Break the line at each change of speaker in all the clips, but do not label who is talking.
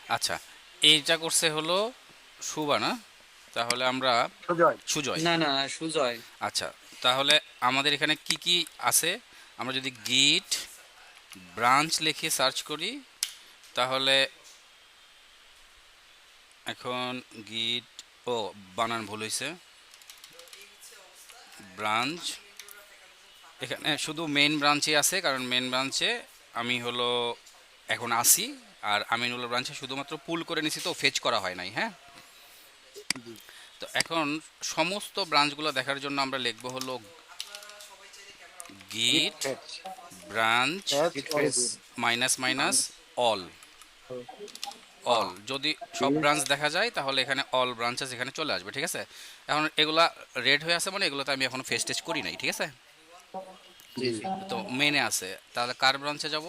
আচ্ছা, এইটা করছে হলো সুবা না? তাহলে আমরা
সুজয়।
সুজয়।
না না না, সুজয়।
আচ্ছা, তাহলে আমাদের এখানে কি কি আছে? আমরা যদি গিট ব্রাঞ্চ লিখে সার্চ করি, তাহলে এখন গিট, ও বানান ভুল হয়েছে, ব্রাঞ্চ, এখানে শুধু মেইন ব্রাঞ্চই আছে, কারণ মেইন ব্রাঞ্চে আমি হলো এখন আসি, আর আমিনুল্লাহ ব্রাঞ্চে শুধুমাত্র পুল করে নিছি, তো ফেচ করা হয় নাই। হ্যাঁ,
জি।
তো এখন সমস্ত ব্রাঞ্চগুলো দেখার জন্য আমরা লিখবো হলো
গিট
গিট
ফেচ।
ব্রাঞ্চ
ফেচ
গিট
all
face.
Good.
Minus minus all. All যদি সব ব্রাঞ্চ দেখা যায়, তাহলে এখানে অল ব্রাঞ্চেস এখানে চলে আসবে। ঠিক আছে, এখন এগুলা রেড হয়ে আছে, মানে এগুলোতে আমি এখনো ফেস টেস্ট করি নাই। ঠিক আছে,
জি
জি।
জি।
তো মেনে আছে, তাহলে কার ব্রাঞ্চে যাব?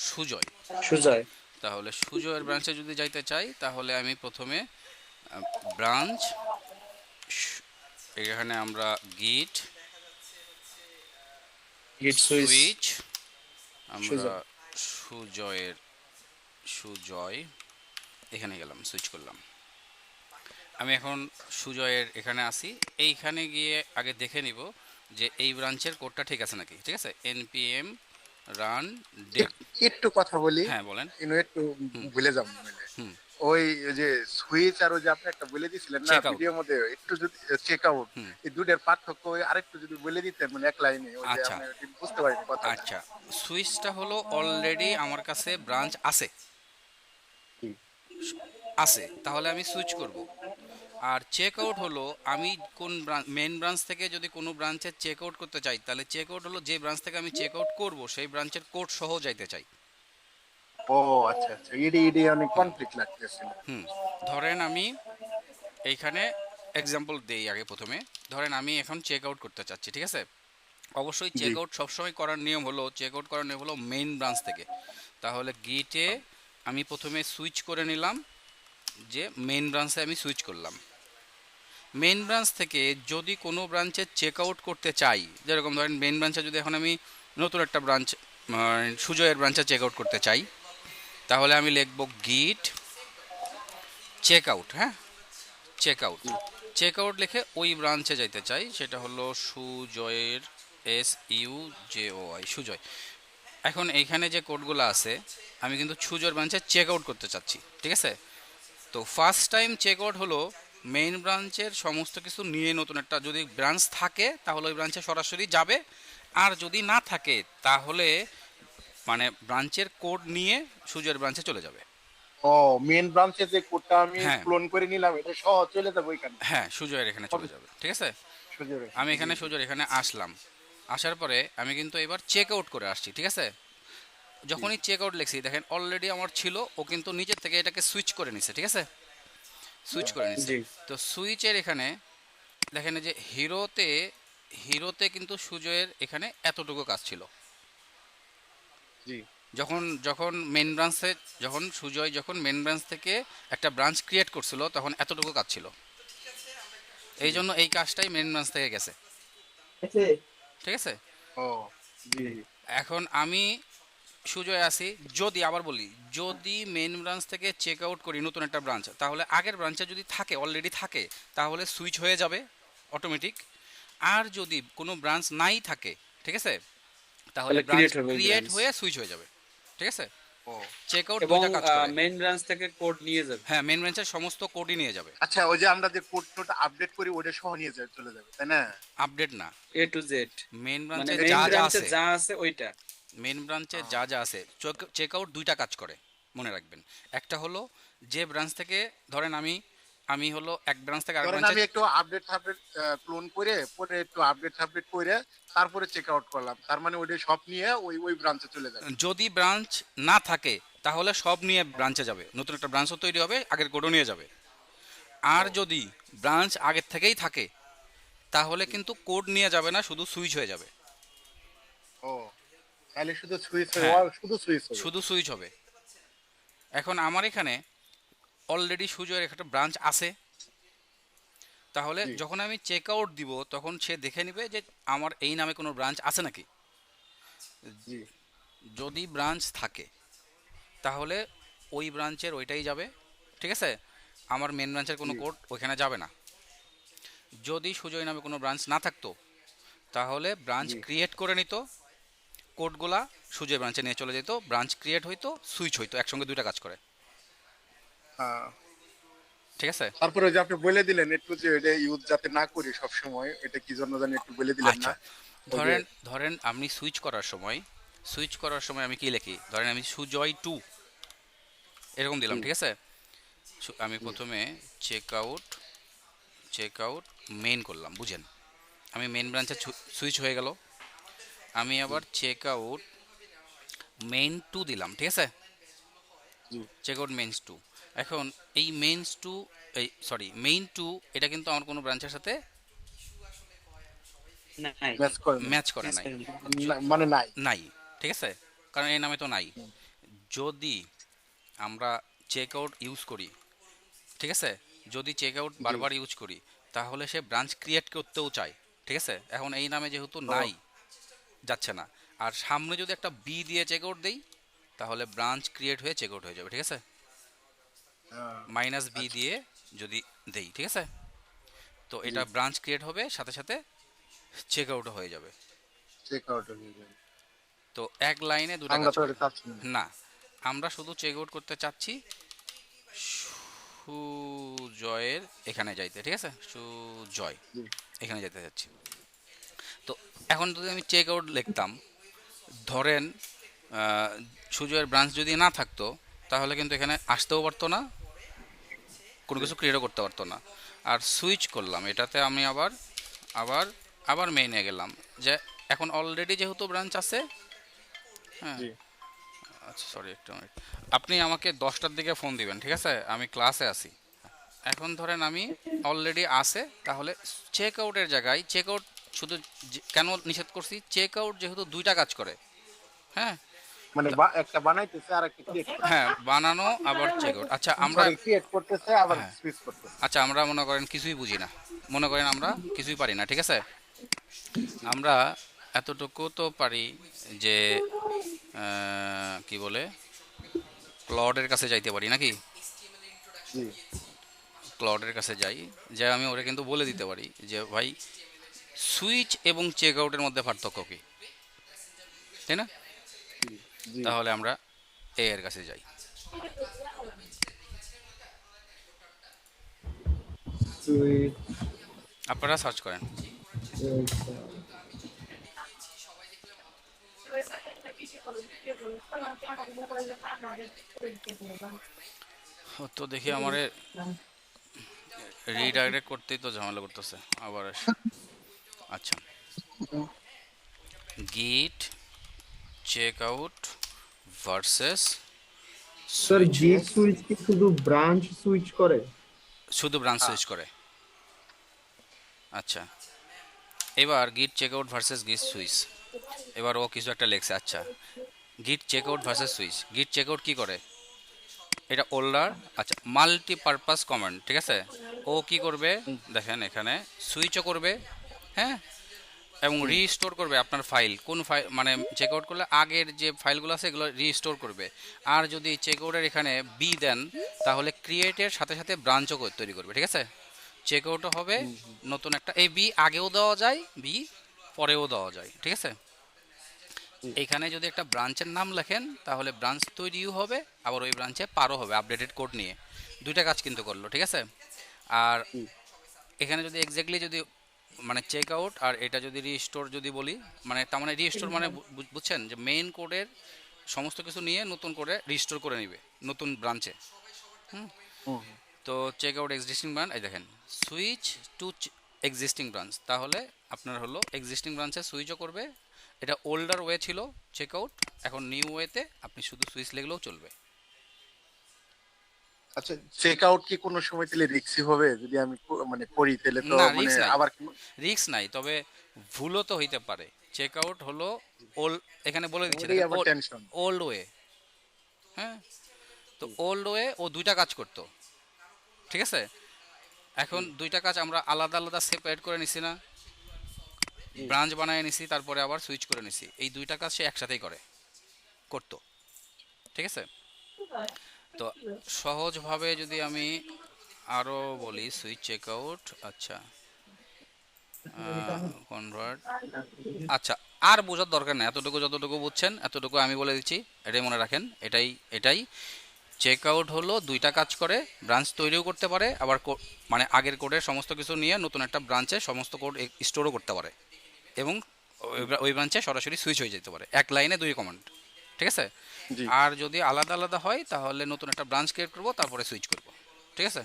সুজয়।
সুজয়।
তাহলে সুজয়ের ব্রাঞ্চে যদি যাইতে চাই, তাহলে আমি প্রথমে ব্রাঞ্চ, এখানে আমরা গিট
গিট সুইচ।
সুইচ, আমরা
সুজয়।
সুজয়ের, সুজয় এখানে গেলাম, সুইচ করলাম। আমি এখন সুজয়ের এখানে আসি, এইখানে গিয়ে আগে দেখে নিব যে এই ব্রাঞ্চের কোডটা ঠিক আছে নাকি। ঠিক আছে, npm রান ডিপ।
একটু কথা বলি,
হ্যাঁ বলেন।
একটু
হুম
ভুলে যাব মানে
হুম।
ওই যে সুইচ আর ওই যে আপনি একটা বলে দিছিলেন না
চেক আউট।
ভিডিওর মধ্যে, একটু যদি চেক আউট,
হুম।
এই দুটোর পার্থক্য ওই আরেকটু যদি বলে দিতেন মানে এক লাইনে, ওই যে
আচ্ছা
আমি ঠিক বুঝতে পারিনি কথাটা।
আচ্ছা, সুইচটা হলো অলরেডি আমার কাছে ব্রাঞ্চ আছে,
জি।
আছে, তাহলে আমি সুইচ করব। আর চেক আউট হলো আমি কোন মেন ব্রাঞ্চ থেকে যদি কোনো ব্রাঞ্চে চেক আউট করতে চাই, তাহলে চেক আউট হলো যে ব্রাঞ্চ থেকে আমি চেক আউট করবো সেই ব্রাঞ্চের কোড সহ যাইতে চাই।
ও আচ্ছা আচ্ছা, ইডি ইডি অনেক
হুম
কনফ্লিক্ট লাগতেছিল।
হুম। ধরেন আমি এইখানে এক্সাম্পল দেই আগে প্রথমে। ধরেন আমি এখন চেক আউট করতে চাচ্ছি। ঠিক আছে, অবশ্যই
জি
চেক আউট সবসময় করার নিয়ম হলো, চেক আউট করার নিয়ম হলো মেইন ব্রাঞ্চ থেকে। তাহলে গিটে আমি প্রথমে সুইচ করে নিলাম, যে মেইন ব্রাঞ্চে আমি সুইচ করলাম। মেইন ব্রাঞ্চ থেকে যদি কোনো ব্রাঞ্চে চেক আউট করতে চাই, যেরকম ধরেন মেইন ব্রাঞ্চে যদি এখন আমি নতুন একটা ব্রাঞ্চ সুজয়ের ব্রাঞ্চে চেক আউট করতে চাই, তাহলে আমি লিখব গিট চেক আউট। হ্যাঁ, চেক আউট,
জি।
চেক আউট লিখে ওই ব্রাঞ্চে যাইতে চাই, সেটা হলো সুজয়ের, SUJOI, সুজয়। এখন এইখানে যে কোডগুলো আছে, আমি কিন্তু সুজয়ের ব্রাঞ্চে চেক আউট করতে চাচ্ছি। ঠিক আছে, তো ফার্স্ট টাইম চেক আউট হলো মেইন ব্রাঞ্চের সমস্ত কিছু নিয়ে নতুন একটা যদি ব্রাঞ্চ থাকে, তাহলে ওই ব্রাঞ্চে সরাসরি যাবে। আর যদি না থাকে, তাহলে মানে ব্রাঞ্চের কোড নিয়ে সুজয়ের ব্রাঞ্চে চলে যাবে।
ও, মেন ব্রাঞ্চে যে কোডটা আমি
হ্যাঁ
ক্লোন করে নিলাম এটা সহ চলে যাবে ওইখানে।
হ্যাঁ, সুজয়ের এখানে চলে যাবে। ঠিক আছে,
সুজয়।
আমি
জি
এখানে
জি।
সুজয়ের এখানে আসলাম, আসার পরে আমি কিন্তু এবার চেক আউট করে আসছি। ঠিক আছে,
জি
যখনই চেক আউট লিখছি, দেখেন অলরেডি আমার ছিল, ও কিন্তু নিজের থেকে এটাকে সুইচ করে নিছে। ঠিক আছে, সুইচ করে নিছে।
জি
তো সুইচের এখানে দেখেন এই যে হিরোতে, হিরোতে কিন্তু সুজয়ের এখানে এতটুকু কাজ ছিল।
জি।
যখন যখন মেন ব্রাঞ্চে, যখন সুজয় যখন মেন ব্রাঞ্চ থেকে একটা ব্রাঞ্চ ক্রিয়েট করছিল, তখন এতটুকু কাজ ছিল। এই
জি।
জন্য এই কাজটাই মেন ব্রাঞ্চ থেকে গেছে। ঠিক আছে,
ও জি জি।
এখন আমি সুজয় আছি, যদি আবার বলি, যদি মেন ব্রাঞ্চ থেকে চেক আউট করি নতুন একটা ব্রাঞ্চ, তাহলে আগের ব্রাঞ্চে যদি থাকে, অলরেডি থাকে, তাহলে সুইচ হয়ে যাবে অটোমেটিক। আর যদি কোনো ব্রাঞ্চ নাই থাকে, ঠিক আছে, তাহলে
তাহলে
ব্রাঞ্চ
ক্রিয়েট হবে ওই
ক্রিয়েট
ব্রাঞ্চ।
হয়ে সুইচ হয়ে যাবে। ঠিক আছে,
ও
চেক আউট
এবং
দুইটা কাজ করে।
মেইন ব্রাঞ্চ থেকে কোড নিয়ে যাবে।
হ্যাঁ, মেন ব্রাঞ্চের সমস্ত কোডই নিয়ে যাবে।
আচ্ছা, ওই যে আমরা যে কোড টোড আপডেট করি ওটা সহ নিয়ে চলে যাবে তাই না?
আপডেট না,
এ টু জেড।
মেন
মানে
ব্রাঞ্চে
মেইন
যা যা
ব্রাঞ্চে
আছে,
যা আছে ওইটা।
মেন ব্রাঞ্চে যা
আহ,
যা আছে, চেক আউট দুইটা কাজ করে, মনে রাখবেন। একটা হলো যে ব্রাঞ্চ থেকে, ধরেন আমি আমি হলো এক ব্রাঞ্চ থেকে আরেক
ধরেন
ব্রাঞ্চে,
আমি একটু আপডেট আপডেট ক্লোন করে পরে একটু আপডেট আপডেট করে তারপরে চেক আউট করলাম, তার মানে ওইটা সব নিয়ে ওই ওই ব্রাঞ্চে চলে যাবে।
যদি ব্রাঞ্চ না থাকে, তাহলে সব নিয়ে ব্রাঞ্চে যাবে, নতুন একটা ব্রাঞ্চও তৈরি হবে, আগের কোডও নিয়ে যাবে। আর
ও
যদি ব্রাঞ্চ আগের থেকেই থাকে, তাহলে কিন্তু কোড নিয়ে যাবে না, শুধু সুইচ হয়ে যাবে।
ও, তাহলে শুধু সুইচ
হ্যাঁ,
শুধু সুইচ হবে।
শুধু সুইচ হবে। এখন আমার এখানে অলরেডি সুজয়ের একটা ব্রাঞ্চ আছে, তাহলে
জি
যখন আমি চেক আউট দিব, তখন সে দেখে নেবে যে আমার এই নামে কোনো ব্রাঞ্চ আছে নাকি।
জি।
যদি ব্রাঞ্চ থাকে, তাহলে ওই ব্রাঞ্চের ওইটাই যাবে, ঠিক আছে? আমার মেন ব্রাঞ্চের কোনো
জি
কোড ওইখানে যাবে না। যদি সুজয় নামে কোনো ব্রাঞ্চ না থাকতো, তাহলে ব্রাঞ্চ
জি
ক্রিয়েট করে নিত, কোডগুলা সুজয় ব্রাঞ্চে নিয়ে চলে যেত, ব্রাঞ্চ ক্রিয়েট হইতো, সুইচ হইতো, একসঙ্গে দুইটা কাজ করে,
হ্যাঁ।
ঠিক আছে?
তারপরে ওই যে আপনি বলে দিলেন একটু যে এটা ইউজ যাতে না করি সব সময়, এটা কি জন্য জানি একটু বলে দিলেন না?
আচ্ছা,
ওই যে
ধরেন ধরেন আপনি সুইচ করার সময় আমি কি লিখি, ধরেন আমি সুজয় 2 এরকম দিলাম,
জি
ঠিক আছে? আমি
জি
প্রথমে চেক আউট মেইন করলাম, বুঝেন? আমি মেইন ব্রাঞ্চে সুইচ হয়ে গেল। আমি
জি
আবার চেক আউট মেইন 2 দিলাম, ঠিক আছে?
জি
চেক আউট মেইনস 2। এখন এই মেইনস 2, এই সরি মেইন 2, এটা কিন্তু আমার কোনো ব্রাঞ্চের সাথে
নাই।
ম্যাচ করে না,
ম্যাচ করে
ম্যাচ
নাই,
করে না।
মানে নাই।
নাই, ঠিক আছে? কারণ এই নামে তো নাই।
হুম,
যদি আমরা চেক আউট ইউজ করি, ঠিক আছে, যদি চেক আউট
জি
বারবার ইউজ করি, তাহলে সে ব্রাঞ্চ ক্রিয়েট করতেও চায়, ঠিক আছে? এখন এই নামে যেহেতু
ও
নাই, যাচ্ছে না। আর সামনে যদি একটা বি দিয়ে চেক আউট দেই, তাহলে ব্রাঞ্চ ক্রিয়েট হয়ে চেক আউট হয়ে যাবে, ঠিক আছে?
হ্যাঁ,
মাইনাস বি
আচ্ছা
দিয়ে যদি দেই, ঠিক আছে, তো
জি
এটা ব্রাঞ্চ ক্রিয়েট হবে, সাথে সাথে চেক আউটও হয়ে যাবে।
চেক আউট হয়ে যাবে।
তো এক লাইনে দুটা
আমরা
কাজ
তো
করে।
এটা চাচ্ছি না।
না, আমরা শুধু চেক আউট করতে চাচ্ছি সুজয়ের এখানে যাইতে, ঠিক আছে? সুজয়
জি
এখানে যেতে চাচ্ছি। তো এখন যদি আমি চেক আউট লিখতাম, ধরেন আহ, সুজয়ের ব্রাঞ্চ যদি না থাকতো, তাহলে কিন্তু এখানে আসতেও পারতো না, কোনো
জি
কিছু ক্রিয়েটও করতে পারতো না। আর সুইচ করলাম এটাতে, আমি আবার আবার আবার মেইনে গেলাম, যে এখন অলরেডি যেহেতু ব্রাঞ্চ আছে। হ্যাঁ,
জি
আচ্ছা সরি, একটা মিনিট। আপনি আমাকে 10টার দিকে ফোন দিবেন, ঠিক আছে? আমি ক্লাসে আছি। এখন ধরেন আমি অলরেডি আছে, তাহলে চেক আউটের জায়গায় চেক আউট শুধু কেন নিষেধ করছি, চেক আউট যেহেতু দুইটা কাজ করে। হ্যাঁ,
মানে
তো
একটা বানাইতেছে আর একটা ক্রিয়েট
হ্যাঁ,
করতেছে।
বানানো আবার চেক আউট। আচ্ছা আমরা,
সরি, ক্রিয়েট করতেছে আবার
হ্যাঁ,
সুইচ করতেছে।
আচ্ছা আমরা মনে করেন কিছুই বুঝি না, মনে করেন আমরা কিছুই পারি না, ঠিক আছে?
জি
আমরা এতটুকু তো পারি যে কি বলে, ক্লডের কাছে যাইতে পারি নাকি?
জি
ক্লডের কাছে যাই, যে আমি ওরে কিন্তু বলে দিতে পারি যে ভাই, সুইচ এবং চেক আউটের মধ্যে পার্থক্য কি, তাই না?
জি জি
তাহলে আমরা এ এর কাছে যাই।
সুইচ
আপনারা সার্চ করেন। ও তো দেখি আমারে রিডাইরেক্ট করতেই তো ঝামেলা করতেছে আবার এসে। আচ্ছা, git checkout versus
sir
switch,
git switch কি শুধু ব্রাঞ্চ সুইচ করে?
শুধু ব্রাঞ্চ
হ্যাঁ
সুইচ করে। আচ্ছা, এবার গিট চেক আউট ভার্সেস গিট সুইচ, এবার ও কিছু একটা লেখছে। আচ্ছা, git checkout versus switch, গিট চেক আউট কি করে, এটা ওল্ডার, আচ্ছা মাল্টিপারপাস কমান্ড, ঠিক আছে? ও কি করবে,
হুম
দেখেন এখানে সুইচও করবে, হ্যাঁ, এবং
হুম
রিস্টোর করবে আপনার ফাইল, কোন ফাইল মানে চেক আউট করলে আগের যে ফাইলগুলো আছে এগুলো রিস্টোর করবে। আর যদি চেক আউটের এখানে বি দেন, তাহলে ক্রিয়েটের সাথে সাথে ব্রাঞ্চও তৈরি করবে, ঠিক আছে? চেক আউটও হবে,
হুম হুম
নতুন একটা, এই বি আগেও দেওয়া যায়, বি পরেও দেওয়া যায়, ঠিক আছে?
জি
এখানে যদি একটা ব্রাঞ্চের নাম লেখেন, তাহলে ব্রাঞ্চ তৈরিও হবে, আবার ওই ব্রাঞ্চে পারও হবে আপডেটেড কোড নিয়ে, দুইটা কাজ কিন্তু করলো, ঠিক আছে? আর
জি
এখানে যদি এক্স্যাক্টলি যদি মানে চেক আউট আর এটা যদি রিস্টোর যদি বলি, মানে তার মানে রিস্টোর মানে বুঝছেন যে মেইন কোডের সমস্ত কিছু নিয়ে নতুন করে রিস্টোর করে নিবে নতুন ব্রাঞ্চে। হুম,
হুম
তো চেক আউট এক্সিস্টিং ব্রাঞ্চ, এই দেখেন সুইচ টু এক্সিস্টিং ব্রাঞ্চ, তাহলে আপনার হলো এক্সিস্টিং ব্রাঞ্চে সুইচও করবে। এটা ওল্ডার ওয়ে ছিল চেক আউট, এখন নিউ ওয়েতে আপনি শুধু সুইচ লিখলেও চলবে।
আচ্ছা, চেক আউট কি কোনো সময় তাহলে রিক্সি হবে যদি আমি মানে করি, তাহলে তো
না,
মানে
রিস্ক নাই,
আবার
রিস্ক নাই, তবে ভুলও তো হইতে পারে। চেক আউট হলো ওল্ড, এখানে বলে দিচ্ছে
ওটাই
দেখেন,
আবার টেনশন।
Old way. হ্যাঁ, তো ওল্ড ওয়ে ও দুইটা কাজ করতো, ঠিক আছে? এখন দুইটা কাজ আমরা আলাদা আলাদা সেপারেট করে নিছি না,
জি
ব্রাঞ্চ বানায় নিছি, তারপরে আবার সুইচ করে নিছি, এই দুইটা কাজ সে একসাথেই করতো, ঠিক আছে? তো সহজভাবে যদি আমি আরও বলি সুইচ চেক আউট, আচ্ছা কনভার্ট, আচ্ছা আর বোঝার দরকার নেই, এতটুকু যতটুকু বুঝছেন এতটুকু আমি বলে দিচ্ছি, এটাই মনে রাখেন। এটাই চেক আউট হলো দুইটা কাজ করে, ব্রাঞ্চ তৈরিও করতে পারে, আবার মানে আগের কোডের সমস্ত কিছু নিয়ে নতুন একটা ব্রাঞ্চে সমস্ত কোড স্টোরও করতে পারে, এবং ওই ব্রাঞ্চে সরাসরি সুইচ হয়ে যেতে পারে, এক লাইনে দুই কমান্ড, ঠিক আছে।
জি
আর যদি আলাদা আলাদা হয় তাহলে নতুন একটা ব্রাঞ্চ ক্রিয়েট করব, তারপরে সুইচ করব, ঠিক আছে।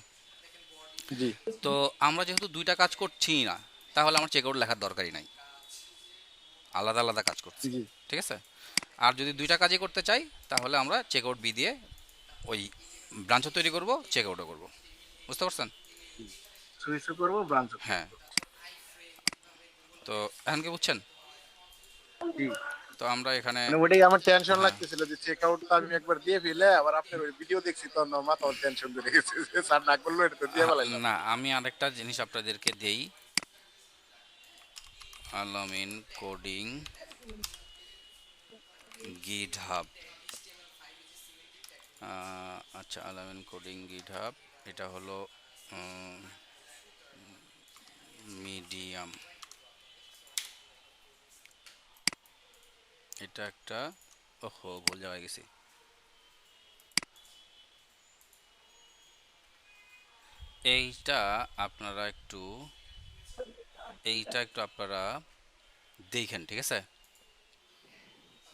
জি
তো আমরা যেহেতু দুইটা কাজ করছি না, তাহলে আমার চেক আউট লেখার দরকারই নাই, আলাদা আলাদা কাজ করছি,
জি
ঠিক আছে। আর যদি দুইটা কাজই করতে চাই তাহলে আমরা চেক আউট বি দিয়ে ওই ব্রাঞ্চও তৈরি করব, চেক আউটও করবো, বুঝতে পারছেন?
সুইচও করবো, ব্রাঞ্চও
হ্যাঁ,
করবো।
তো এখন কি বুঝছেন?
জি
তো আমরা এখানে
মানে ওটাই আমার টেনশন
হ্যাঁ,
লাগতেছিল যে চেক আউট তো আমি একবার দিয়ে ফেলে আবার আপনার ওই ভিডিও দেখছি, তো আমার মাথা টেনশন ধরে গেছে যে স্যার না করলো, এটা তো দিয়ে ফেলাইলাম।
না আমি আরেকটা জিনিস আপনাদেরকে দেই, আলামিন কোডিং গিটহাব, আচ্ছা আলামিন কোডিং গিটহাব, এটা হলো মিডিয়াম, এটা একটা, ওহো ভুল জায়গায় গেছি, এইটা আপনারা একটু আপনারা দেখেন, ঠিক আছে।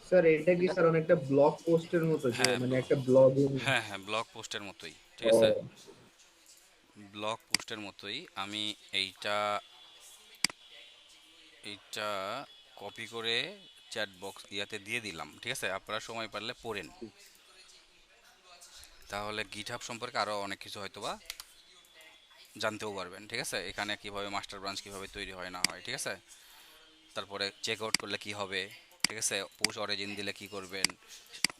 স্যার এটা কি স্যার অনেকটা ব্লগ পোস্টের মতো, যে
হ্যাঁ
মানে একটা ব্লগিং?
হ্যাঁ হ্যাঁ, ব্লগ পোস্টের মতোই, ঠিক
ও
আছে, ব্লগ পোস্টের মতোই। আমি এইটা এইটা কপি করে চ্যাট বক্স ইয়াতে দিয়ে দিলাম, ঠিক আছে, আপনারা সময় পারলে পড়েন, তাহলে গিটহাব সম্পর্কে আরও অনেক কিছু হয়তোবা জানতেও পারবেন, ঠিক আছে। এখানে কিভাবে মাস্টার ব্রাঞ্চ কিভাবে তৈরি হয় না হয়, ঠিক আছে, তারপরে চেক আউট করলে কি হবে, ঠিক আছে, পুশ অরিজিন দিলে কি করবেন,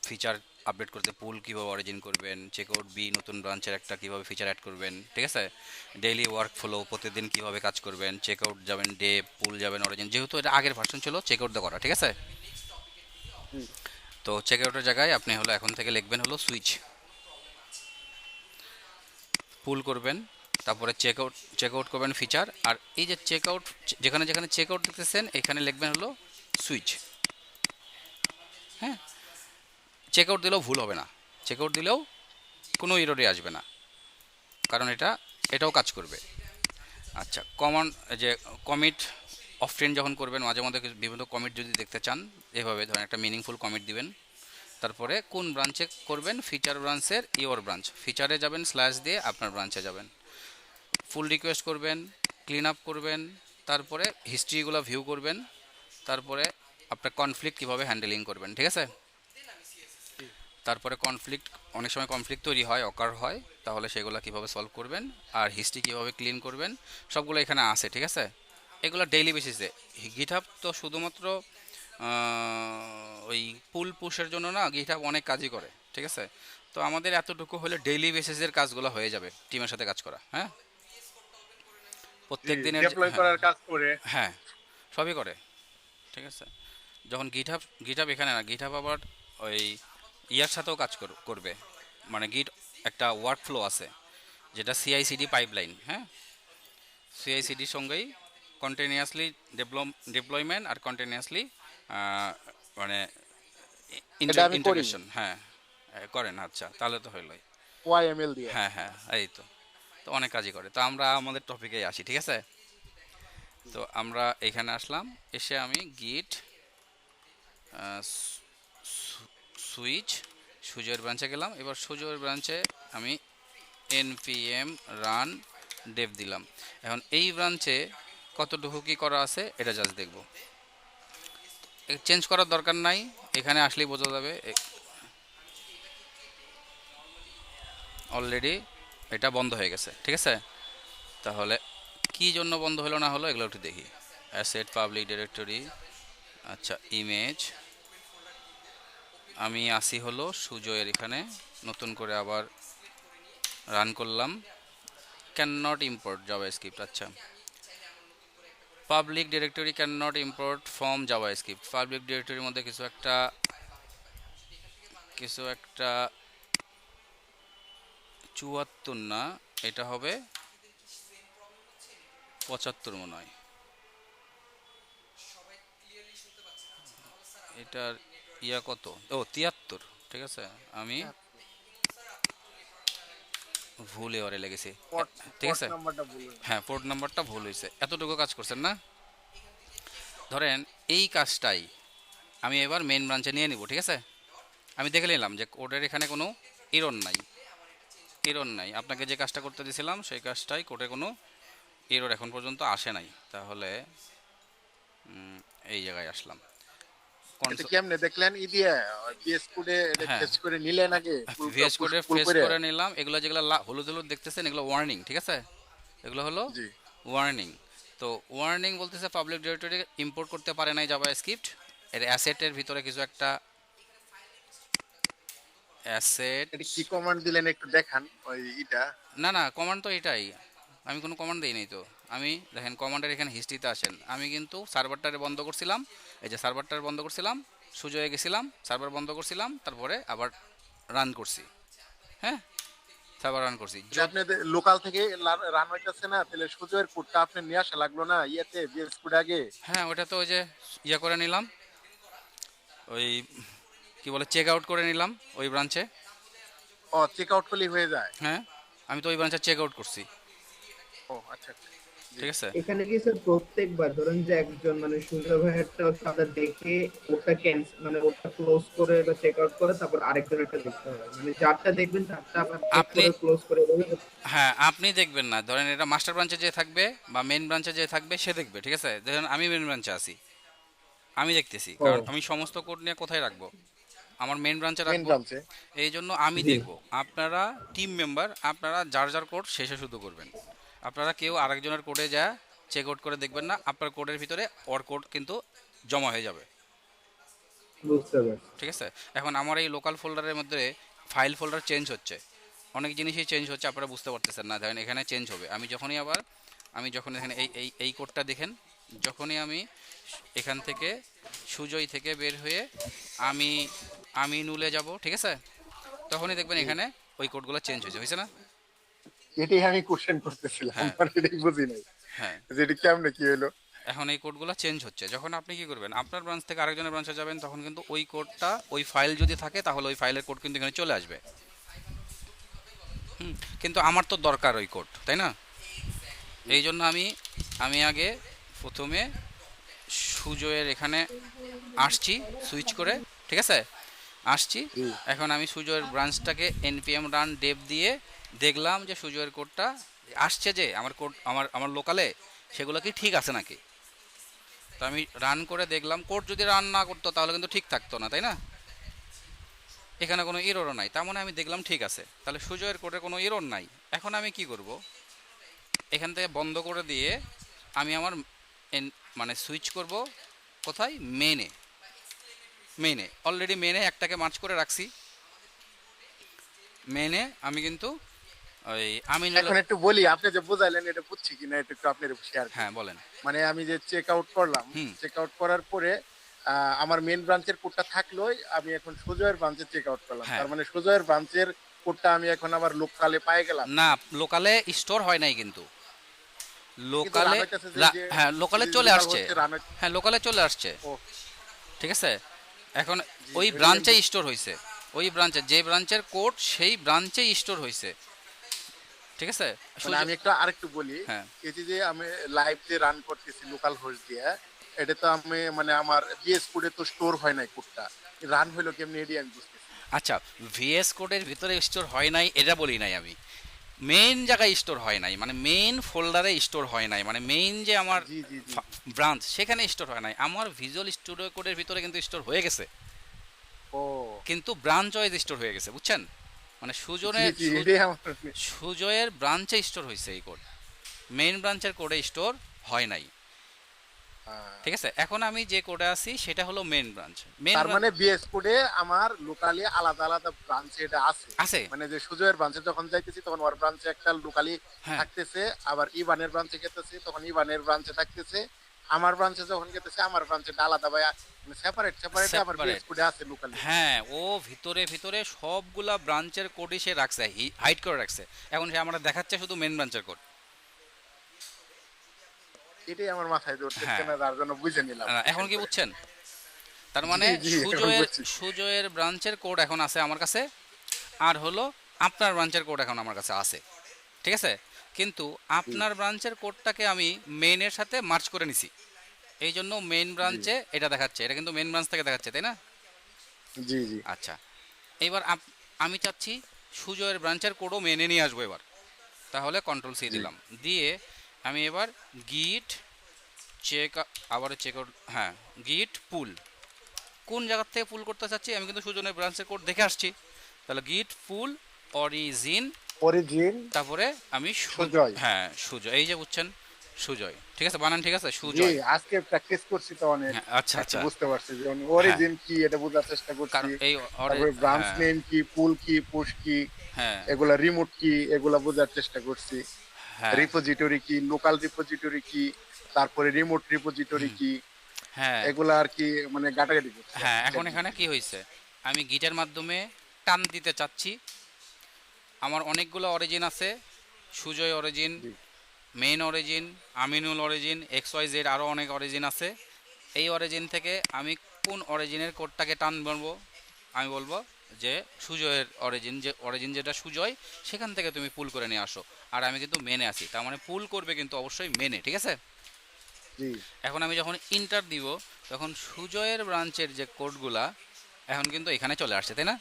ফিচার আপডেট করতে পুল কীভাবে অরিজিন করবেন, চেক আউট বি নতুন ব্রাঞ্চের একটা কীভাবে ফিচার অ্যাড করবেন, ঠিক আছে, ডেইলি ওয়ার্ক ফ্লো প্রতিদিন কীভাবে কাজ করবেন, চেক আউট যাবেন ডে, পুল যাবেন অরিজিন, যেহেতু এটা আগের ভার্সন ছিল চেক আউট করা, ঠিক আছে। তো চেক আউটের জায়গায় আপনি হলো এখন থেকে লিখবেন হলো সুইচ, পুল করবেন, তারপরে চেক আউট করবেন ফিচার, আর এই যে চেক আউট যেখানে যেখানে চেক আউট দেখতেছেন এখানে লিখবেন হলো সুইচ। হ্যাঁ, চেক আউট দিলেও ভুল হবে না, চেক আউট দিলেও কোনো ইরোরই আসবে না, কারণ এটাও কাজ করবে। আচ্ছা, যে কমিট অফটেন যখন করবেন, মাঝে মধ্যে বিভিন্ন কমিট যদি দেখতে চান, এভাবে ধরেন একটা মিনিংফুল কমিট দিবেন, তারপরে কোন ব্রাঞ্চে করবেন, ফিচার ব্রাঞ্চের ইওর ব্রাঞ্চ, ফিচারে যাবেন স্ল্যাশ দিয়ে আপনার ব্রাঞ্চে যাবেন, ফুল রিকোয়েস্ট করবেন, ক্লিন আপ করবেন, তারপরে হিস্ট্রিগুলো ভিউ করবেন, তারপরে আপনার কনফ্লিক্ট কীভাবে হ্যান্ডেলিং করবেন, ঠিক আছে। তারপরে অনেক সময় কনফ্লিক্ট তৈরি হয়, অকার হয়, তাহলে সেগুলো কিভাবে সলভ করবেন, আর হিস্ট্রি কিভাবে ক্লিন করবেন, সবগুলো এখানে আছে, ঠিক আছে। এগুলো ডেইলি বেসিসে। গিটহাব তো শুধুমাত্র ওই পুল পুশের জন্য না, গিটহাব অনেক কাজই করে, ঠিক আছে। তো আমাদের এতটুকু হলে ডেইলি বেসিসের কাজগুলো হয়ে যাবে, টিমের সাথে কাজ করা, হ্যাঁ,
জি
প্রত্যেক দিনের
ডিপ্লয়
হ্যাঁ
করার কাজ করে।
হ্যাঁ, সবই করে, ঠিক আছে। যখন গিটহাব এখানে না, গিটহাব আবার ওই ইয়ার সাথেও কাজ করবে, মানে একটা ওয়ার্ক ফ্লো আছে যেটা সিআইসিডি পাইপলাইন, হ্যাঁ, সিআইসিডির সঙ্গেই কন্টিনিউয়াসলি ডিপ্লয়মেন্ট আর কন্টিনিউয়াসলি মানে
এটা আমি করি
ইন্টিগ্রেশন, হ্যাঁ করেন, আচ্ছা তাহলে তো হইলই।
ওয়াইএমএল দিয়ে।
হ্যাঁ হ্যাঁ, এই তো, তো অনেক কাজই করে। তো আমরা আমাদের টপিকেই আসি, ঠিক আছে। তো আমরা এখানে আসলাম, এসে আমি গিট সুইচ সুজয়ের ব্রাঞ্চে গেলাম, এবার সুজয়ের ব্রাঞ্চে আমি npm রান ডেভ দিলাম। এখন এই ব্রাঞ্চে কতটুকু কি করা আছে এটা জাস্ট দেখব, চেঞ্জ করার দরকার নাই, এখানে আসলেই বোঝা যাবে। অলরেডি এটা বন্ধ হয়ে গেছে, ঠিক আছে। তাহলে কি জন্য বন্ধ হলো না হলো এগুলো একটু দেখি। অ্যাসেট পাবলিক ডিরেক্টরি, আচ্ছা ইমেজ, আমি আসি হলো সুজয়ের এখানে, নতুন করে আবার রান করলাম, ক্যান নট ইম্পোর্ট জাভাস্ক্রিপ্ট, আচ্ছা public directory can not import from JavaScript, public ডিরেক্টরির মধ্যে কিছু একটা 74 না, এটা হবে 75 মনে হয়। এটার ইয়া কত, ও 73, ঠিক আছে আমি ভুল এবারে লেগেছি,
পট
ঠিক আছে।
নাম্বারটা বলুন।
হ্যাঁ, পোর্ট নাম্বারটা ভুল হয়েছে, এতটুকু কাজ করছেন না। ধরেন এই কাজটাই আমি এবার মেন ব্রাঞ্চে নিয়ে নিব, ঠিক আছে। আমি দেখে নিলাম যে কোডের এখানে কোনো এরর নাই, এরর নাই। আপনাকে যে কাজটা করতে দিয়েছিলাম সেই কাজটাই, কোডে কোনো এরর এখন পর্যন্ত আসে নাই। তাহলে এই জায়গায় আসলাম।
এটা কেমনে দেখলেন দিয়ে পিএস কোডে এটা
হ্যাঁ,
ফেচ করে নিলেন আগে
ভিএস কোডে
ফুল
ফেস
করে?
করে নিলাম। এগুলো যেগুলো হলুদ হলুদ দেখতেছেন এগুলো ওয়ার্নিং, ঠিক আছে। এগুলো হলো
জি
ওয়ার্নিং। তো ওয়ার্নিং বলতেছে পাবলিক ডিরেক্টরি ইম্পোর্ট করতে পারে নাই জাভাস্ক্রিপ্ট, এর অ্যাসেটের ভিতরে কিছু একটা অ্যাসেট।
এটা কি কমান্ড দিলেন একটু দেখান ওই এটা।
না না, কমান্ড তো এটাই, আমি কোনো কমান্ড দিই নাই তো। আমি দেখেন কমান্ডের এখানে হিস্ট্রিতে আসেন, আমি কিন্তু সার্ভারটারে বন্ধ করছিলাম, এই যে সার্ভারটারে বন্ধ করছিলাম, সুজয়ে গেছিলাম, সার্ভার বন্ধ করছিলাম, তারপরে আবার রান করছি। হ্যাঁ, সার্ভার রান করছি।
যে আপনি লোকাল থেকে রান হইতেছে না, তাহলে সুজয়ের কোডটা আপনি নিয়ে আসা লাগলো না ইয়েতে বিএস কোড আগে?
হ্যাঁ, ওটা তো ওই যে ইয়ে করে নিলাম, ওই কি বলে চেক আউট করে নিলাম ওই ব্রাঞ্চে।
ও চেক আউট করলেই হয়ে যায়?
হ্যাঁ, আমি তো ওই ব্রাঞ্চে চেক আউট করছি,
ও আচ্ছা আচ্ছা। জি।
ঠিক আছে।
এখানে কি স্যার প্রত্যেকবার ধরেন যে একজন মানে সুন্দর ভাইয়েরটা সাদা দেখে ওটা ক্যান্সেল মানে ওটা ক্লোজ করে বা চেক আউট করে তারপর আরেকজনেরটা দেখতে হবে, মানে যারটা দেখবেন তারটা আবার চেক
আপনি
করে ক্লোজ করে এভাবে?
হ্যাঁ, আপনি দেখবেন না, ধরেন এটা মাস্টার ব্রাঞ্চে যে থাকবে বা মেন ব্রাঞ্চে যে থাকবে সে দেখবে, ঠিক আছে। ধরেন আমি মেন ব্রাঞ্চে আছি, আমি দেখতেছি,
ও,
কারণ আমি সমস্ত কোড নিয়ে কোথায় রাখবো, আমার মেন ব্রাঞ্চে
মেন
রাখবো।
ব্রাঞ্চে।
এই জন্য আমি
জি।
দেখবো। আপনারা টিম মেম্বার, আপনারা যার যার কোড শেষে শুধু করবেন। আপনারা কেউ আরেকজনের কোডে যা চেক আউট করে দেখবেন না, আপনার কোডের ভিতরে ওর কোড কিন্তু জমা হয়ে যাবে,
বুঝতে পারছি।
ঠিক আছে। এখন আমার এই লোকাল ফোল্ডারের মধ্যে ফাইল ফোল্ডার চেঞ্জ হচ্ছে, অনেক জিনিসই চেঞ্জ হচ্ছে, আপনারা বুঝতে পারতেছেন না। ধরেন এখানে চেঞ্জ হবে, আমি যখন এখানে এই কোডটা দেখেন, যখনই আমি এখান থেকে সুজয় থেকে বের হয়ে আমি আমি নুলে যাব, ঠিক আছে, তখনই দেখবেন এখানে ওই কোডগুলো চেঞ্জ হয়েছে না।
এটাই আমি কোশ্চেন করতেছিলাম,
হ্যাঁ
মানে এটাই বুঝি নাই
হ্যাঁ,
যে এটা কেমনে কি হলো।
এখন এই কোডগুলো চেঞ্জ হচ্ছে। যখন আপনি কি করবেন, আপনার ব্রাঞ্চ থেকে আরেকজনের ব্রাঞ্চে যাবেন, তখন কিন্তু ওই কোডটা, ওই ফাইল যদি থাকে তাহলে ওই ফাইলের কোড কিন্তু এখানে চলে আসবে। কিন্তু আমার তো দরকার ওই কোড, তাই না। এই জন্য আমি আগে প্রথমে সুজয়ের এখানে আসছি সুইচ করে, ঠিক আছে, আসছি।
জি।
এখন আমি সুজয়ের ব্রাঞ্চটাকে npm রান ডেভ দিয়ে দেখলাম যে সুজয়ের কোডটা আসছে, যে আমার কোড আমার লোকালে সেগুলো কি ঠিক আছে নাকি। তো আমি রান করে দেখলাম, কোড যদি রান না করতো তাহলে কিন্তু ঠিক থাকতো না, তাই না। এখানে কোনো এররও নাই, তার মানে আমি দেখলাম ঠিক আছে, তাহলে সুজয়ের কোডে কোনো এরর নাই। এখন আমি কি করব, এখান থেকে বন্ধ করে দিয়ে আমি আমার মানে সুইচ করব কোথায়, মেনে অলরেডি মেনে একটাকে মার্চ করে রাখছি। মেনে আমি কিন্তু ওই আমি
এখন একটু বলি, আপনি যে বুঝাইলেন এটা বুঝছি কিনা এটা একটু আপনি শেয়ার করেন।
হ্যাঁ বলেন।
মানে আমি যে চেক আউট করলাম,
হুম।
চেক আউট করার পরে আমার মেন ব্রাঞ্চের কোডটা থাকলোই আমি এখন সুজয়ের ব্রাঞ্চে চেক আউট করলাম,
হ্যাঁ,
তার মানে সুজয়ের ব্রাঞ্চের কোডটা আমি এখন আবার লোকালে পাই গেলাম।
না লোকালে স্টোর হয় নাই কিন্তু,
কিন্তু
লোকালে
রান হইতেছে যে
হ্যাঁ লোকালে
যে
চলে
লোকাল
আসছে,
হচ্ছে রান হচ্ছে।
হ্যাঁ লোকালে চলে আসছে,
ও
ঠিক আছে। এখন
জি,
ওই
ওইটাই
ব্রাঞ্চে
আমি
স্টোর হয়েছে, ওই ব্রাঞ্চে যে ব্রাঞ্চের কোড সেই ব্রাঞ্চেই স্টোর হয়েছে, ঠিক আছে।
মানে আমি একটু আরেকটু বলি,
হ্যাঁ,
এই যে আমি লাইভ যে রান করতেছি লোকাল হোস্ট দিয়ে, এটা তো আমি মানে আমার বিএস কোডে তো স্টোর হয় নাই কোডটা, রান হইলো কেমনি এডি আমি বুঝতেছি।
আচ্ছা, ভিএস কোডের ভিতরে স্টোর হয় নাই এটা বলি নাই আমি, মেইন জায়গায় স্টোর হয় নাই, মানে মেইন ফোল্ডারে স্টোর হয় নাই, মানে মেইন যে আমার
জি জি জি।
ব্রাঞ্চ সেখানে স্টোর হয় নাই। আমার ভিজুয়াল স্টুডিও কোডের ভিতরে কিন্তু স্টোর হয়ে গেছে,
ও
কিন্তু ব্রাঞ্চ ওয়াইজ স্টোর হয়ে গেছে, বুঝছেন। মানে
জি জি, এটাই আমার
সুজয়ের ব্রাঞ্চে স্টোর হয়েছে এই কোড, মেইন ব্রাঞ্চের কোডে স্টোর হয় নাই, ঠিক আছে। এখন আমি যে কোডে আছি সেটা হলো মেইন ব্রাঞ্চ।
তার মানে বিএস কোডে আমার লোকালি আলাদা আলাদা ব্রাঞ্চে এটা আছে।
আছে,
মানে যে সুজয়ের ব্রাঞ্চে যখন যাইতেছি তখন ওর ব্রাঞ্চে একটা লোকালি
হ্যাঁ
থাকতেছে, আবার ইভানের ব্রাঞ্চে গেতেছি তখন ইভানের ব্রাঞ্চে থাকতেছে, আমার ব্রাঞ্চে যখন গেতেছে আমার ব্রাঞ্চে আলাদা ভাই সেপারেট সেপারেট আমার
Separate।
বিএস কোডে আছে লোকালি।
হ্যাঁ, ও ভিতরে ভিতরে সবগুলা ব্রাঞ্চের কোডই সে রাখছে, হাইড করে রাখছে। এখন সে আমরা দেখাচ্ছে শুধু মেন ব্রাঞ্চের কোড।
এটাই আমার মাথায় ধরতেছে
হ্যাঁ।
না, তার জন্য বুঝে নিলাম।
এখন কি বুঝছেন? তার মানে
জি, জি, এখন বুঝছি।
সুজয়ের ব্রাঞ্চের কোড এখন আছে আমার কাছে, আর হলো আপনার ব্রাঞ্চের কোড এখন আমার কাছে আছে, ঠিক আছে? কিন্তু আপনার ব্রাঞ্চের কোডটাকে আমি মেইনের সাথে মার্চ করে নিছি, এই জন্য মেইন ব্রাঞ্চে এটা দেখাচ্ছে। এটা কিন্তু মেইন ব্রাঞ্চ থেকে দেখাচ্ছে, তাই না?
জি জি
আচ্ছা, এবার আমি চাচ্ছি সুজয়ের ব্রাঞ্চের কোডও মেনে নিয়ে আসবো এবার। তাহলে কন্ট্রোল সি দিলাম, দিয়ে আমি এবার গিট চেক, আবার চেক আউট, হ্যাঁ গিট পুল, কোন জায়গার থেকে পুল করতে চাচ্ছি আমি কিন্তু সুজনের ব্রাঞ্চের কোড দেখে আসছি। তাহলে গিট পুল অরিজিন,
অরিজিন
তারপরে আমি
সুজয়।
হ্যাঁ সুজয়, এই যে বুঝছেন সুজয়, ঠিক আছে? বানান ঠিক আছে,
জি
সুজয়।
আজকে প্র্যাকটিস করছি তো অনেক।
হ্যাঁ, আচ্ছা আচ্ছা।
বুঝতে পারছি যে অরিজিন কি এটা বোঝার চেষ্টা করছি।
কারণ এই
তারপরে ব্রাঞ্চ
হ্যাঁ,
নেম কি, পুল কি, পুশ কি,
হ্যাঁ
এগুলা রিমোট কি, এগুলা বোঝার চেষ্টা করছি।
হ্যাঁ
রিপোজিটরি কি, লোকাল রিপোজিটরি কি, তারপরে রিমোট রিপোজিটরি কি,
হ্যাঁ
এগুলা আর কি মানে ঘাটাঘাটি করছি।
হ্যাঁ। এখন এখানে কি হয়েছে, আমি গিটের মাধ্যমে টান দিতে চাচ্ছি। আমার অনেকগুলো অরিজিন আছে, সুজয় অরিজিন,
জি।
Main origin, Aminul origin, X Y Z, আরও অনেক অরিজিন আছে। এই অরিজিন থেকে আমি কোন অরিজিনের কোডটাকে টান মারবো, আমি বলবো যে সুজয়ের অরিজিন, যে অরিজিন যেটা সুজয়, সেখান থেকে তুমি পুল করে নিয়ে আসো। আর আমি কিন্তু মেনে আছি, তার মানে পুল করবে কিন্তু অবশ্যই মেনে, ঠিক আছে?
জি
এখন আমি যখন ইন্টার দিব, তখন সুজয়ের ব্রাঞ্চের যে কোডগুলা এখন কিন্তু এখানে চলে আসছে, তাই না?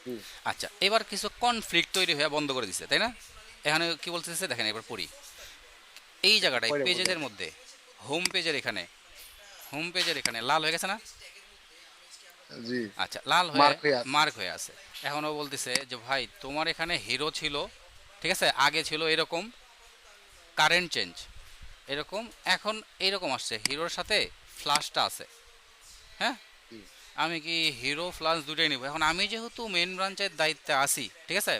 জি
আচ্ছা, এবার কিছু কনফ্লিক্ট তৈরি হয়ে বন্ধ করে দিচ্ছে, তাই না? এখানে কি বলতেছে দেখেন, এবার পড়ি এই জায়গাটায়,
পড়ে
পেজের
বলো।
মধ্যে হোম পেজের এখানে, হোম পেজের এখানে লাল হয়ে গেছে না?
জি
আচ্ছা, লাল হয়ে
মার্ক হয়ে আছে।
মার্ক হয়ে আছে। এখন ও বলতেছে যে ভাই তোমার এখানে হিরো ছিল, ঠিক আছে, আগে ছিল এরকম, কারেন্ট চেঞ্জ এরকম, এখন এরকম আসছে, হিরোর সাথে ফ্লাশটা আছে। হ্যাঁ,
জি
আমি কি হিরো ফ্লাশ দুটোই নেব? এখন আমি যেহেতু মেন ব্রাঞ্চের দায়িত্বে আছি, ঠিক আছে,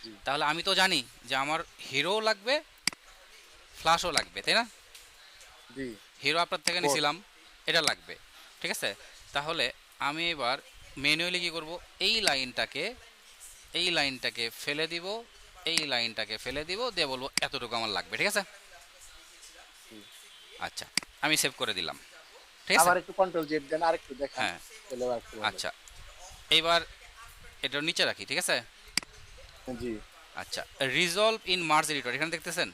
জি
তাহলে আমি তো জানি যে আমার হিরো লাগবে, ফ্লাশও লাগবে, তাই না?
জি
হিরো আপনার থেকে
কোড।
নিয়েছিলাম, এটা লাগবে, ঠিক আছে? তাহলে আমি এবার ম্যানুয়ালি কী করব, এই লাইনটাকে ফেলে দিব, এই লাইনটাকে ফেলে দিব, দিয়ে বলবো এতটুকু আমার লাগবে, ঠিক আছে? আচ্ছা, আমি সেভ করে দিলাম, ঠিক আছে?
আবার একটু কন্ট্রোল জেড দেন, আরেকটু দেখেন
হ্যাঁ,
তাহলে আবার একটু ভালো
আচ্ছা, এইবার এটা নিচে রাখি, ঠিক আছে?
হবে। জি
আচ্ছা, রিজলভ ইন মার্জ এডিটর, এখানে দেখতেছেন?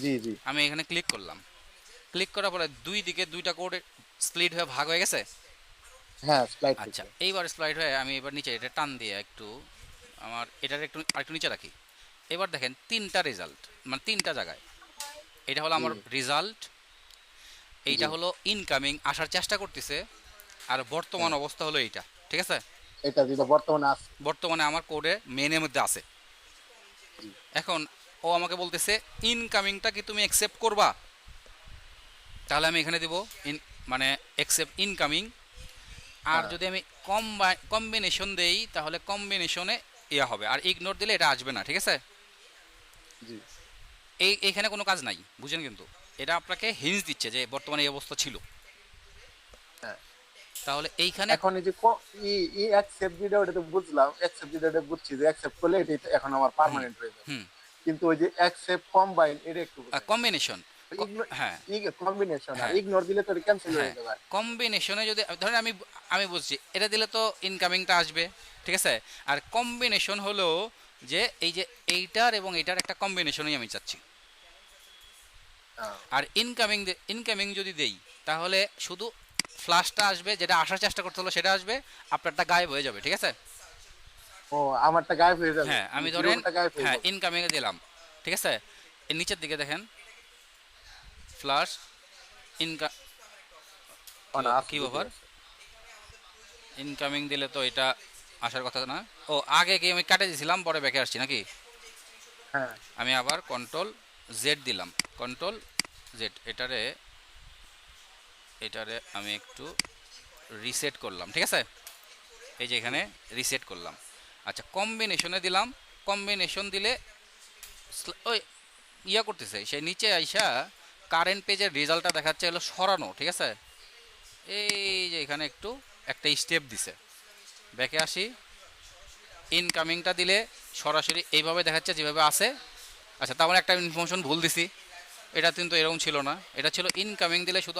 জি জি
আমি এখানে ক্লিক করলাম, ক্লিক করার পরে দুই দিকে দুইটা কোড স্প্লিট হয়ে ভাগ হয়ে গেছে।
হ্যাঁ স্লাইড
আচ্ছা, এইবার স্লাইড হয়ে আমি এবার নিচে এটা টান দিয়ে একটু আমার এটার একটু আরেকটু নিচে রাখি। এবার দেখেন তিনটা রেজাল্ট, মানে তিনটা জায়গায়, এটা হলো আমার রেজাল্ট, এইটা
জি।
হলো ইনকামিং আসার চেষ্টা করতেছে, আর বর্তমান অবস্থা হলো এইটা, ঠিক আছে?
এটা যেটা বর্তমানে আছে।
বর্তমানে আমার কোডে মেনের মধ্যে আছে।
জি
এখন ও আমাকে বলতেছে ইনকামিংটা কি তুমি অ্যাকসেপ্ট করবা? তাহলে আমি এখানে দিব মানে অ্যাকসেপ্ট ইনকামিং। আর
হ্যাঁ।
যদি আমি কম্বিনেশন দেই, তাহলে কম্বিনেশনে ইয়া হবে, আর ইগনোর দিলে এটা আসবে না, ঠিক আছে?
জি
এইখানে কোনো কাজ নাই, বুঝেন? কিন্তু এটা আপনাকে হিন্স দিচ্ছে যে বর্তমানে এই অবস্থা ছিল।
হ্যাঁ।
তাহলে এইখানে
এখন এই যে ই অ্যাকসেপ্ট যেটা ওটা তো বুঝলাম, অ্যাকসেপ্ট যেটা বুঝছি যে অ্যাকসেপ্ট করলে এটা এখন আমার পার্মানেন্ট হয়ে যাবে।
হুম,
কিন্তু ওই যে অ্যাকসেপ্ট কম্বাইন এটা একটু
কম্বিনেশন, হ্যাঁ
কম্বিনেশন, আর
হ্যাঁ
ইগনোর দিলে তো ক্যান্সেল
হ্যাঁ,
হয়ে যাবে।
কম্বিনেশনে যদি ধরেন আমি বুঝছি এটা দিলে তো ইনকামিংটা আসবে, ঠিক আছে? আর কম্বিনেশন হলো যে এই যে এইটার এবং এইটার একটা কম্বিনেশনই আমি চাচ্ছি।
হ্যাঁ।
আর ইনকামিং যদি দেই, তাহলে শুধু ফ্লাশটা আসবে, যেটা আসার চেষ্টা করতে হলো সেটা আসবে, আপনারটা গায়েব হয়ে যাবে, ঠিক আছে?
ও আমারটা গায়েব হয়ে যাবে।
হ্যাঁ, আমি ধরেন
জিরোটা গায়েব হয়ে
হ্যাঁ
যাবে।
ইনকামিং এ দিলাম, ঠিক আছে? এর নিচের দিকে দেখেন ফ্লাশ ইনকা
না,
কি ব্যাপার, ইনকামিং দিলে তো এটা আসার কথা না। ও আগে কি আমি কাটে দিয়েছিলাম, পরে ব্যাকে আসছি নাকি?
হ্যাঁ
আমি আবার কন্ট্রোল জেড দিলাম, কন্ট্রোল জেড, এটারে আমি একটু রিসেট করলাম, ঠিক আছে? এই যে এখানে রিসেট করলাম। আচ্ছা, কম্বিনেশনে দিলাম, কম্বিনেশন দিলে ওই ইয়া করতেছে, সে নিচে আইসা কারেন্ট পেজের রেজাল্টটা দেখাচ্ছে হলো সরানো, ঠিক আছে? এই যে এখানে একটু একটা স্টেপ দিছে, ব্যাকে আসি, ইনকামিংটা দিলে সরাসরি এইভাবে দেখাচ্ছে যেভাবে আছে। আচ্ছা, তার মানে একটা ইনফরমেশন ভুল দিছি, এটা কিন্তু এরকম ছিল না, এটা ছিল ইনকামিং দিলে শুধু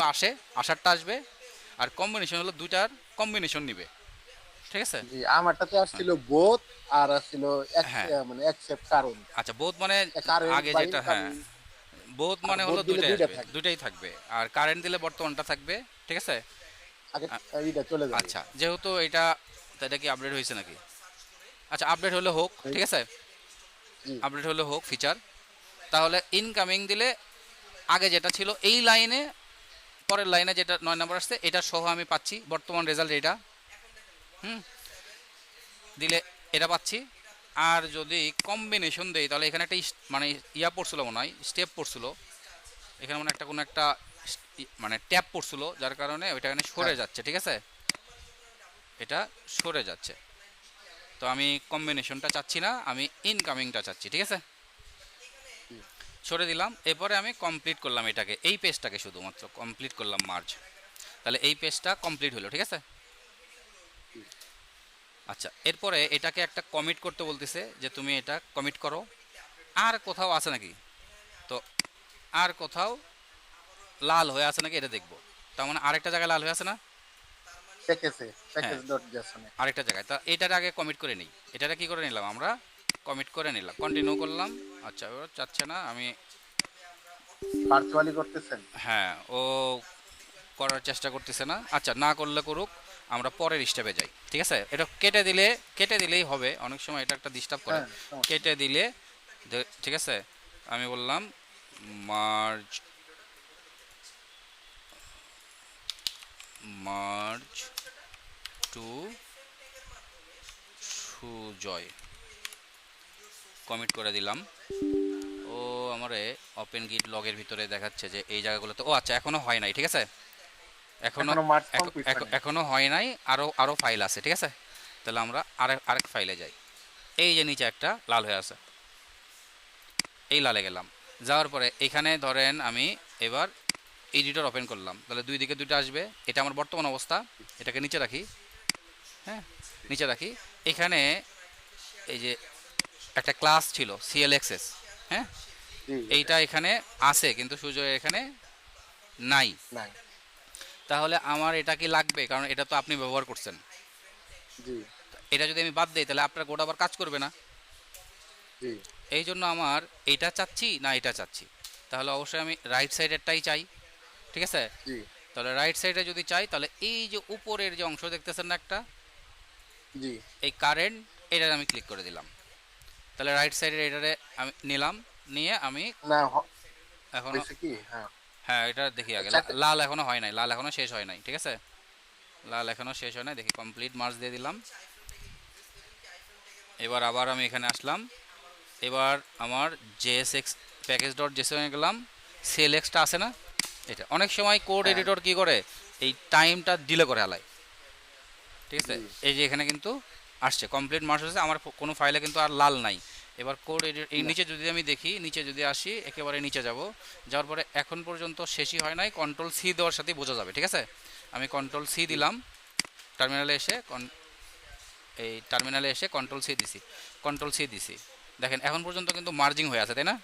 আসারটা আসবে, আর কম্বিনেশন হলো দুইটার কম্বিনেশন নিবে, ঠিক আছে?
জি, আমারটাতে আসছিল বোথ, আর আসছিল
হ্যাঁ,
মানে অ্যাকসেপ্ট কারণ,
আচ্ছা, বোথ মানে
কারেন্ট
আগে
বা
যেটা, হ্যাঁ,
ইনকামিং।
বোথ
আর
মানে হলো
বোথ দিলে
দুইটাই
দুইটা
আসবে,
থাকবে,
দুইটাই থাকবে, আর কারেন্ট দিলে বর্তমানটা থাকবে, ঠিক আছে?
আগে এইটা চলে যাবে।
আচ্ছা, যেহেতু এটা, তো এটা কি আপডেট হয়েছে নাকি? আচ্ছা, আপডেট হলে হোক, ঠিক আছে,
জি
আপডেট হলে হোক ফিচার। তাহলে ইনকামিং দিলে আগে যেটা ছিল এই লাইনে, পরের লাইনে যেটা 9 নম্বর আসছে এটা সহ আমি পাচ্ছি বর্তমান রেজাল্ট এটা, হুম, দিলে এটা পাচ্ছি। আর যদি কম্বিনেশন দেই তাহলে এখানে একটা মানে ইয়া পড়ছিল মনে হয়, স্টেপ পড়ছিল এখানে, মানে একটা কোনো একটা মানে ট্যাপ পড়ছিল, যার কারণে ওইটা এখানে সরে
হ্যাঁ।
যাচ্ছে, ঠিক আছে, এটা সরে যাচ্ছে। তো আমি কম্বিনেশনটা চাচ্ছি না, আমি ইনকামিংটা চাচ্ছি, ঠিক আছে, সরে দিলাম। এরপরে আমি কমপ্লিট করলাম এটাকে, এই পেজটাকে শুধুমাত্র কমপ্লিট করলাম মার্জ, তাহলে এই পেজটা কমপ্লিট হলো, ঠিক আছে। আচ্ছা, এরপরে এটাকে একটা কমিট করতে বলতেছে যে তুমি এটা কমিট করো। আর কোথাও আছে নাকি, তো আর কোথাও লাল হয়ে আছে নাকি এটা দেখবো। তার মানে আরেকটা জায়গায় লাল হয়ে আছে না,
প্যাকেজে
হ্যাঁ,
প্যাকেজ ডট জেসনে।
আরেকটা জায়গায়, তা এটার আগে কমিট করে নিই। এটাটা কি করে নিলাম আমরা, কমিট করে নিলাম, কন্টিনিউ করলাম। আচ্ছা, ও চাচ্ছে না, আমি,
ভার্চুয়ালি করতেছেন?
হ্যাঁ, ও করার চেষ্টা করতেছে না। আচ্ছা, না করলে করুক, আমরা পরের স্টেপে যাই, ঠিক আছে। এটা কেটে দিলেই হবে, অনেক সময় এটা একটা ডিস্টার্ব করে,
হ্যাঁ, সমস্যা
কেটে দিলে ঠিক আছে। আমি বললাম merge merge to Sujoy, commit করে দিলাম। ও আমারে ওপেন গিট লগের ভিতরে দেখাচ্ছে যে এই জায়গাগুলোতে, ও আচ্ছা, এখনো হয় নাই, ঠিক আছে, এখনো
এখনো মার্চ কমপ্লিট হয়নি।
এখনো হয় নাই, আরো ফাইল আছে, ঠিক আছে। তাহলে আমরা আরেক ফাইলে যাই। এই যে নিচে একটা লাল হয়ে আছে, এই লালে গেলাম, যাওয়ার পরে এখানে ধরেন আমি এবার এডিটর ওপেন করলাম, তাহলে দুই দিকে দুটো আসবে। এটা আমার বর্তমান অবস্থা, এটাকে নিচে রাখি, হ্যাঁ, নিচে রাখি। এখানে এই যে একটা ক্লাস ছিল সিএলএক্সএস, হ্যাঁ,
জি
এইটা এখানে আছে কিন্তু সুজয় এখানে নাই।
নাই।
তাহলে আমার এটা কি লাগবে, কারণ এটা তো আপনি ব্যবহার করছেন।
জি
এটা যদি আমি বাদ দিই তাহলে আপনার গোটা আবার কাজ করবে না।
জি
এই জন্য আমার এইটা চাচ্ছি না এটা চাচ্ছি, তাহলে অবশ্যই আমি রাইট সাইডেরটাই চাই, ঠিক আছে।
জি
তাহলে রাইট সাইডে যদি চাই তাহলে এই যে উপরের যে অংশ দেখতেছেন না একটা,
জি
এই কারেন্ট, এটা আমি ক্লিক করে দিলাম। তাহলে রাইট সাইডের এটারে আমি নিলাম, নিয়ে আমি
না
এখনো,
হয়েছে কি? হ্যাঁ,
হ্যাঁ, এটা দেখি আগে,
চারটে-
লাল এখনো হয় নাই, লাল এখনো শেষ হয় নাই, ঠিক আছে, লাল এখনো শেষ হয় নাই। দেখি কমপ্লিট মার্জ দিয়ে দিলাম। এবার আবার আমি এখানে আসলাম, এবার আমার জেএসএক্স প্যাকেজ ডট জেসনে গেলাম, সিএলএক্সটা আছে না, এটা অনেক সময় কোড
হ্যাঁ।
এডিটর কি করে, এই টাইমটা ডিলে করে আলায়, ঠিক আছে।
জি।
এই যে এখানে কিন্তু আসছে কমপ্লিট মার্জ হচ্ছে, আমার কোনো ফাইলে কিন্তু আর লাল নাই। এবার কোড এডিট, এই
না।
নিচে যদি আমি দেখি, নিচে যদি আসি, একেবারে নিচে যাব, যাওয়ার পরে এখন পর্যন্ত শেষই হয় নাই, কন্ট্রোল সি দেওয়ার সাথেই বোঝা যাবে, ঠিক আছে। আমি কন্ট্রোল সি দিলাম, টার্মিনালে এসে এই টার্মিনালে এসে কন্ট্রোল সি দিছি, দেখেন এখন পর্যন্ত কিন্তু মার্জিং হয়ে আছে, তাই না,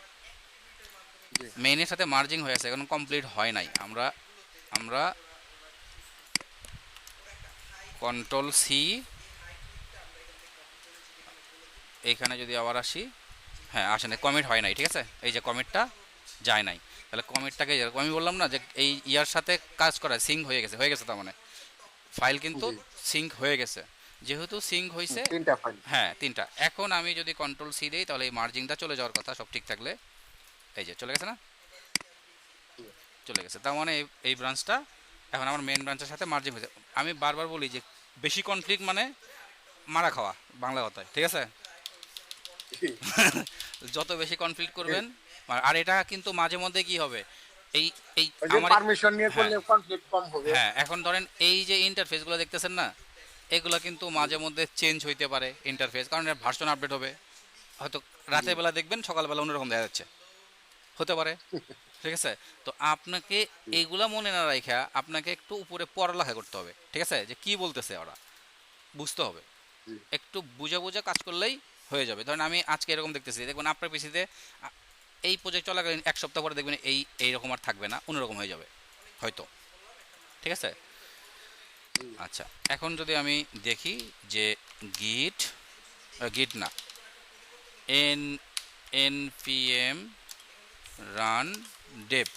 জি
মেইনের সাথে মার্জিং হয়ে আছে, এখন কমপ্লিট হয় নাই। আমরা কন্ট্রোল সি, এইখানে যদি আবার আসি, হ্যাঁ, আসে নাই, কমিট হয় নাই, ঠিক আছে, এই যে কমিটটা যায় নাই। তাহলে কমিটটাকে, আমি বললাম না যে এই ইয়ার সাথে কাজ করা সিঙ্ক হয়ে গেছে, তার মানে ফাইল কিন্তু
জি।
সিঙ্ক হয়ে গেছে। যেহেতু সিঙ্ক হয়েছে,
তিনটা ফাইল।
হ্যাঁ, তিনটা, এখন আমি যদি কন্ট্রোল সি দিই তাহলে এই মার্জিংটা চলে যাওয়ার কথা, সব ঠিক থাকলে, এই যে চলে গেছে না, চলে গেছে। তার মানে এই ব্রাঞ্চটা এখন আমার মেন ব্রাঞ্চের সাথে মার্জিং হয়েছে। আমি বারবার বলি যে বেশি কনফ্লিক্ট মানে মারা খাওয়া, বাংলা কথায়, ঠিক আছে।
জি।
যত বেশি কনফ্লিক্ট করবেন, আর এটা কিন্তু মাঝে মধ্যে কি হবে, এই এই
ওই যে
আমার,
পারমিশন নিয়ে করলে কনফ্লিক্ট কম হবে।
হ্যাঁ, এখন ধরেন এই যে ইন্টারফেসগুলো দেখতেছেন না, এগুলো কিন্তু মাঝে মধ্যে চেঞ্জ হইতে পারে ইন্টারফেস, কারণ এর ভার্সন আপডেট হবে, হয়তো রাতের বেলা দেখবেন সকালবেলা অন্যরকম দেখা যাচ্ছে, হতে পারে, ঠিক আছে? তো আপনাকে এইগুলা মনে না রাখা আপনাকে একটু উপরে পড়ালেখা করতে হবে, ঠিক আছে, যে কি বলতেছে ওরা বুঝতে হবে।
জি।
একটু বুঝা বুঝা কাজ করলেই হয়ে যাবে। ধরেন আমি আজকে এরকম দেখতেছি, দেখবেন আপনার পিসিতে এই প্রজেক্ট চলাকালীন এক সপ্তাহ পরে দেখবেন এইরকম আর থাকবে না, অন্যরকম হয়ে যাবে হয়তো, ঠিক আছে? আচ্ছা, এখন যদি আমি দেখি যে গিট গিট না এন npm রান ডেভ,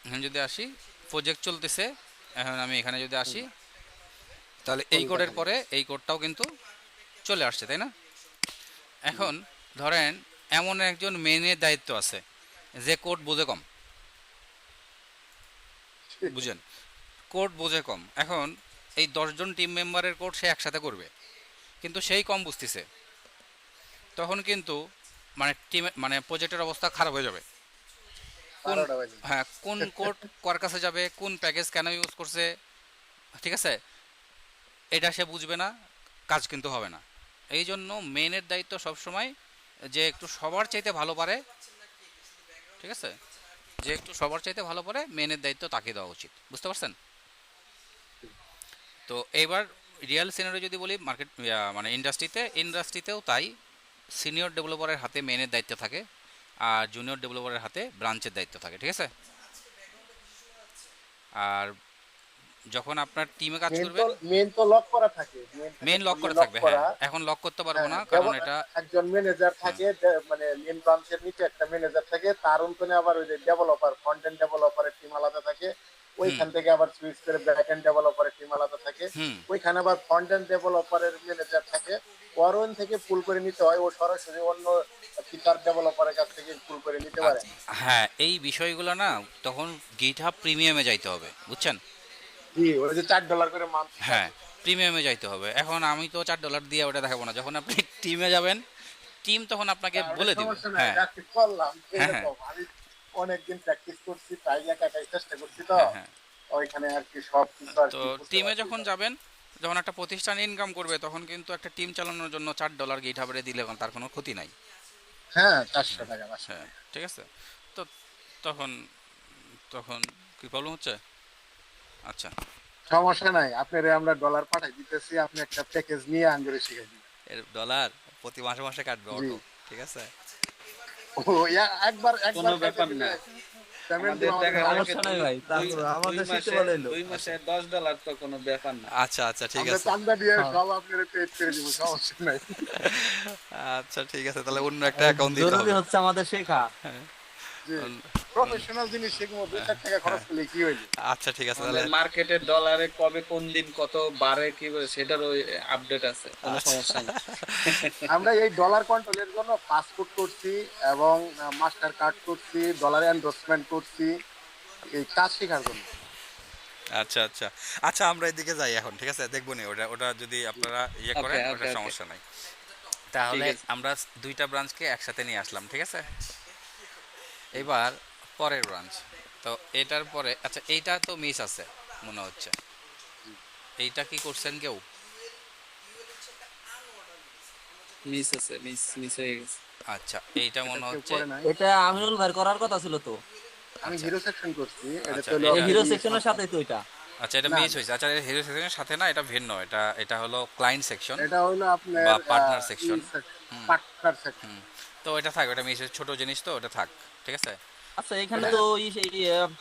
এখন যদি আসি প্রজেক্ট চলতেছে, এখন আমি এখানে যদি আসি তাহলে এই কোডের পরে এই কোডটাও কিন্তু চলে আসছে, তাই না? এখন ধরেন এমন একজন মেনের দায়িত্ব আছে যে কোড বোঝে কম, বুঝেন, কোড বোঝে কম। এখন এই 10জন টিম মেম্বারের কোড সে একসাথে করবে, কিন্তু সেই কম বুঝতেছে, তখন কিন্তু মানে মানে প্রজেক্টের অবস্থা খারাপ হয়ে যাবে। কোন,
12টা বাজে।
হ্যাঁ, কোন কোড কার কাছে যাবে, কোন প্যাকেজ কেন ইউজ করছে, ঠিক আছে, এটা সে বুঝবে না, কাজ কিন্তু হবে না। এই জন্য মেনের দায়িত্ব সবসময় যে একটু সবার চাইতে ভালো পারে, ঠিক আছে, যে একটু সবার চাইতে ভালো পারে মেনের দায়িত্ব তাকে দেওয়া উচিত, বুঝতে পারছেন? তো এইবার রিয়েল সিনারিও যদি বলি মার্কেট মানে ইন্ডাস্ট্রিতেও তাই, সিনিয়র ডেভেলপারের হাতে মেনের দায়িত্ব থাকে আর জুনিয়র ডেভেলপারের হাতে ব্রাঞ্চের দায়িত্ব থাকে, ঠিক আছে? আর যখন আপনার টিমে কাজ করবেন
মেন তো লক করা থাকে,
মেন লক করে থাকবে, হ্যাঁ, এখন লক করতে পারবো না কারণ এটা
একজন ম্যানেজার থাকে, মানে মেন ব্রাঞ্চের নিচে একটা ম্যানেজার থাকে, তার অন্তরে আবার ওই যে ডেভেলপার, ফ্রন্ট এন্ড ডেভেলপারের টিম আলাদা থাকে, ওইখান থেকে আবার সুইচ করে ব্যাক এন্ড ডেভেলপারের টিম আলাদা থাকে,
হুম
ওইখানে আবার ফ্রন্ট এন্ড ডেভেলপারের ম্যানেজার থাকে, ওয়ারন থেকে পুল করে নিতে হয়, ও সরাসরি অন্য ফিচার ডেভেলপারের কাছ থেকে পুল করে নিতে পারে।
হ্যাঁ, এই বিষয়গুলো না তখন গিটহাব প্রিমিয়ামে যাইতে হবে, বুঝছেন?
জি, ওই যে $4 করে মান্থ।
হ্যাঁ, প্রিমিয়ামে যাইতে হবে। এখন আমি তো $4 দিয়ে ওটা দেখাবো না, যখন আপনি টিমে যাবেন টিম তখন আপনাকে বলে দিবে।
সমস্যা নাই,
হ্যাঁ
প্র্যাকটিস করলাম
হ্যাঁ হ্যাঁ
এরকম। আমি অনেকদিন প্র্যাকটিস করছি, তাই লেখাটাই চেষ্টা করছি, তো
হ্যাঁ হ্যাঁ।
ওইখানে আর কি সব কিছু আর
তো
কি বুঝতে
টিমে
পারছি
যখন
তো।
যাবেন, যখন একটা প্রতিষ্ঠান ইনকাম করবে তখন কিন্তু একটা টিম চালানোর জন্য $4 গিটহাবে দিলে তার কোনো ক্ষতি নাই।
হ্যাঁ, $400 মাসে।
হ্যাঁ, ঠিক আছে। তো তখন তখন কি প্রবলেম হচ্ছে? আচ্ছা,
সমস্যা নাই, আপনারে আমরা ডলার পাঠাই দিতেছি, আপনি একটা প্যাকেজ নিয়ে আঙ্গুরে শিখাই দিন।
এর ডলার প্রতি মাসে মাসে কাটবে
জি।
অটো, ঠিক আছে?
ও একবার
কোনো
একবার
ব্যাপার না।
পেমেন্ট
আমাদের দেখা
আমাদের
যাচ্ছে
সমস্যা নাই ভাই, তারপর আমাদের শিখতে বলে এলো।
2 মাসে $10 তো কোনো ব্যাপার না।
আচ্ছা আচ্ছা, ঠিক
আমরা
আছে।
চান্দা দিয়ে
হ্যাঁ।
সব আপনারে পেড করে দিব, সমস্যা নাই।
আচ্ছা ঠিক আছে, তাহলে অন্য একটা অ্যাকাউন্ট দিতে
জরুরি
হবে।
হচ্ছে আমাদের শেখা।
জি, প্রফেশনাল জিনিস শিখবো, $2-4 খরচ করলে কি হইলো।
আচ্ছা ঠিক আছে, তাহলে
আমাদের মার্কেটে ডলারে কবে কোন দিন কত বাড়ে কি বলে সেটার ওই আপডেট আছে, কোনো সমস্যা নেই।
আমরা এই ডলার কন্ট্রোলের জন্য পাসপোর্ট করছি এবং মাস্টার কার্ড করছি, ডলার এন্ডোর্সমেন্ট করছি, এই কাজ শেখার জন্য।
আচ্ছা আচ্ছা আচ্ছা, আমরা এদিকে যাই এখন, ঠিক আছে, দেখবো নি ওটা ওটা যদি আপনারা ইয়ে
Okay,
করেন
okay,
ওটা
okay.
সমস্যা নাই। তাহলে
ঠিক আছে।
আমরা দুইটা ব্রাঞ্চকে একসাথে নিয়ে আসলাম, ঠিক আছে। এবার পরের ব্রাঞ্চ, তো এটার পরে আচ্ছা এইটা তো মিস আছে মনে হচ্ছে, এইটা কি করছেন কেউ?
মিস আছে, মিস হয়ে গেছে।
আচ্ছা, এইটা মনে
কেউ
হচ্ছে
করে নাই।
এটা আমিনুল ভাই করার কথা ছিল তো,
আমি হিরো সেকশন করছি, এটা
আচ্ছা,
তো হলো
এই
এটা-
হিরো সেকশনের সাথেই তো এটা।
আচ্ছা, এটা
না,
মিস হয়েছে। আচ্ছা, হিরো সেকশনের সাথে না, এটা ভিন্ন, এটা হলো ক্লায়েন্ট সেকশন
এটা হলো আপনার
বা পার্টনার সেকশন।
Partner section.
তো এটা থাক, ওটা মিস হয়েছে, ছোট জিনিস তো ওটা থাক, ঠিক আছে।
আচ্ছা এখানে তো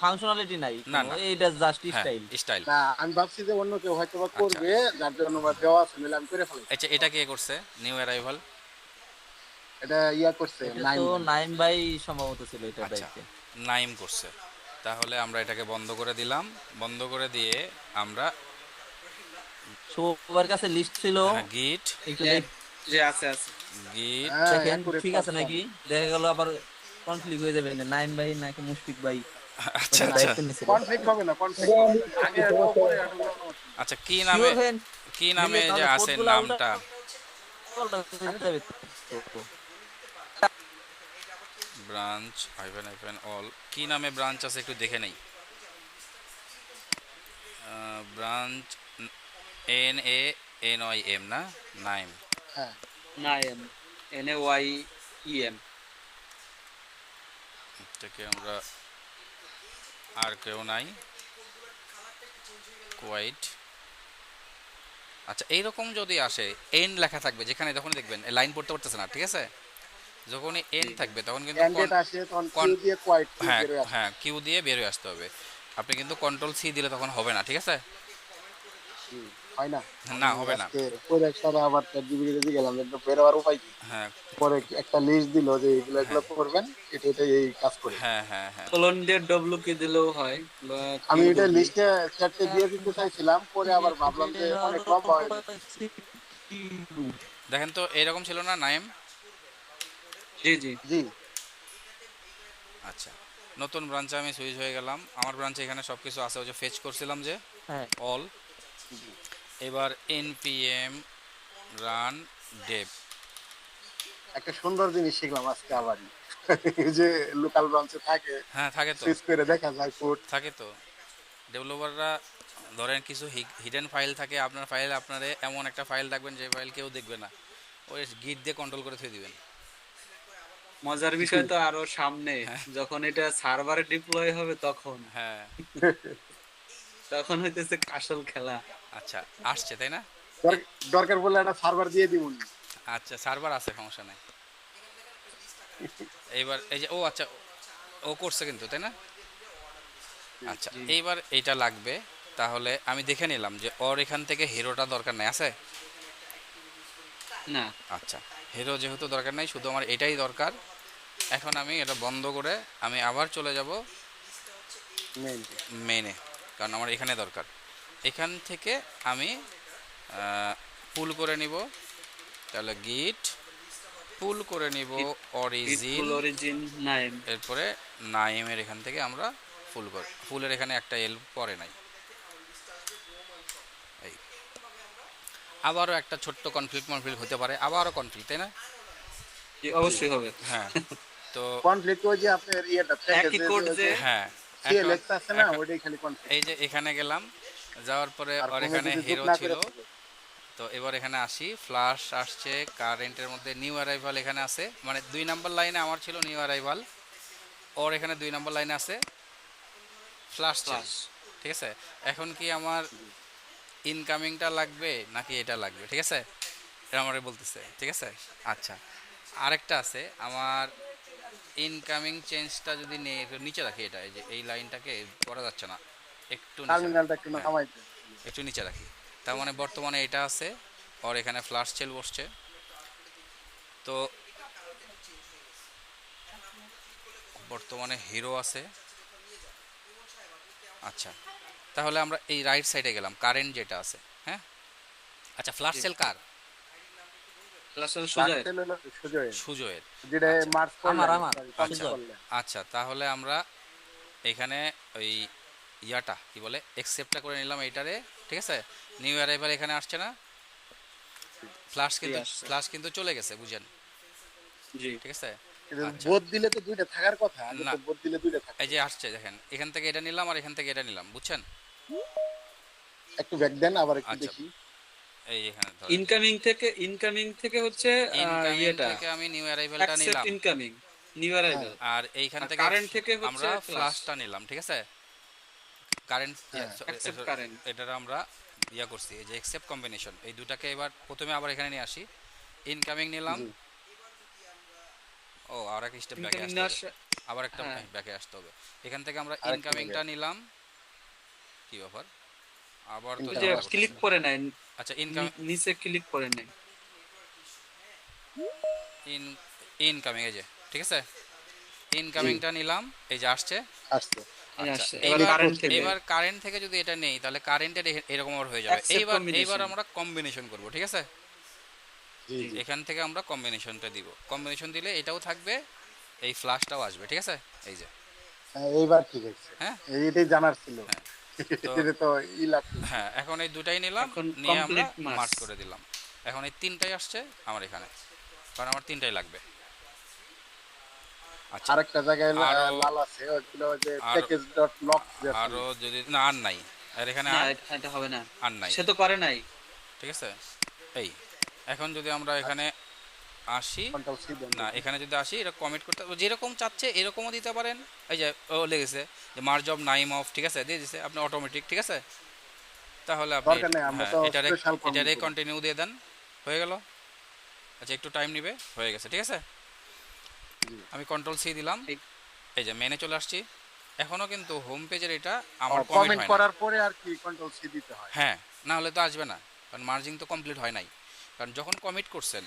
ফাংশনালিটি নাই
না,
কোনো,
না।
এইটা জাস্ট
হ্যাঁ,
স্টাইল।
স্টাইল।
না, আমি ভাবছি যে অন্য কেউ হয়তো বা করবে, যার জন্য বা দেওয়া আছে, নাহলে আমি করে ফেলাই।
আচ্ছা, এটা কে করছে? New arrival.
এটা ইয়া করছে
এটা
নাইন।
তো নাইম ভাই সম্ভবত ছিল এটা
আচ্ছা,
দায়িত্বে।
নাইম করছে। তাহলে আমরা এটাকে বন্ধ করে দিলাম, বন্ধ করে দিয়ে আমরা
সবার কাছে লিস্ট ছিল,
গিট
একটু
যে আছে
গিট
হ্যাঁ,
দেখেন
accurate
ঠিক আছে
পারতাম।
নাকি, দেখা গেল আবার কনফ্লিক্ট হয়ে যাবে, নাইম ভাই নাকি মুশফিক ভাই
আচ্ছা
ওখানে
আচ্ছা
দায়িত্ব নিছিল।
কনফ্লিক্ট হবে না, কনফ্লিক্ট হবে না। আগে এটা উপরে, এটা উপরে।
আচ্ছা, কি নামে,
Sure হয়েন,
কি নামে
দিলে
যে
তাহলে
আছে
কোডগুলা
নামটা?
পাল্টা হয়ে যাবে তো।
ব্রাঞ্চ অল, কি নামে ব্রাঞ্চ আছে একটু দেখে নেই। ব্রাঞ্চ NANYM না, নাইম।
হ্যাঁ,
NAYM।
আচ্ছা থেকে আমরা আর কেউ নাই, কোয়াইট। আচ্ছা এইরকম যদি আসে, এন লেখা থাকবে যেখানে, তখন দেখবেন লাইন পড়তে পারতেছে না, ঠিক আছে? যখনই এন থাকবে তখন কিন্তু
ক্যান্ডিডেট আসে তখন কিউ দিয়ে কোয়াইট কিউ
হ্যাঁ
বের হয়ে আসে।
হ্যাঁ কিউ দিয়ে বের হয়ে আসতে হবে। আপনি কিন্তু কন্ট্রোল সি দিলে তখন হবে না, ঠিক আছে?
হয় না,
না হবে না।
আজকে পরে সারা আবার চ্যাটজিপিটি তে গেলাম একটু বের হওয়ার উপায় কি,
হ্যাঁ
পরে একটা লিস্ট দিল যে এগুলো এগুলো করবেন, এটা এটা এই কাজ করে।
হ্যাঁ হ্যাঁ হ্যাঁ
কোলন দিয়ে ডব্লিউ কি দিলেও হয়, বা
আমি এটা
QW
লিস্টে চ্যাটে দিয়ে দিতে চাইছিলাম, পরে আবার ভাবলাম যে অনেক লম্বা হয়ে যাবে।
দেখেন তো এরকম ছিল না নাইম?
জি জি।
জি
আচ্ছা, নতুন ব্রাঞ্চে আমি সুইচ হয়ে গেলাম। আমার ব্রাঞ্চে এখানে সব কিছু আছে, ওই যে ফেচ করছিলাম যে
হ্যাঁ
অল। এবার npm রান ডেভ।
একটা সুন্দর জিনিস শিখলাম আজকে আবার, এই যে লোকাল ব্রাঞ্চে থাকে,
হ্যাঁ থাকে তো,
সুইচ করে দেখা যায় কোড।
থাকে তো। ডেভেলপাররা ধরেন কিছু হিডেন ফাইল থাকে, আপনার ফাইল আপনারে এমন একটা ফাইল রাখবেন যে ফাইল কেউ দেখবে না, ওই গিট দিয়ে কন্ট্রোল করে থুয়ে দিবেন।
মজার বিষয় তো আরো সামনে, যখন এটা সার্ভারে ডিপ্লয় হবে তখন
হ্যাঁ
তখন হইতেছে আসল খেলা।
আচ্ছা আসছে তাই না?
দরকার পড়লে একটা সার্ভার দিয়ে দিব।
আচ্ছা সার্ভার আছে, সমস্যা নাই। এইবার এই যে ও আচ্ছা ও করছে কিন্তু, তাই না? আচ্ছা
জি।
এইবার এইটা লাগবে, তাহলে আমি দেখে নিলাম যে ওর এখান থেকে হিরোটা দরকার নেই, আছে?
না,
আচ্ছা হিরো যেহেতু দরকার নাই, শুধু আমার এটাই দরকার। এখন আমি এটা বন্ধ করে আমি আবার চলে যাব মেনে, কারণ আমার এখানে দরকার। এখান থেকে আমি পুল করে নিব, তাহলে গিট পুল করে নিব অরিজিন,
ফুল অরিজিন নাইম।
এরপরে নাইমের এখান থেকে আমরা ফুল করব। ফুলের এখানে একটা এল পরে নাই। এই আবারও একটা ছোট্ট কনফ্লিক্ট হতে পারে, আবারও কনফ্লিক্ট, তাই না?
জি, অবশ্যই হবে।
হ্যাঁ তো
কনফ্লিক্ট ওই যে আপনার ইয়েটা
একই কোড যে
হ্যাঁ
সিএলএক্স আছে না,
এখন
ওইটাই খালি কনফ্লিক্ট।
এই যে এখানে গেলাম, যাওয়ার পরে
আর
ওর
কোনো
এখানে
যদি যোগ
হিরো
না
ছিল।
করে থাকে।
তো এবার এখানে আসি, ফ্লাশ আসছে, কারেন্টের মধ্যে নিউ অ্যারাইভাল এখানে আছে, মানে 2 নাম্বার লাইনে আমার ছিল নিউ অ্যারাইভাল, ওর এখানে 2 নাম্বার লাইনে আছে ফ্লাশ ছিল,
ফ্লাশ।
ঠিক আছে? এখন কি আমার ইনকামিংটা লাগবে নাকি এটা লাগবে, ঠিক আছে? এটা আমারে বলতেছে, ঠিক আছে? আচ্ছা আরেকটা আছে আমার, ইনকামিং চেঞ্জটা যদি একটু নিচে রাখি, এটা এই যে এই লাইনটাকে করা যাচ্ছে না, একটু নিচে রাখি।
টার্মিনালটা একটু
হ্যাঁ,
নামাইতে।
একটু নিচে রাখি। তার মানে বর্তমানে এটা আছে, ওর এখানে ফ্লাশ সেল বসছে। তো বর্তমানে হিরো আছে। আচ্ছা তাহলে আমরা এই রাইট সাইডে গেলাম, কারেন্ট যেটা আছে, হ্যাঁ। আচ্ছা ফ্লাশ সেল কার?
ফ্লাশের সোজা
বাক্সেল হলো সুজয়ের,
সুজয়ের।
যেটা
আচ্ছা।
মার্চ করলেন,
আমার
sorry,
আচ্ছা
copy করলেন।
আচ্ছা তাহলে আমরা এখানে ওই ইয়াটা কি বলে এক্সেপ্টটা করে নিলাম এইটারে, ঠিক আছে? নিউ অ্যারাইভাল এখানে আসছে না,
আসছে।
ফ্লাশ কিন্তু চলে গেছে, বুঝেন,
জি।
ঠিক আছে?
কিন্তু
আচ্ছা
বোধ দিলে তো দুইটা থাকার কথা, আগে
না।
তো বোধ দিলে দুইটা থাকে।
এই যে আসছে দেখেন, এখান থেকে এটা নিলাম আর এখান থেকে এটা নিলাম, বুঝছেন?
একটু ব্যাক দেন, আবার একটু
আচ্ছা
দেখি।
এই এখানে ধরেন
ইনকামিং থেকে হচ্ছে
ইনকামিং
ইয়েটা
থেকে আমি নিউ অ্যারাইভালটা
অ্যাকসেপ্ট
নিলাম,
ইনকামিং নিউ অ্যারাইভাল।
আর এইখান
আর
থেকে
কারেন্ট থেকে হচ্ছে
আমরা
flash।
ফ্লাশটা নিলাম, ঠিক আছে? কারেন্ট
হ্যাঁ,
accept current।
এটার আমরা ইয়া করছি, এই যে অ্যাকসেপ্ট কম্বিনেশন, এই দুটাকে এবার প্রথমে আবার এখানে নিয়ে আসি, ইনকামিং নিলাম।
জি।
ও আর এক স্টেপ ব্যাকে
ইনকামিং
আসতে হবে, আবার একটা
হ্যাঁ।
ব্যাকে আসতে হবে। এখান থেকে আমরা
আরেকটা
ইনকামিংটা নিলাম, কি ব্যাপার? আবার তো
যে
ঝামেলা
ক্লিক
করতেছে।
করে নাই,
আচ্ছা ইনকামিং
নিচে ক্লিক করে নাই।
ইনকামিং এই যে, ঠিক আছে? ইনকামিংটা নিলাম, এই যে আসছে।
আসছে।
এই
আচ্ছা
আসছে। এবার
এইবার
কারেন্ট থেকে
এবার কারেন্ট থেকে যদি এটা নেই তাহলে কারেন্টের এরকম আবার হয়ে যাবে।
Accept
এইবার
combination।
আমরা কম্বিনেশন করব, ঠিক আছে?
জি জি।
এখান থেকে আমরা কম্বিনেশনটা দিব, কম্বিনেশন দিলে এটাও থাকবে, এই ফ্ল্যাশটাও আসবে, ঠিক আছে? এই যে,
হ্যাঁ, এইবার ঠিক আছে।
হ্যাঁ
এইটাই জানার ছিল।
হ্যাঁ। তো
এটা তো ই লাগছে।
হ্যাঁ এখন এই দুটাই নিলাম,
এখন
নিয়ে আমরা
complete mass।
মার্জ করে দিলাম। এখন এই তিনটাই আসছে আমার এখানে, কারণ আমার তিনটাই লাগবে। আচ্ছা
আরেকটা জায়গায়
আরো-
লাল আছে, ওইগুলো যে
আরো-
package.lock
আরো যদি না আর নাই, আর এখানে
না,
আর
এটা হবে না,
আর নাই,
সে তো করে নাই।
ঠিক আছে? এই এখন যদি আমরা এখানে আসি,
কন্ট্রোল সি দেন।
না এখানে যদি আসি এটা কমিট করতে যেরকম চাচ্ছে এরকমও দিতে পারেন। এই যে ও লেগেছে যে মার্জ অফ নাইম অফ, ঠিক আছে, দিয়ে দিছে আপনি অটোমেটিক, ঠিক আছে। তাহলে আপনি
দরকার নেই, আমরা
হ্যাঁ
তো
এটারে
স্পেশাল
এটারে কন্টিনিউ দিয়ে দেন, হয়ে গেল। আচ্ছা একটু টাইম নেবে, হয়ে গেছে, ঠিক আছে। আমি কন্ট্রোল সি দিলাম,
ঠিক।
এই যে মেনে চলে আসছি। এখনও কিন্তু হোম পেজের এটা আমার কমিট
কমেন্ট
হয় না।
করার পরে আর কি কন্ট্রোল সি দিতে হয়।
হ্যাঁ, না হলে তো আসবে না, কারণ মার্জিং তো কমপ্লিট হয় নাই। কারণ যখন কমিট করছেন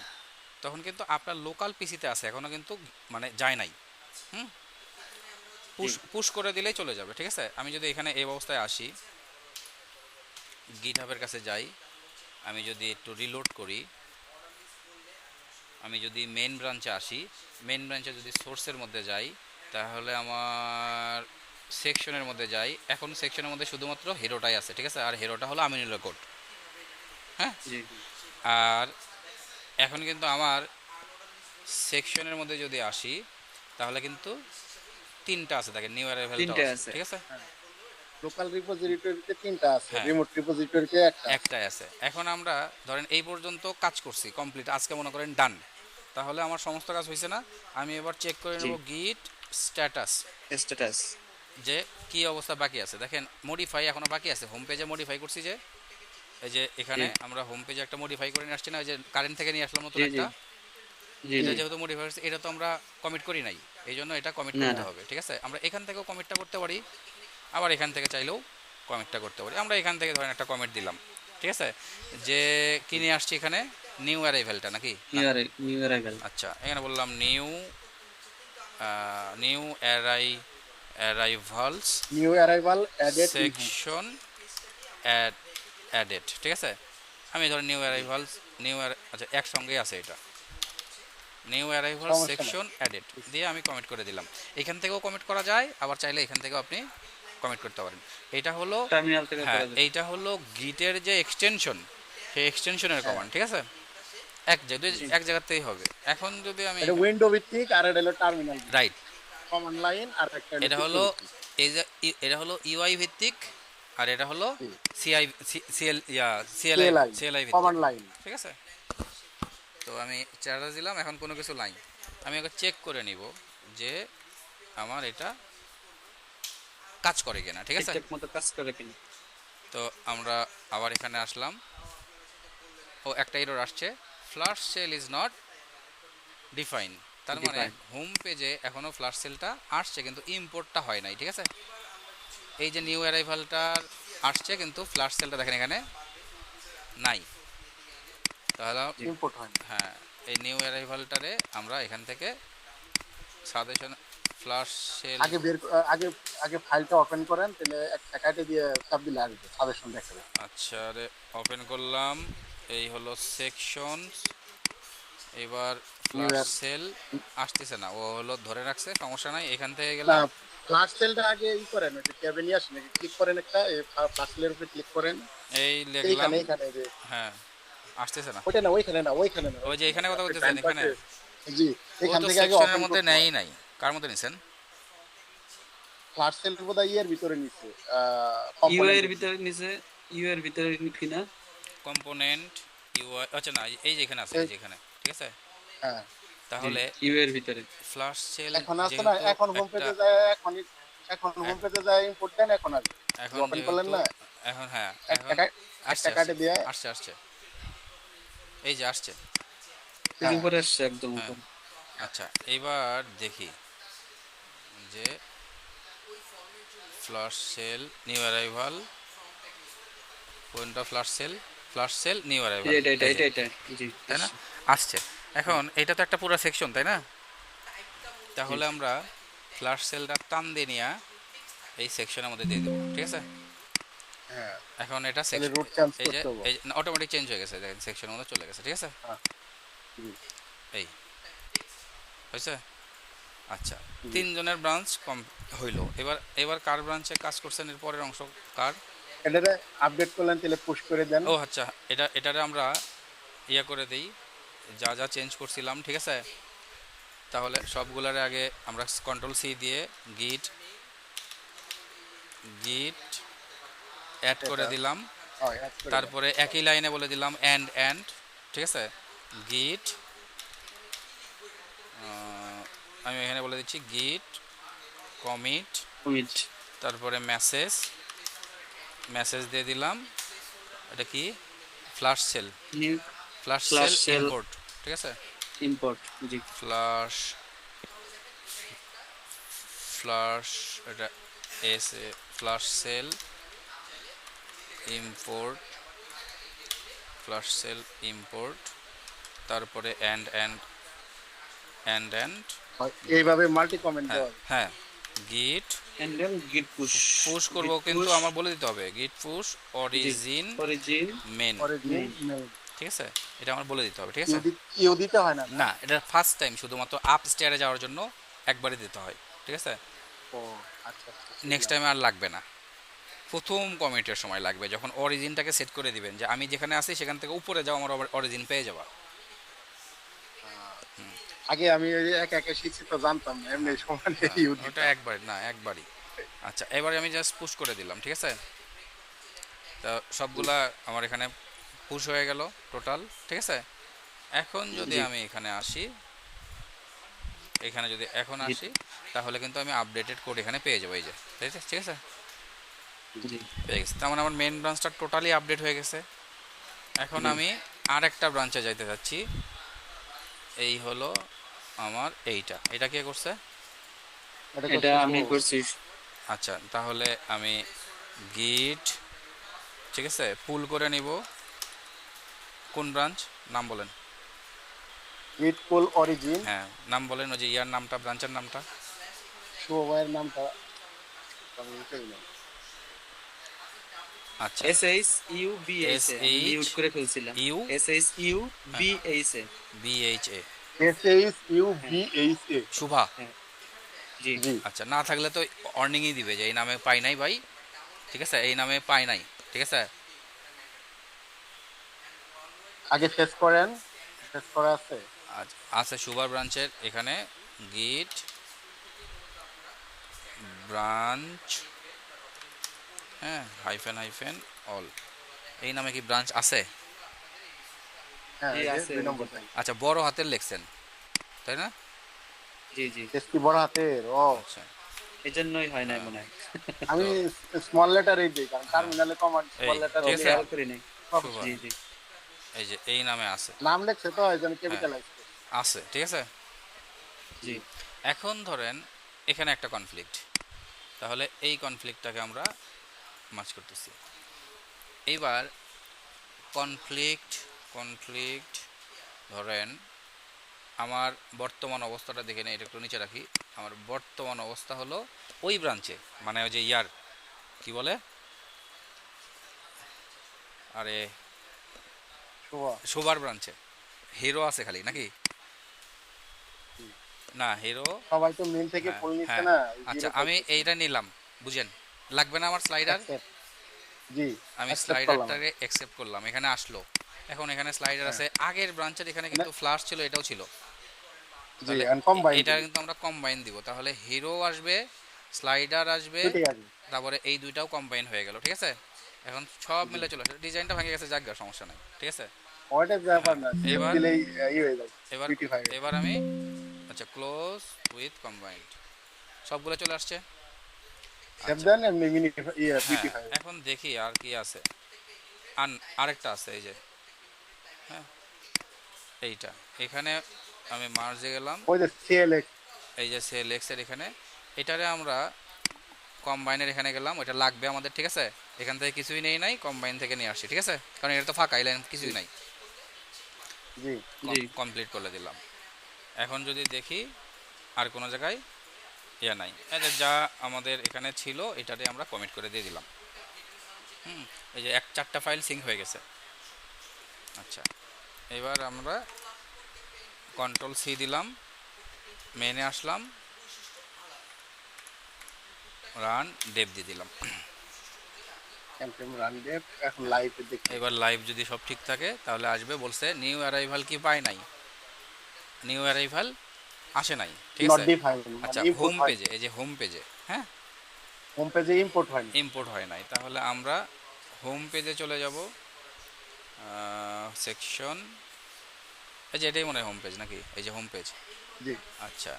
তখন কিন্তু আপনার লোকাল পিসিতে আছে, এখনও কিন্তু মানে যায় নাই। হুম, পুশ পুশ করে দিলেই চলে যাবে, ঠিক আছে। আমি যদি এখানে এই অবস্থায় আসি, গিটহাবের কাছে যাই, আমি যদি একটু রিলোড করি, আমি যদি মেইন ব্রাঞ্চে আসি, মেইন ব্রাঞ্চে যদি সোর্সের মধ্যে যাই, তাহলে আমার সেকশনের মধ্যে যাই। এখন সেকশনের মধ্যে শুধুমাত্র হিরোটাই আছে, ঠিক আছে, আর হিরোটা হলো আমিনুল্লাহ কোড। হ্যাঁ,
জি
আর এখন কিন্তু আমার সেকশনের মধ্যে যদি আসি তাহলে কিন্তু তিনটা আছে, দেখেন নিউ অ্যারাইভেলটা
তিনটে
আছে,
আছে।
ঠিক আছে।
লোকাল রিপোজিটরিতে 3টা আছে,
হ্যাঁ।
রিমোট রিপোজিটরিতে একটা আছে।
একটাই আছে। এখন আমরা ধরেন এই পর্যন্ত কাজ করছি কমপ্লিট, আজকে মনে করেন ডান, তাহলে আমার সমস্ত কাজ হয়েছে না। আমি এবার চেক করে নেব গিট স্ট্যাটাস,
স্ট্যাটাস।
যে কি অবস্থা বাকি আছে। দেখেন মডিফাই এখনো বাকি আছে, হোম পেজে মডিফাই করছি, যে এই যে এখানে আমরা হোম পেজে একটা মডিফাই করে নিয়ে আসছি না, ওই যে কারেন্ট থেকে নিয়ে আসলাম নতুন
জি জি
একটা,
জি
এটা
জি।
যেহেতু মডিফাই হচ্ছে এটা তো আমরা কমিট করি নাই, এই জন্য এটা কমিট
না,
করতে
না।
হবে, ঠিক আছে। আমরা এখান থেকেও কমিটটা করতে পারি, আবার এখান থেকে চাইলেও কমিটটা করতে পারি। আমরা এখান থেকে ধরেন একটা কমিট দিলাম, ঠিক আছে, যে কি নিয়ে আসছি এখানে, নিউ অ্যারাইভেলটা নাকি।
New arrival.
আচ্ছা, এখানে বললাম new arrivals
new arrival added
section added, ঠিক আছে। আমি ধরেন আচ্ছা একসঙ্গেই আছে এটা, নিউ অ্যারাইভাল
সমস্যা
সেকশন অ্যাডেড দিয়ে আমি কমিট করে দিলাম। এখান থেকেও কমিট করা যায়, আবার চাইলে এখান থেকেও আপনি কমিট করতে পারেন। এটা হলো
টার্মিনাল থেকে
হ্যাঁ,
করা যায়।
এইটা হলো গিটের যে এক্সটেনশন, সেই এক্সটেনশনের কমান্ড, ঠিক আছে। এক জায়গাতেই হবে। এখন যদি আমি
এটা উইন্ডো ভিত্তিক আর এটা হলো টার্মিনাল
রাইট,
কমান্ড লাইন, আর একটা
এটা হলো এই যে এটা হলো ইউআই ভিত্তিক, আর এটা হলো সিআই সিএলআই ভিত্তিক,
কমান্ড লাইন।
ঠিক আছে। তো আমি চার্জ দিলাম, এখন কোনো কিছু নাই। আমি আগে চেক করে নিব যে আমার এটা কাজ করে কিনা, ঠিক আছে।
ঠিকঠাক মতো কাজ করে কিনা।
তো আমরা আবার এখানে আসলাম, ও একটা এরর আসছে, flash cell is not define. তার মানে
Defined.
হোম পেজে এখনো ফ্লাশ সেলটা আসছে কিন্তু ইম্পোর্টটা হয় নাই, ঠিক আছে। এই যে নিউ অ্যারাইভালটার আসছে কিন্তু ফ্লাশ সেলটা দেখেন এখানে নাই, তাহলে
ইম্পোর্ট হয় না।
হ্যাঁ, এই নিউ অ্যারাইভালটারে আমরা এখান থেকে সাজেশন ফ্লাশ সেল,
আগে আগে আগে ফাইলটা ওপেন করেন, তাহলে একটা কাটে দিয়ে চাপ দিলে আসবে, সাজেশন দেখাবে।
আচ্ছা রে, ওপেন করলাম, এই হলো সেকশন। এবার ফ্লাশ
New
সেল আসতেছে না, ও হলো ধরে রাখছে, সমস্যা নাই। এখান থেকে
না,
গেলাম,
ফ্লাশ সেলটা আগে করেন, ওই যে ট্যাবে নিয়ে আসেন, ক্লিক করেন, একটা ফ্লাশ সেলের উপরে ক্লিক করেন,
এই লিখলাম,
এইখানে এইখানে যে
হ্যাঁ আসতেছে না,
ওইটা না, ওইখানে না, ওইখানে না,
ওই যে এখানে কথা বলতেছেন,
ডান
এখানে
পাশে। জি,
ও
এখান
তো
থেকে আগে
সেকশনের
ওপেন
মধ্যে
করতে
নেই
হয়।
নাই, কার মধ্যে নিছেন?
ফ্লাশ সেল বোধহয় ইয়ের ভিতরে নিচ্ছে,
ইউআই এর
component
ভিতরে নিচে, ইউআই এর ভিতরে কিনা।
কম্পোনেন্ট ইউআই, আচ্ছা না, এই যে এখানে আছে, এই যে এখানে, ঠিক আছে।
হ্যাঁ,
তাহলে
ইউআই এর ভিতরে।
ফ্লাশ সেল
এখন আছে না, এখন হোম পেজে যায়, এখন হোম পেজে যায় ইম্পোর্ট দেন, এখন আসবে।
এখন
ওপেন করলেন
যেহেতু
না,
এখন হ্যাঁ এখন
একটা
আসছে
কাটে দিয়ে,
আসছে আসছে, এই যে আসছে।
এর উপরে আসছে একদম
হ্যাঁ।
উপরে।
আচ্ছা এবার দেখি যে ফ্লাশ সেল নিউ অ্যারাইভাল, কোনটা ফ্লাশ সেল নিউ অ্যারাইভাল,
এটা এটা এটা এটা জি
তাই না, আসছে। এখন এটা তো একটা পুরো সেকশন, তাই না। তাহলে আমরা ফ্লাশ সেলটা টান দিয়ে নিয়ে এই সেকশনের মধ্যে দিয়ে দেবো, ঠিক আছে।
হ্যাঁ,
এখন এটা
তাহলে
সেকশন,
রুট চেঞ্জ
এই যে
করতে হবে।
অটোমেটিক চেঞ্জ হয়ে গেছে, দেখেন সেকশনের মধ্যে চলে গেছে, ঠিক আছে।
হ্যাঁ, জি।
এই হয়েছে। আচ্ছা, তিনজনের ব্রাঞ্চ কম হইলো। এবার কার ব্রাঞ্চে কাজ করছেন, এর পরের অংশ কার?
এটারে আপডেট করলেন, তাহলে পুশ করে দেন।
ও আচ্ছা, এটারে আমরা ইয়ে করে দিই, যা যা চেঞ্জ করছিলাম, ঠিক আছে। তাহলে সবগুলোরে আগে আমরা কন্ট্রোল সি দিয়ে গিট অ্যাড করে দিলাম,
হ্যাঁ, add করে দেন।
তারপরে একই লাইনে বলে দিলাম অ্যান্ড ঠিক আছে, গিট আমি এখানে বলে দিচ্ছি গিট কমিট,
কমিট
তারপরে মেসেজ, মেসেজ দিয়ে দিলাম। এটা কি flash cell,
new
flash
flash
cell
cell
import, ঠিক আছে।
ইম্পোর্ট। জি
ফ্লাশ ফ্লাশ এটা এস এ flash cell import, flash cell import, তারপরে অ্যান্ড অ্যান্ড অ্যান্ড অ্যান্ড
এইভাবে মাল্টি কমেন্ট
হ্যাঁ
দেওয়া
হ্যাঁ গিট
এন্ড দেন গিট পুশ।
পুশ করব, কিন্তু আমার বলে দিতে হবে গিট পুশ অরিজিন
অরিজিন
মেন,
পরে দিয়ে mail।
ঠিক আছে, এটা আমার বলে দিতে হবে, ঠিক আছে।
ইউ দিতে হয় না?
না, এটা ফার্স্ট টাইম শুধুমাত্র আপ স্টেয়ারে যাওয়ার জন্য একবারই দিতে হয়, ঠিক আছে।
ও আচ্ছা আচ্ছা।
নেক্সট টাইমে আর লাগবে না, প্রথম কমিটের সময় লাগবে, যখন অরিজিনটাকে সেট করে দিবেন যে আমি যেখানে আছি সেখান থেকে উপরে যাও, আমার অরিজিন পেয়ে যাবা।
আগে আমি ওই যে একা একা শিখছি তো জানতাম না, এমনি সমানে ইউ দিতে।
ওটা একবার না, একবারই। আচ্ছা, এবারে আমি জাস্ট পুশ করে দিলাম, ঠিক আছে। তো সবগুলা আমার এখানে পুশ হয়ে গেল টোটাল, ঠিক আছে। এখন যদি
জি।
আমি এখানে আসি, এখানে যদি এখন
জি।
আসি, তাহলে কিন্তু আমি আপডেটেড কোড এখানে পেয়ে যাবো, এই যে, ঠিক আছে, ঠিক আছে,
জি
পেয়ে গেছি। তার মানে আমার মেন ব্রাঞ্চটা টোটালি আপডেট হয়ে গেছে। এখন আমি আরেকটা ব্রাঞ্চে যাইতে যাচ্ছি, এই হলো আমার এইটা, এটা কে করছে?
এটা আমি করছি।
আচ্ছা, তাহলে আমি গিট, ঠিক আছে, পুল করে নিব। কোন ব্রাঞ্চ নাম বলেন?
গিট পুল অরিজিন।
হ্যাঁ, নাম বলেন, ওই যে ইয়ার নামটা, ব্রাঞ্চের নামটা।
শুভ ভাইয়ের নামটা আমি লিখে দিলাম।
আচ্ছা,
S H U B H A mute করে ফেলছিলাম।
U
S H U B H A.
B H A,
SHUBHA।
Shubha.
হ্যাঁ জি
জি।
আচ্ছা, না থাকলে তো অর্নিংই দিবে যে এই নামে পাই নাই ভাই, ঠিক আছে, এই নামে পাই নাই, ঠিক আছে।
আগে শেষ করেন, শেষ করা আছে।
আচ্ছা, আছে শুভার ব্রাঞ্চের এখানে গিট ব্রাঞ্চ, হ্যাঁ, হাইফেন হাইফেন অল, এই নামে কি ব্রাঞ্চ আছে?
হ্যাঁ
জি,
এই যে
আছে।
2 নম্বরটা।
আচ্ছা, বড় হাতের লিখছেন, তাই না?
জি জি
এসটি বড় হাতের। ও
আচ্ছা,
এজন্যই হয় না মনে হয়।
আমি স্মল লেটারই দিই, কারণ টার্মিনালে কমান্ড
এই,
স্মল লেটার
ঠিক
হলে
আছে।
খেয়াল করি নাই।
শুভা,
জি জি
এই যে এই নামে আছে,
নাম লিখছে তো এইজন্য ক্যাপিটালাইজ করছি।
আছে, ঠিক আছে।
জি
এখন ধরেন এখানে একটা কনফ্লিক্ট, তাহলে এই কনফ্লিক্টটাকে আমরা মাছ করতেছি। এইবার কনফ্লিক্ট কনফ্লিক্ট ধরেন আমার বর্তমান অবস্থাটা দেখে নিই, এটা একটু নিচে রাখি। আমার বর্তমান অবস্থা হলো ওই ব্রাঞ্চে, মানে ওই যে ইয়ার কি বলে, আরে
শুভ
শোবার ব্রাঞ্চে হিরো আছে খালি নাকি? না, হিরো,
সবাই তো মেন থেকে
হ্যাঁ
ফুল নিচ্ছে
হ্যাঁ।
না।
আচ্ছা, আমি এইটা নিলাম, বুঝেন, লাগবে না আমার স্লাইডার।
জি
আমি
accept করলাম।
স্লাইডারটাকে অ্যাকসেপ্ট করলাম, এখানে আসলো। এখন এখানে স্লাইডার আছে, আগের ব্রাঞ্চের এখানে কিন্তু ফ্লাশ ছিল, এটাও ছিল।
জি
তাহলে
এন্ড কম্বাইন
এটা কিন্তু আমরা কম্বাইন দিব, তাহলে হিরো আসবে, স্লাইডার আসবে,
ঠিক আছে।
তারপরে এই দুইটাও কম্বাইন হয়ে গেল, ঠিক আছে। এখন সব মিলে চলে আসে, ডিজাইনটা ভেঙে গেছে, জায়গা সমস্যা নাই, ঠিক আছে।
ওটা ব্যাপার না,
এবার-
দিলেই হয়ে যায়।
এবার
বিউটিফাই।
এবার আমি, আচ্ছা, ক্লোজ উইথ কম্বাইন্ড, সবগুলো চলে আসছে।
সেভ দেন এমনি মিনি
হ্যাঁ,
বিউটিফাই।
এখন দেখি আর কি আছে। আরেকটা আছে, এই যে, হ্যাঁ, এইটা এখানে আমি মার্জে গেলাম,
ওই যে সিএলএক্স।
এই যে সেল এক্স এর এখানে, এটারে আমরা কম্বাইনের এখানে গেলাম, ওটা লাগবে আমাদের, ঠিক আছে। এখান থেকে কিছুই নেই নাই, কম্বাইন থেকে নিয়ে আসছি, ঠিক আছে, কারণ এটা তো ফাঁকা, এই লাইন কিছুই নাই,
জি
জি
কমপ্লিট করে দিলাম। এখন যদি দেখি আর কোনো জায়গায় ইয়া নাই, এই যে যা আমাদের এখানে ছিল এটারে আমরা কমিট করে দিয়ে দিলাম। এই যে 4টা ফাইল সিঙ্ক হয়ে গেছে। আচ্ছা, এবার আমরা কন্ট্রোল সি দিলাম, মেনে আসলাম, রান ডেভ দিয়ে দিলাম।
Campaign run Dave. এখন লাইভে দেখি।
এবার লাইভ যদি সব ঠিক থাকে তাহলে আসবে, বলছে নিউ অ্যারাইভাল কি পায় নাই, নিউ অ্যারাইভাল আসে নাই, ঠিক
নট
আছে।
ডিফাইন্ড
আচ্ছা,
মানে
হোম
ইম্পোর্ট হয়।
পেজে, এই যে হোম পেজে, হ্যাঁ,
হোম পেজে ইম্পোর্ট হয় না।
ইম্পোর্ট হয় নাই, তাহলে আমরা হোম পেজে চলে যাব, সেকশন, এই যে এটাই মনে হয় হোম পেজ নাকি, এই যে হোম পেজ।
জি
আচ্ছা,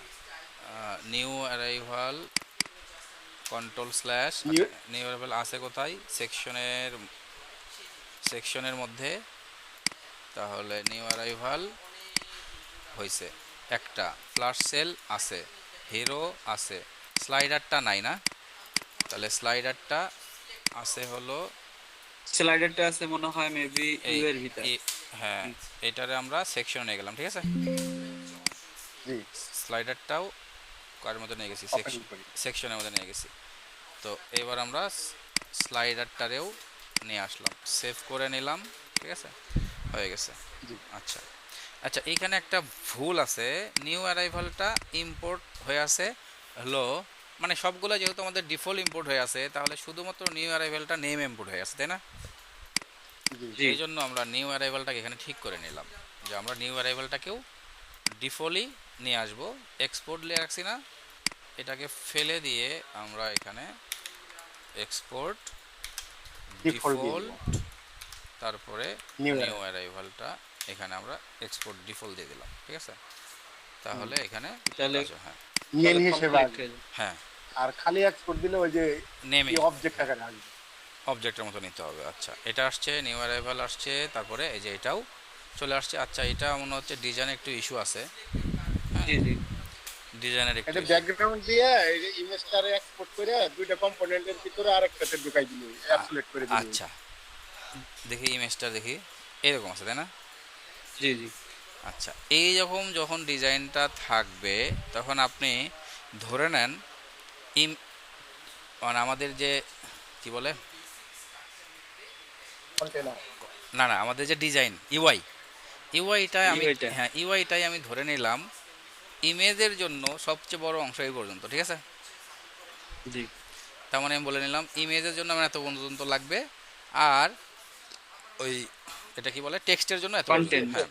new arrival control slash
New-
new arrival আছে কোথায় সেকশনের মধ্যে, তাহলে নিউ অ্যারাইভাল হয়েছে একটা, ফ্লাশ সেল আছে, হিরো আছে, স্লাইডারটা নাই না, তাহলে স্লাইডারটা আছে হলো
স্লাইডারটা আছে মনে হয় মেবি
এই
ইউ এর ভিতর।
হ্যাঁ, এটারে আমরা সেকশনে নিয়ে গেলাম, ঠিক আছে।
জি
স্লাইডারটাও কার মধ্যে নিয়ে গেছি,
ওপেন করি।
সেকশনের মধ্যে নিয়ে গেছি। তো এবার আমরা স্লাইডারটারেও নিয়ে আসলাম, সেভ করে নিলাম, ঠিক আছে, হয়ে গেছে।
জি
আচ্ছা আচ্ছা, এইখানে একটা ভুল আছে, নিউ অ্যারাইভালটা ইম্পোর্ট হয়ে আছে হলো, মানে সবগুলো যেহেতু আমাদের ডিফল্ট ইম্পোর্ট হয়ে আছে, তাহলে শুধুমাত্র নিউ অ্যারাইভালটা নেম ইম্পোর্ট হয়ে আছে, তাই না?
জি
জি
এই জন্য আমরা নিউ অ্যারাইভালটাকে এখানে ঠিক করে নিলাম, যে আমরা নিউ অ্যারাইভালটাকেও ডিফল্টই নিয়ে আসবো। এক্সপোর্ট লে রাখছি না, এটাকে ফেলে দিয়ে আমরা এখানে এক্সপোর্ট
ডিফল্ট দিয়ে
ডিফল্ট,
দেবো।
তারপরে
New
নিউ অ্যারাইভালটা এখানে আমরা এক্সপোর্ট ডিফল্ট দিয়ে দিলাম, ঠিক আছে। তাহলে এখানে
তাহলে
আচ্ছা, হ্যাঁ
নেম
তাহলে
হিসেবে
complete
আসবে।
হয়ে যাবে।
হ্যাঁ,
আর খালি এক্সপোর্ট দিলে ওই যে
নেমে
অবজেক্ট আকারে আসবে।
অবজেক্টের মতো নিতে হবে। আচ্ছা, এটা আসছে, নিউ অ্যারাইভাল আসছে, তারপরে এই যে এটাও চলে আসছে। আচ্ছা, এটা মনে হচ্ছে ডিজাইনে একটু ইস্যু আছে,
জি জি
ডিজাইনের একটু
এটা
issue।
ব্যাকগ্রাউন্ড দিয়ে এই যে ইমেজটারে এক্সপোর্ট করে দুইটা কম্পোনেন্টের ভিতরে আরেকটাতে ঢুকাই দিলে অ্যাবসলিউট করে দিলে।
আচ্ছা, দেখি ইমেজটা দেখি, এরকম আছে তাই না?
জি জি
আচ্ছা, এই যখন যখন ডিজাইনটা থাকবে তখন আপনি ধরে নেন ইম মানে আমাদের যে কি বলে,
কন্টেনার
না না, আমাদের যে ডিজাইন ইউআইটাই আমি,
UI টা।
হ্যাঁ ইউআইটাই আমি ধরে নিলাম ইমেজের জন্য সবচেয়ে বড় অংশ এই পর্যন্ত, ঠিক আছে।
জি
তার মানে আমি বলে নিলাম ইমেজের জন্য আমার এত পর্যন্ত লাগবে, আর ওই এটা কি বলে টেক্সটের জন্য এত পর্যন্ত।
Content।
হ্যাঁ,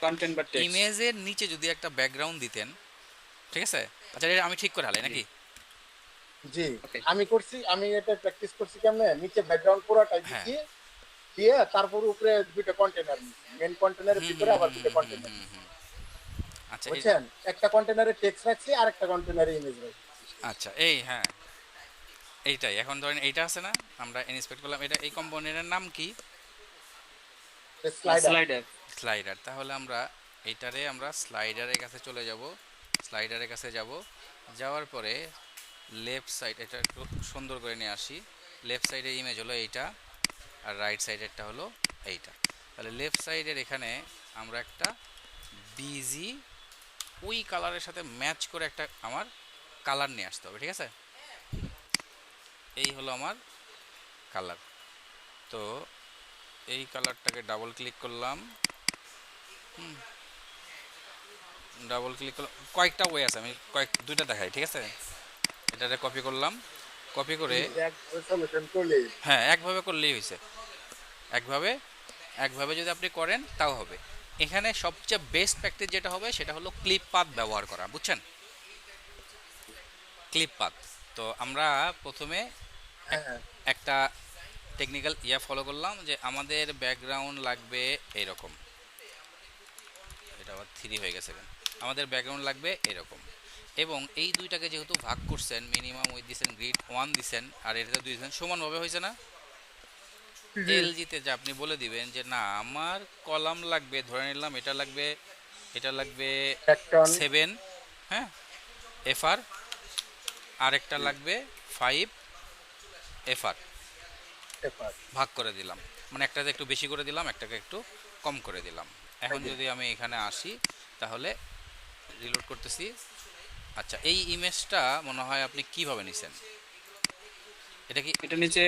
কন্টেন্ট বা টেক্সট।
ইমেজের নিচে যদি একটা ব্যাকগ্রাউন্ড দিতেন, ঠিক আছে। আচ্ছা, এটা আমি ঠিক করে হালাই নাকি?
জি
Okay.
আমি করছি, আমি এটা প্র্যাকটিস করছি কেমনে, নিচে ব্যাকগ্রাউন্ড পুরোটাই
হ্যাঁ।
দিয়ে দিয়ে তারপর উপরে দুইটা কন্টেনার, মেন কন্টেনারের ভিতরে আবার দুইটা কন্টেনার,
আচ্ছা
বুঝছেন? একটা কন্টেনারে টেক্সট রাখছি আর একটা কন্টেনারে ইমেজ রাখছি।
আচ্ছা, এই হ্যাঁ এইটাই। এখন ধরেন এইটা আছে না, আমরা ইন্সপেক্ট করলাম, এটা এই কম্পোনেন্টের নাম কি?
Slider
slider.
স্লাইডার। তাহলে আমরা এইটারে আমরা স্লাইডারের কাছে চলে যাব, স্লাইডারের কাছে যাব, যাওয়ার পরে লেফট সাইড, এটা একটু সুন্দর করে নিয়ে আসি, লেফট সাইডের ইমেজ হলো এইটা, আর রাইট সাইডেরটা হলো এইটা। তাহলে লেফট সাইডের এখানে আমরা একটা বিজি ওই কালারের সাথে ম্যাচ করে একটা আমার কালার নিয়ে আসতে হবে, ঠিক আছে। এই হলো আমার কালার। তো এই কালারটাকে ডাবল ক্লিক করলাম, ডাবল ক্লিক করলাম, কয়েকটা ওয়ে আছে, আমি দুইটা দেখাই, ঠিক আছে। এটাতে কপি করলাম, কপি করে
সলিউশন করলে
হ্যাঁ একভাবে করলেই হয়েছে, একভাবে একভাবে যদি আপনি করেন তাও হবে। এখানে সবচেয়ে বেস্ট প্র্যাকটিস যেটা হবে সেটা হলো ক্লিপ পাথ ব্যবহার করা, বুঝছেন? Clip path. তো আমরা প্রথমে
হ্যাঁ
একটা টেকনিক্যাল ফলো করলাম, যে আমাদের ব্যাকগ্রাউন্ড লাগবে এরকম, এটা আবার 3 হয়ে গেছে কেন, আমাদের ব্যাকগ্রাউন্ড লাগবে এরকম, এবং এই দুইটাকে যেহেতু ভাগ করছেন, মিনিমাম ওই দিছেন, গ্রিড 1 দিছেন, আর এটাতে 2 দিছেন, সমানভাবে হয়েছে না? এলজিতে যে আপনি বলে দিবেন যে না আমার কলাম লাগবে, ধরে নিলাম এটা লাগবে, এটা লাগবে
সেকশন
7, হ্যাঁ এফআর, আরেকটা লাগবে 5 এফআর,
এফআর
ভাগ করে দিলাম, মানে একটাতে একটু বেশি করে দিলাম, একটাকে একটু কম করে দিলাম। এখন যদি আমি এখানে আসি, তাহলে রিলোড করতেছি। আচ্ছা, এই ইমেজটা মনে হয় আপনি কিভাবে নিছেন, এটা কি,
এটা নিচে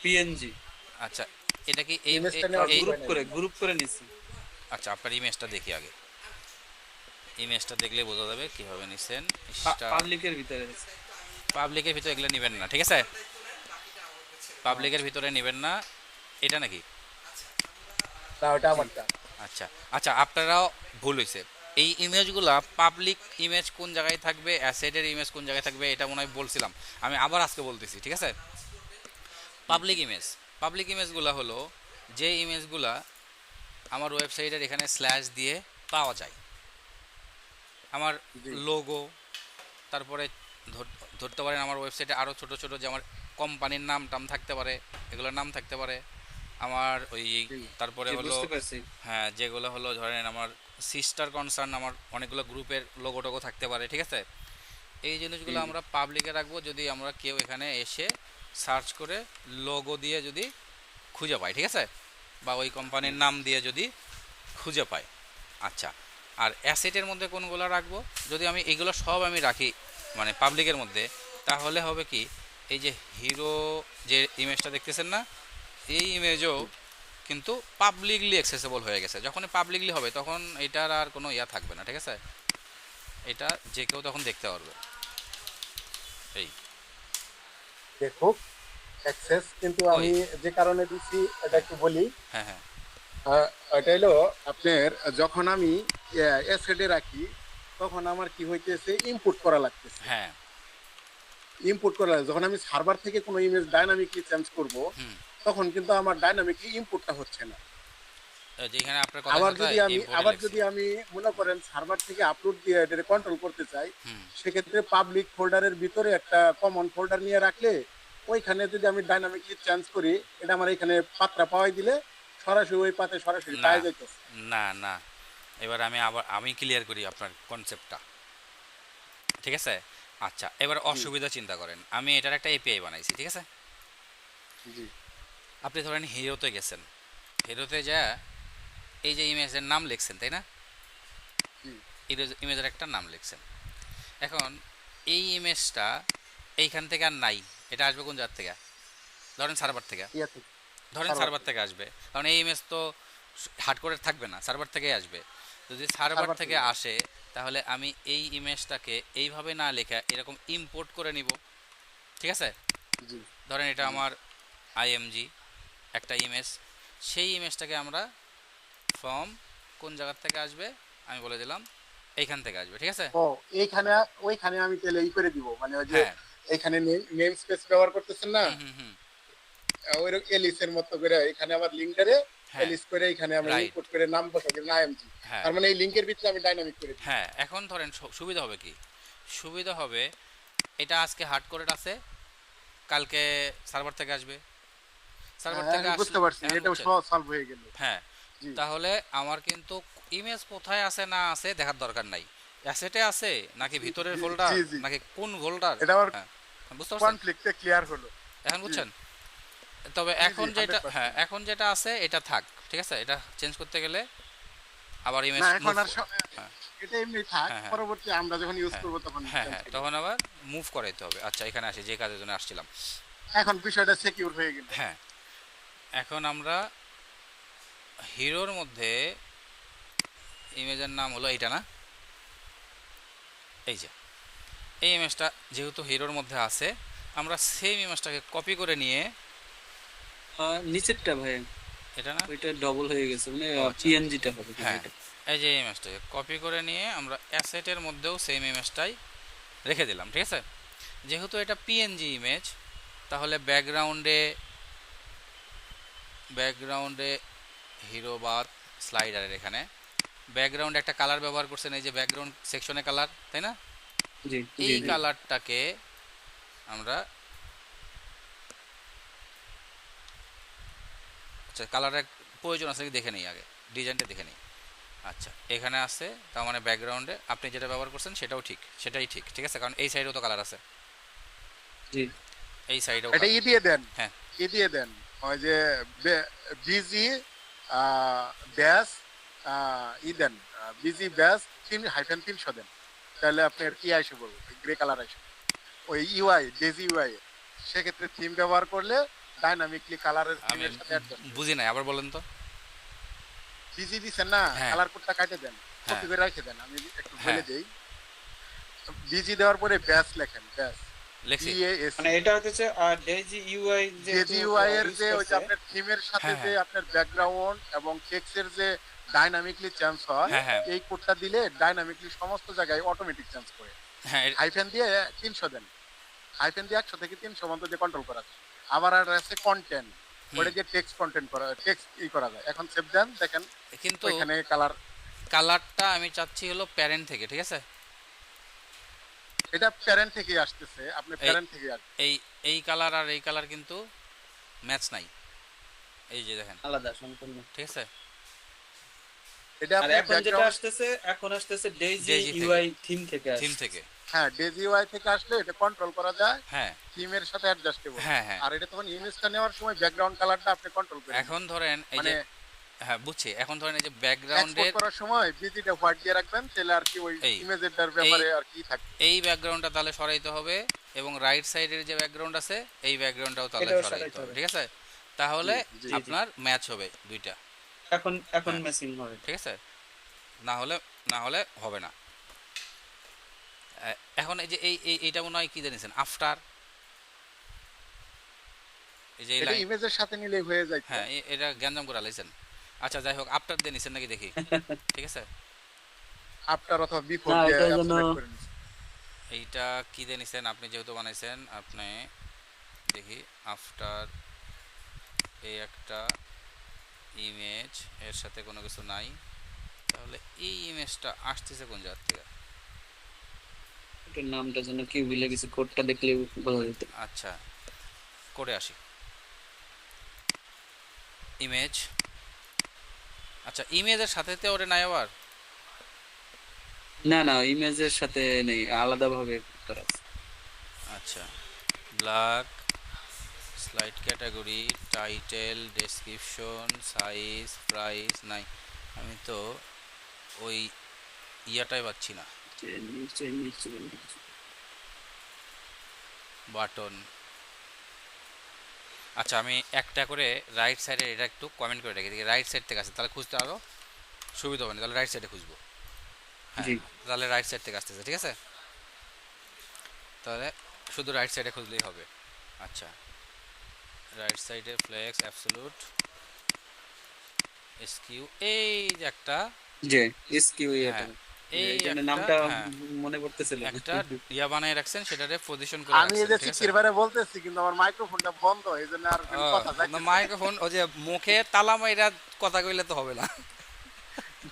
পিএনজি
আচ্ছা এটা কি এই
ইমেজটা নেওয়ার
এই-
গ্রুপ করে নিছি।
আচ্ছা, আপনার ইমেজটা দেখি আগে, ইমেজটা দেখলে বোঝা যাবে কিভাবে নিছেন।
পাবলিকের ভিতরে আছে।
পাবলিকের ভিতরে এগুলো নেবেন না, ঠিক আছে, পাবলিকের ভিতরে নেবেন না, এটা নাকি?
না ওটা আমারটা।
আচ্ছা আচ্ছা, আপনারাও ভুল হয়েছে, এই ইমেজগুলা পাবলিক ইমেজ কোন জায়গায় থাকবে, অ্যাসেটের ইমেজ কোন জায়গায় থাকবে, এটা মনে হয় বলছিলাম, আমি আবার আজকে বলতেছি, ঠিক আছে। পাবলিক ইমেজগুলা হলো যে ইমেজগুলা আমার ওয়েবসাইটের এখানে স্ল্যাশ দিয়ে পাওয়া যায়, আমার লোগো, তারপরে ধরতে পারেন আমার ওয়েবসাইটে আরও ছোট ছোট যে আমার কোম্পানির নাম টাম থাকতে পারে, এগুলোর নাম থাকতে পারে আমার ওই, তারপরে
জি,
হলো
বুঝতে পারছি।
হ্যাঁ যেগুলো হলো ধরেন আমার সিস্টার কনসার্ন আমার অনেকগুলো গ্রুপের লোগো টোগো থাকতে পারে, ঠিক আছে। এই জিনিসগুলো
জি।
আমরা পাবলিকে রাখবো, যদি আমরা কেউ এখানে এসে সার্চ করে লোগো দিয়ে যদি খুঁজে পায়, ঠিক আছে, বা ওই কোম্পানির নাম দিয়ে যদি খুঁজে পায়। আচ্ছা, আর অ্যাসেটের মধ্যে কোনগুলো রাখবো, যদি আমি এগুলো সব আমি রাখি মানে পাবলিকের মধ্যে, তাহলে হবে কি, এই যে হিরো যে ইমেজটা দেখতেছেন না, এই ইমেজও কিন্তু পাবলিকলি অ্যাক্সেসেবল হয়ে গেছে। যখন পাবলিকলি হবে তখন এটার আর কোনো ইয়া থাকবে না, ঠিক আছে, এটা যে কেউ তখন দেখতে পারবে। এই
দেখুক অ্যাক্সেস, কিন্তু আমি যে কারণে দিচ্ছি এটা একটু বলি।
হ্যাঁ হ্যাঁ
এটা হলো আপনার, যখন আমি অ্যাসেটে রাখি তখন আমার কি হইতেছে, ইনপুট করা লাগতেছে।
হ্যাঁ
ইনপুট করা যখন আমি সার্ভার থেকে কোনো ইমেজ ডাইনামিকলি চেঞ্জ করব,
হুম,
তখন কিন্তু আমার ডাইনামিকলি ইনপুটটা হচ্ছে না।
যেখানে আপনার কথা
আবার
কথা
যদি আমি
ইম্পোর্টে
আবার
লিখছি।
যদি আমি মনে করেন সার্ভার থেকে আপলোড দিয়ে এটা কন্ট্রোল করতে চাই,
হুম,
সেক্ষেত্রে পাবলিক ফোল্ডারের ভিতরে একটা কমন ফোল্ডার নিয়ে রাখলে ওইখানে যদি আমি ডাইনামিকলি চেঞ্জ করি, এটা আমার এখানে পাত্রা পাওয়াই দিলে সরাসরি ওই পাতে সরাসরি
না
পাওয়া যাইতেছে।
না না, এবার আমি ক্লিয়ার করি আপনার কনসেপ্টটা, ঠিক আছে। আচ্ছা, এবার অসুবিধা চিন্তা করেন, আমি এটার একটা এপিআই বানাইছি, ঠিক আছে।
জি
আপনি ধরেন হিরোতে গেছেন, হিরোতে যা এই যে ইমেজের নাম লিখছেন, তাই না,
জি
ইমেজের একটা নাম লিখছেন। এখন এই ইমেজটা এইখান থেকে আর নাই, এটা আসবে কোন জায়গা থেকে, ধরেন সার্ভার থেকে,
ইয়া থেকে
ধরেন
সার্ভার
সার্ভার থেকে আসবে, কারণ এই ইমেজ তো হার্ডকোরে থাকবে না, সার্ভার থেকেই আসবে। যদি সার্ভার
সার্ভার
থেকে
থেকে।
আসে, তাহলে আমি এই ইমেজটাকে এইভাবে না লেখা এরকম ইম্পোর্ট করে নিব, ঠিক আছে।
জি
ধরেন এটা আমার আইএমজি একটা ইমেজ, সেই ইমেজটাকে আমরা ফ্রম কোন জায়গা থেকে আসবে আমি বলে দিলাম, এইখান থেকে আসবে, ঠিক আছে।
ও এইখানে ওইখানে আমি তাহলে ই করে দিব, মানে ওই যে
হ্যাঁ
এখানে নেম স্পেস ব্যবহার করতেছেন না,
হুম হুম হুম,
ওই এলিসের মতো করে এখানে আমার লিঙ্কারে
হ্যাঁ
এলিস করে এখানে আমি
রাইট,
ইনপুট করে নাম বসাই দিই আইএমজি।
হ্যাঁ
তার মানে এই লিংকের ভিতরে আমি ডাইনামিক করে দিই।
হ্যাঁ। এখন ধরেন সুবিধা হবে কি, সুবিধা হবে এটা আজকে হার্ড কোডেড আছে, কালকে সার্ভার থেকে আসবে, সার্ভার
হ্যাঁ,
থেকে
আমি বুঝতে পারছি,
এখন
এটাও
বুঝছেন?
সলভ হয়ে গেল।
হ্যাঁ,
জি
তাহলে আমার কিন্তু ইমেজ কোথায় আছে না আছে দেখার দরকার নাই, অ্যাসেটে আছে নাকি ভিতরের ফোল্ডার
জি জি,
নাকি কোন ফোল্ডার।
এটা আমার
হ্যাঁ, বুঝতে পারছেন
কনফ্লিক্টটা ক্লিয়ার হলো।
এখন,
জি
বুঝছেন। তবে
জি
এখন
জি,
যেটা
100%।
হ্যাঁ, এখন যেটা আছে এটা থাক, ঠিক আছে, এটা চেঞ্জ করতে গেলে আবার ইমেজ
না এখন আর
হ্যাঁ
এটা এমনি থাক,
হ্যাঁ হ্যাঁ
পরবর্তী আমরা যখন ইউজ
হ্যাঁ
করব তখন
হ্যাঁ
change
হ্যাঁ,
করব।
তখন আবার মুভ করাইতে হবে। আচ্ছা, এখানে আসি যে কাজের জন্য আসছিলাম।
এখন বিষয়টা সিকিউর হয়ে গেল।
হ্যাঁ, এখন আমরা হিরোর মধ্যে ইমেজের নাম হলো এইটা না, এই যে এই ইমেজটা যেহেতু হিরোর মধ্যে আছে, আমরা সেম ইমেজটাকে কপি করে নিয়ে,
নিচেরটা ভাই,
এটা না,
ওইটা ডবল হয়ে গেছে, মানে
ও আচ্ছা,
পিএনজিটা হবে
হ্যাঁ
এটা।
এই যে ইমেজটাকে কপি করে নিয়ে আমরা অ্যাসেটের মধ্যেও সেম ইমেজটাই রেখে দিলাম, ঠিক আছে। যেহেতু এটা পিএনজি ইমেজ, তাহলে ব্যাকগ্রাউন্ডে হিরো বাদ স্লাইডারের এখানে ব্যাকগ্রাউন্ডে একটা কালার ব্যবহার করছেন, এই যে ব্যাকগ্রাউন্ড সেকশনে কালার, তাই না,
জি জি
এই
জি।
কালারটাকে আমরা, আচ্ছা কালারের প্রয়োজন আছে কি দেখে নিই, আগে ডিজাইনটা দেখে নিই। আচ্ছা, এখানে আছে, তার মানে ব্যাকগ্রাউন্ডে আপনি যেটা ব্যবহার করছেন সেটাই ঠিক, ঠিক আছে, কারণ এই সাইডেও তো কালার আছে,
জি
এই সাইডেও
এটা ই দিয়ে দেন,
হ্যাঁ
ই দিয়ে দেন, ওই যে বিজি ব্যাস ই দেন, বিজি ব্যাস 3-300 দেন, তাহলে আপনার ই আইসে বলবো গ্রে কালার আইসে, ওই ইউআই ডেজি ইউআই, সেক্ষেত্রে থিম ব্যবহার করলে ডাইনামিকলি কালারের
আমি
থিমের সাথে অ্যাডজাস্ট।
বুঝি নাই, আবার বলেন তো।
বিজি দিছেন না,
হ্যাঁ
কালার কোডটা কাটে দেন,
হ্যাঁ
কপি করে রেখে দেন, আমি একটু
হ্যাঁ,
বলে দেই। বিজি দেওয়ার পরে ব্যাস লেখেন, ব্যাস
লেখছি,
বিএএস,
মানে এটা হচ্ছে ডেজি ইউআই
ডেজি ইউআই এর যে ওই যে আপনার থিমের সাথে
হ্যাঁ,
যে
হ্যাঁ।
আপনার ব্যাকগ্রাউন্ড এবং টেক্সটের যে ডাইনামিকলি চেঞ্জ হয়,
হ্যাঁ হ্যাঁ
এই কোডটা দিলে ডাইনামিকলি সমস্ত জায়গায় অটোমেটিক চেঞ্জ করে।
হ্যাঁ
হাইফেন দিয়ে 300 দেন, হাইফেন দিয়ে 100 থেকে 300 পর্যন্ত যে কন্ট্রোল করা যায়। আবার আর আছে কন্টেন্ট, ওটা দিয়ে টেক্সট কন্টেন্ট করা, টেক্সট ই করা যায়। এখন সেভ দেন, দেখেন
কিন্তু
ওইখানে কালার।
কালারটা আমি চাচ্ছি হলো প্যারেন্ট থেকে, ঠিক আছে,
এটা প্যারেন্ট থেকে আসতেছে, আপনি
এই
প্যারেন্ট থেকে আসবে।
এই এই কালার আর এই কালার কিন্তু ম্যাচ নাই, এই যে দেখেন,
আলাদা সম্পূর্ণ।
ঠিক আছে।
এটা
আর
আপনি
এখন যেটা
ব্যাকগ্রাউন্ড,
আসতেছে, এখন আসতেছে ডেইজি
ডেইজি থেকে,
ইউআই থিম থেকে
থিম
আসছে।
থেকে,
হ্যাঁ ডেজিওয়াই থেকে আসলে এটা কন্ট্রোল করা যায়,
হ্যাঁ
থিমের সাথে অ্যাডজাস্টেবল।
হ্যাঁ হ্যাঁ।
আর এটা তখন ইমেজটা নেওয়ার সময় ব্যাকগ্রাউন্ড কালারটা আপনি কন্ট্রোল করেন,
এখন ধরেন এই
মানে
যে, হ্যাঁ বুঝছি, এখন ধরেন এই যে
এক্সপোর্ট
ব্যাকগ্রাউন্ডের
করার সময় বিজিটা হোয়াইট দিয়ে রাখবেন, তাহলে আর কি ওই
এই
ইমেজের ব্যাপারে আর কি থাকবে।
এই ব্যাকগ্রাউন্ডটা তাহলে সরাইতে হবে, এবং রাইট সাইডের যে ব্যাকগ্রাউন্ড আছে এই ব্যাকগ্রাউন্ডটাও তাহলে
এটাও
সরাইতে
সরাইতে
হবে,
হবে।
ঠিক আছে। তাহলে
জি, জি, জি।
আপনার ম্যাচ হবে দুইটা,
এখন
হ্যাঁ।
ম্যাচিং হবে।
ঠিক আছে। না হলে, না হলে হবে না। এখন এই যে এইটা মনে হয় কি জানিছেন, আফটার, এই যে এই
এটা
লাইন,
ইমেজের সাথে নিলে হয়ে যায়।
হ্যাঁ এটা গ্যাঞ্জাম করে লাইছেন। আচ্ছা যাই হোক, আফটার দিয়ে নিছেন নাকি দেখি, ঠিক আছে।
আফটার অথবা বিফোর
না,
দিয়ে
এটার জন্য
অ্যাবসলিউট করে নিচ্ছি।
এইটা কি দিয়ে নিছেন আপনি, যেহেতু বানাইছেন আপনি, দেখি আফটার, এই একটা ইমেজ, এর সাথে কোনো কিছু নাই, তাহলে এই ইমেজটা আসতেছে কোন জায়গা থেকে?
এটার নামটা যেন কি ভুলে গেছি, কোডটা দেখলে বোঝা যেত।
আচ্ছা করে আসি, ইমেজ, আচ্ছা ইমেজের সাথে তো ওরে নাই আবার,
না না, ইমেজের সাথে নেই, আলাদাভাবে করা আছে।
আচ্ছা black, slide category, title, description, size, price নাই। আমি তো ওই ইয়াটাই পাচ্ছি না, বাটন। আচ্ছা আমি একটা করে রাইট সাইডে এটা একটু কমেন্ট করে রেখে দিই, রাইট সাইড থেকে আসে, তাহলে খুঁজতে আরও সুবিধা হবে না, তাহলে রাইট সাইডে খুঁজবো। হ্যাঁ
জি।
তাহলে রাইট সাইড থেকে আসতেছে, ঠিক আছে, তাহলে শুধু রাইট সাইডে খুঁজলেই হবে। আচ্ছা রাইট সাইডে ফ্লেক্স, অ্যাবসোলুট, এসকিউ, এই যে একটা,
যে এসকিউ এটা,
হ্যাঁ এই
এইটার
একটা,
নামটা
হ্যাঁ
মনে পড়তেছিল না।
একটা ইয়া বানায় রাখছেন, সেটারে পজিশন করে
আমি এই
রাখছেন,
যে
ঠিক আছে।
সিকির বাইরে বলতেছি, কিন্তু আমার মাইক্রোফোনটা বন্ধ, এই জন্য আর কোনো কথা যাচ্ছে না।
মাইক্রোফোন ওই যে মুখে তালা মাইরা কথা কইলে তো হবে না।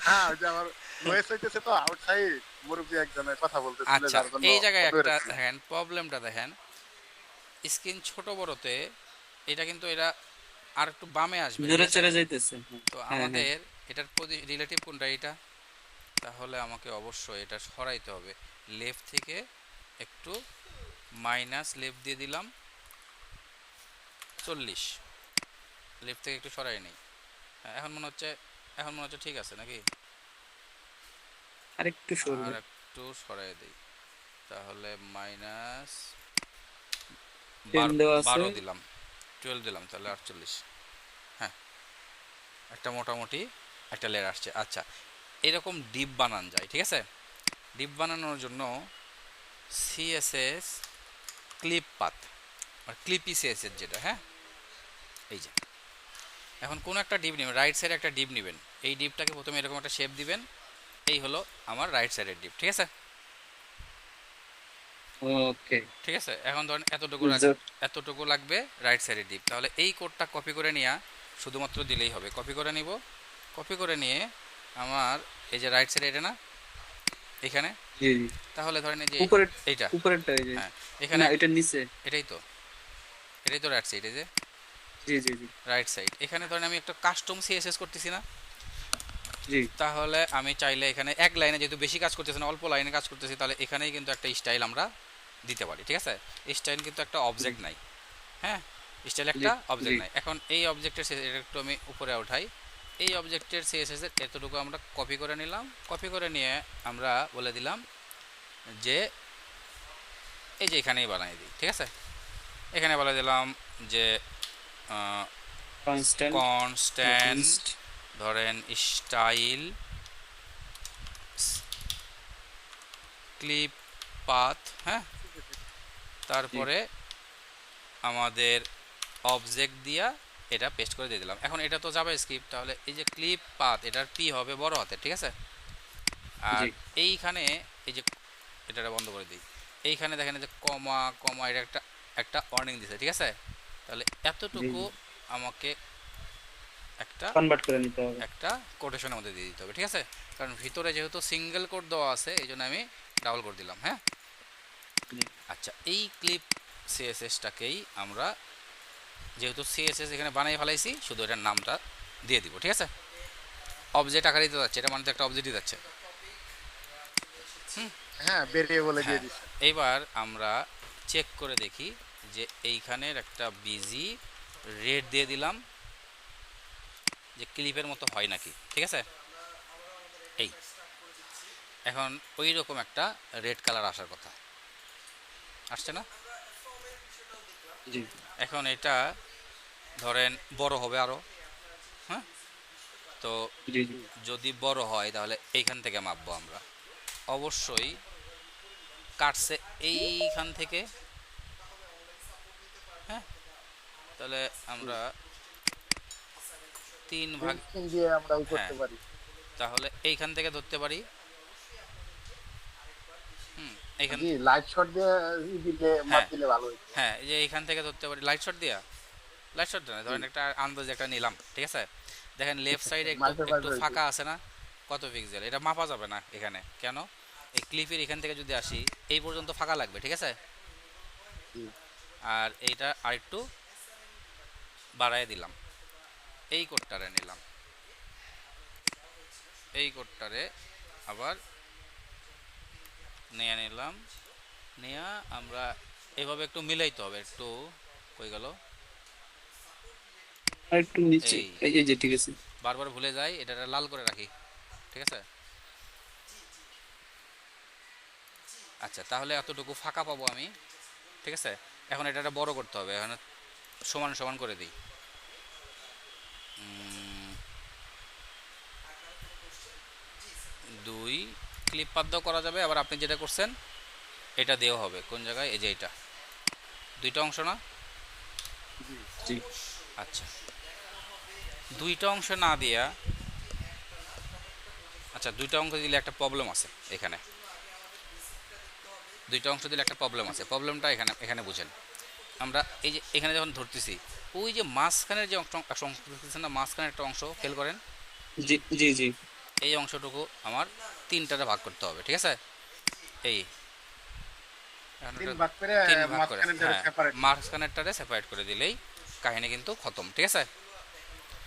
হ্যাঁ ওই যে আমার ভয়েস হইতেছে তো আউটসাইড, মুরব্বী একজনের কথা বলতেছিল,
আচ্ছা
যার জন্য
এই জায়গায়
বন্ধ
একটা
রেখেছিলাম।
দেখেন, প্রবলেমটা দেখেন, স্ক্রিন ছোট বড়তে এটা কিন্তু এটা আর একটু বামে আসবে, ঠিক
নড়ে
আছে?
চড়ে যাইতেছে।
তো
হ্যাঁ, হ্যাঁ।
আমাদের এটার রিলেটিভ কোনটা, এটা, তাহলে আমাকে অবশ্যই এটা সরাইতে হবে, লেফট থেকে একটু মাইনাস লেফট দিয়ে দিলাম 40, লেফট থেকে একটু সরাই নেই। হ্যাঁ এখন মনে হচ্ছে, এখন মনে হচ্ছে ঠিক আছে নাকি,
আরেকটু সরবে।
আর একটু সরাই দিই, তাহলে মাইনাস
10 দেওয়া আছে।
12 দিলাম, 12 দিলাম, তাহলে 48। হ্যাঁ একটা মোটামুটি একটা লেয়ার আসছে। আচ্ছা এরকম ডিপ বানানো যায়, ঠিক আছে। ডিপ বানানোর জন্য সিএসএস ক্লিপ পাথ, আর ক্লিপি সিএসএস যেটা, হ্যাঁ এই যে, এখন কোন একটা ডিপ নেবেন, রাইট সাইডে একটা ডিপ নেবেন, এই ডিপটাকে প্রথমে এরকম একটা শেপ দিবেন, এই হলো আমার রাইট সাইডের ডিপ, ঠিক আছে।
ওকে।
ঠিক আছে এখন ধরেন
বুঝতে-
এতটুকু লাগবে রাইট সাইডের ডিপ, তাহলে এই কোডটা কপি করে নিয়ে শুধুমাত্র দিলেই হবে। কপি করে নিব, কপি করে নিয়ে আমার এই যে রাইট সাইডে এটা না এখানে,
জি জি।
তাহলে ধরেন এই যে
উপরে,
এইটা,
উপরেরটা এই যে।
হ্যাঁ এখানে
না, এটা নিচে।
এটাই তো, এটাই তো রাইট সাইড, এই যে
জি জি জি।
রাইট সাইড, এখানে ধরেন আমি একটা কাস্টম সিএসএস করতেছি না,
জি।
তাহলে আমি চাইলে এখানে এক লাইনে, যেহেতু বেশি কাজ করতেছি না অল্প লাইনে কাজ করতেছি, তাহলে এখানেই কিন্তু একটা স্টাইল আমরা দিতে পারি, ঠিক আছে। স্টাইল কিন্তু একটা অবজেক্ট নাই, হ্যাঁ স্টাইল একটা অবজেক্ট নাই। এখন এই অবজেক্টের একটু আমি উপরে উঠাই, এই অবজেক্টের সিএসএস এর এতটুকু আমরা কপি করে নিলাম, কপি করে নিয়ে আমরা বলে দিলাম যে এই যে এখানেই বানাই দিই, ঠিক আছে। এখানে বলে দিলাম যে
কনস্ট্যান্ট।
কনস্ট্যান্ট, ধরেন স্টাইল ক্লিপ পাথ, হ্যাঁ তারপরে আমাদের অবজেক্ট দিয়া এটা পেস্ট করে দিয়ে দিলাম। এখন এটা তো যাবে স্ক্রিপ্ট, তাহলে এই যে ক্লিপ পাথ এটার পি হবে বড় হাতের, ঠিক আছে। আর
জি।
এইখানে এই যে এটা বন্ধ করে দিই, এইখানে দেখেন যে কমা কমা, এটা একটা একটা ওয়ার্নিং দিছে, ঠিক আছে। তাহলে এতটুকু আমাকে একটা
কনভার্ট করে নিতে হবে।
একটা কোটেশনের মধ্যে দিয়ে দিতে হবে, ঠিক আছে। কারণ ভিতরে যেহেতু সিঙ্গেল কোড দেওয়া আছে, এই জন্য আমি ডাবল কোড দিলাম, হ্যাঁ
জি।
আচ্ছা, এই ক্লিপ সিএসএসটাকেই আমরা যেহেতু সিএসএস এখানে বানিয়ে ফেলাইছি, শুধু এটার নামটা দিয়ে দিব, ঠিক আছে? অবজেক্ট আকারে দিতে যাচ্ছে, এটা মানে তো একটা অবজেক্টই যাচ্ছে।
হ্যাঁ, ভেরিয়েবলে দিয়ে
হ্যাঁ,
দিচ্ছেন।
এইবার আমরা চেক করে দেখি যে এইখানের একটা বিজি রেড দিয়ে দিলাম, যে ক্লিপের মতো হয় নাকি, ঠিক আছে? এই এখন ওই রকম একটা রেড কালার আসার কথা, আসছে না?
জি
এখন এটা ধরেন বড় হবে আরো, হ্যাঁ? তো
জি জি
যদি বড় হয় তাহলে এইখান থেকে মাপবো আমরা। অবশ্যই কাটছে এইখান থেকে, হ্যাঁ? তাহলে আমরা 3 ভাগ,
পেন্সিল দিয়ে আমরা ই
হ্যাঁ,
করতে পারি।
তাহলে এইখান থেকে ধরতে পারি। এইখান,
জি, লাইট শট দিয়ে দিলে মাপ
হ্যাঁ
দিলে ভালো হতো।
হ্যাঁ, এই যে এইখান থেকে ধরতে পারি লাইট শট দিয়া। লাইট শট না, ধরেন একটা আন্দাজে একটা নিলাম, ঠিক আছে? দেখেন লেফট সাইডে একটু
মাল্টিপ্লাই
একটু
হয়েছে।
ফাঁকা আছে না? কত পিক্সেল? এটা মাপা যাবে না এখানে, কেন? এই ক্লিপের এখান থেকে যদি আসি, এই পর্যন্ত ফাঁকা লাগবে, ঠিক আছে?
জি,
আর এইটা আরেকটু বাড়ায় দিলাম, এই কোডটারে নিলাম, এই কোডটারে আবার নিয়ে নিলাম, নিয়ে আমরা এভাবে একটু মিলাইতে হবে। একটু কই গেল?
আর একটু নিচে,
এই
এই যে ঠিক আছে।
বারবার ভুলে যাই, এটা লাল করে রাখি, ঠিক আছে? আচ্ছা, তাহলে এতটুকু ফাঁকা পাবো আমি, ঠিক আছে? এখন এটা বড় করতে হবে, এখন সমান সমান করে দিই। 2 ক্লিপ বাধ্য করা যাবে, আবার আপনি যেটা করছেন এটা দিয়েও হবে। কোন জায়গায়? এই যে এটা, দুইটা অংশ না?
জি
আচ্ছা, দুইটা অংশ না দিয়া, আচ্ছা দুইটা অংশ দিলে একটা প্রবলেম আছে এখানে, দুইটা অংশ দিলে একটা প্রবলেম আছে। প্রবলেমটা এখানে, এখানে বুঝেন। আমরা এই যে এখানে যখন ধরতেছি, ওই যে মাঝখানের যে অংশ না, মাঝখানের একটা অংশ খেয়াল করেন,
জি জি জি
এই অংশটুকু আমার তিনটাতে ভাগ করতে হবে, ঠিক আছে? এই এখন
তিন
এটা
ভাগ করে
3 ভাগ করে,
মাঝখানে
হ্যাঁ,
সেপারেট।
মাঝখানেরটারে সেপারেট করে দিলেই কাহিনী কিন্তু খতম, ঠিক আছে?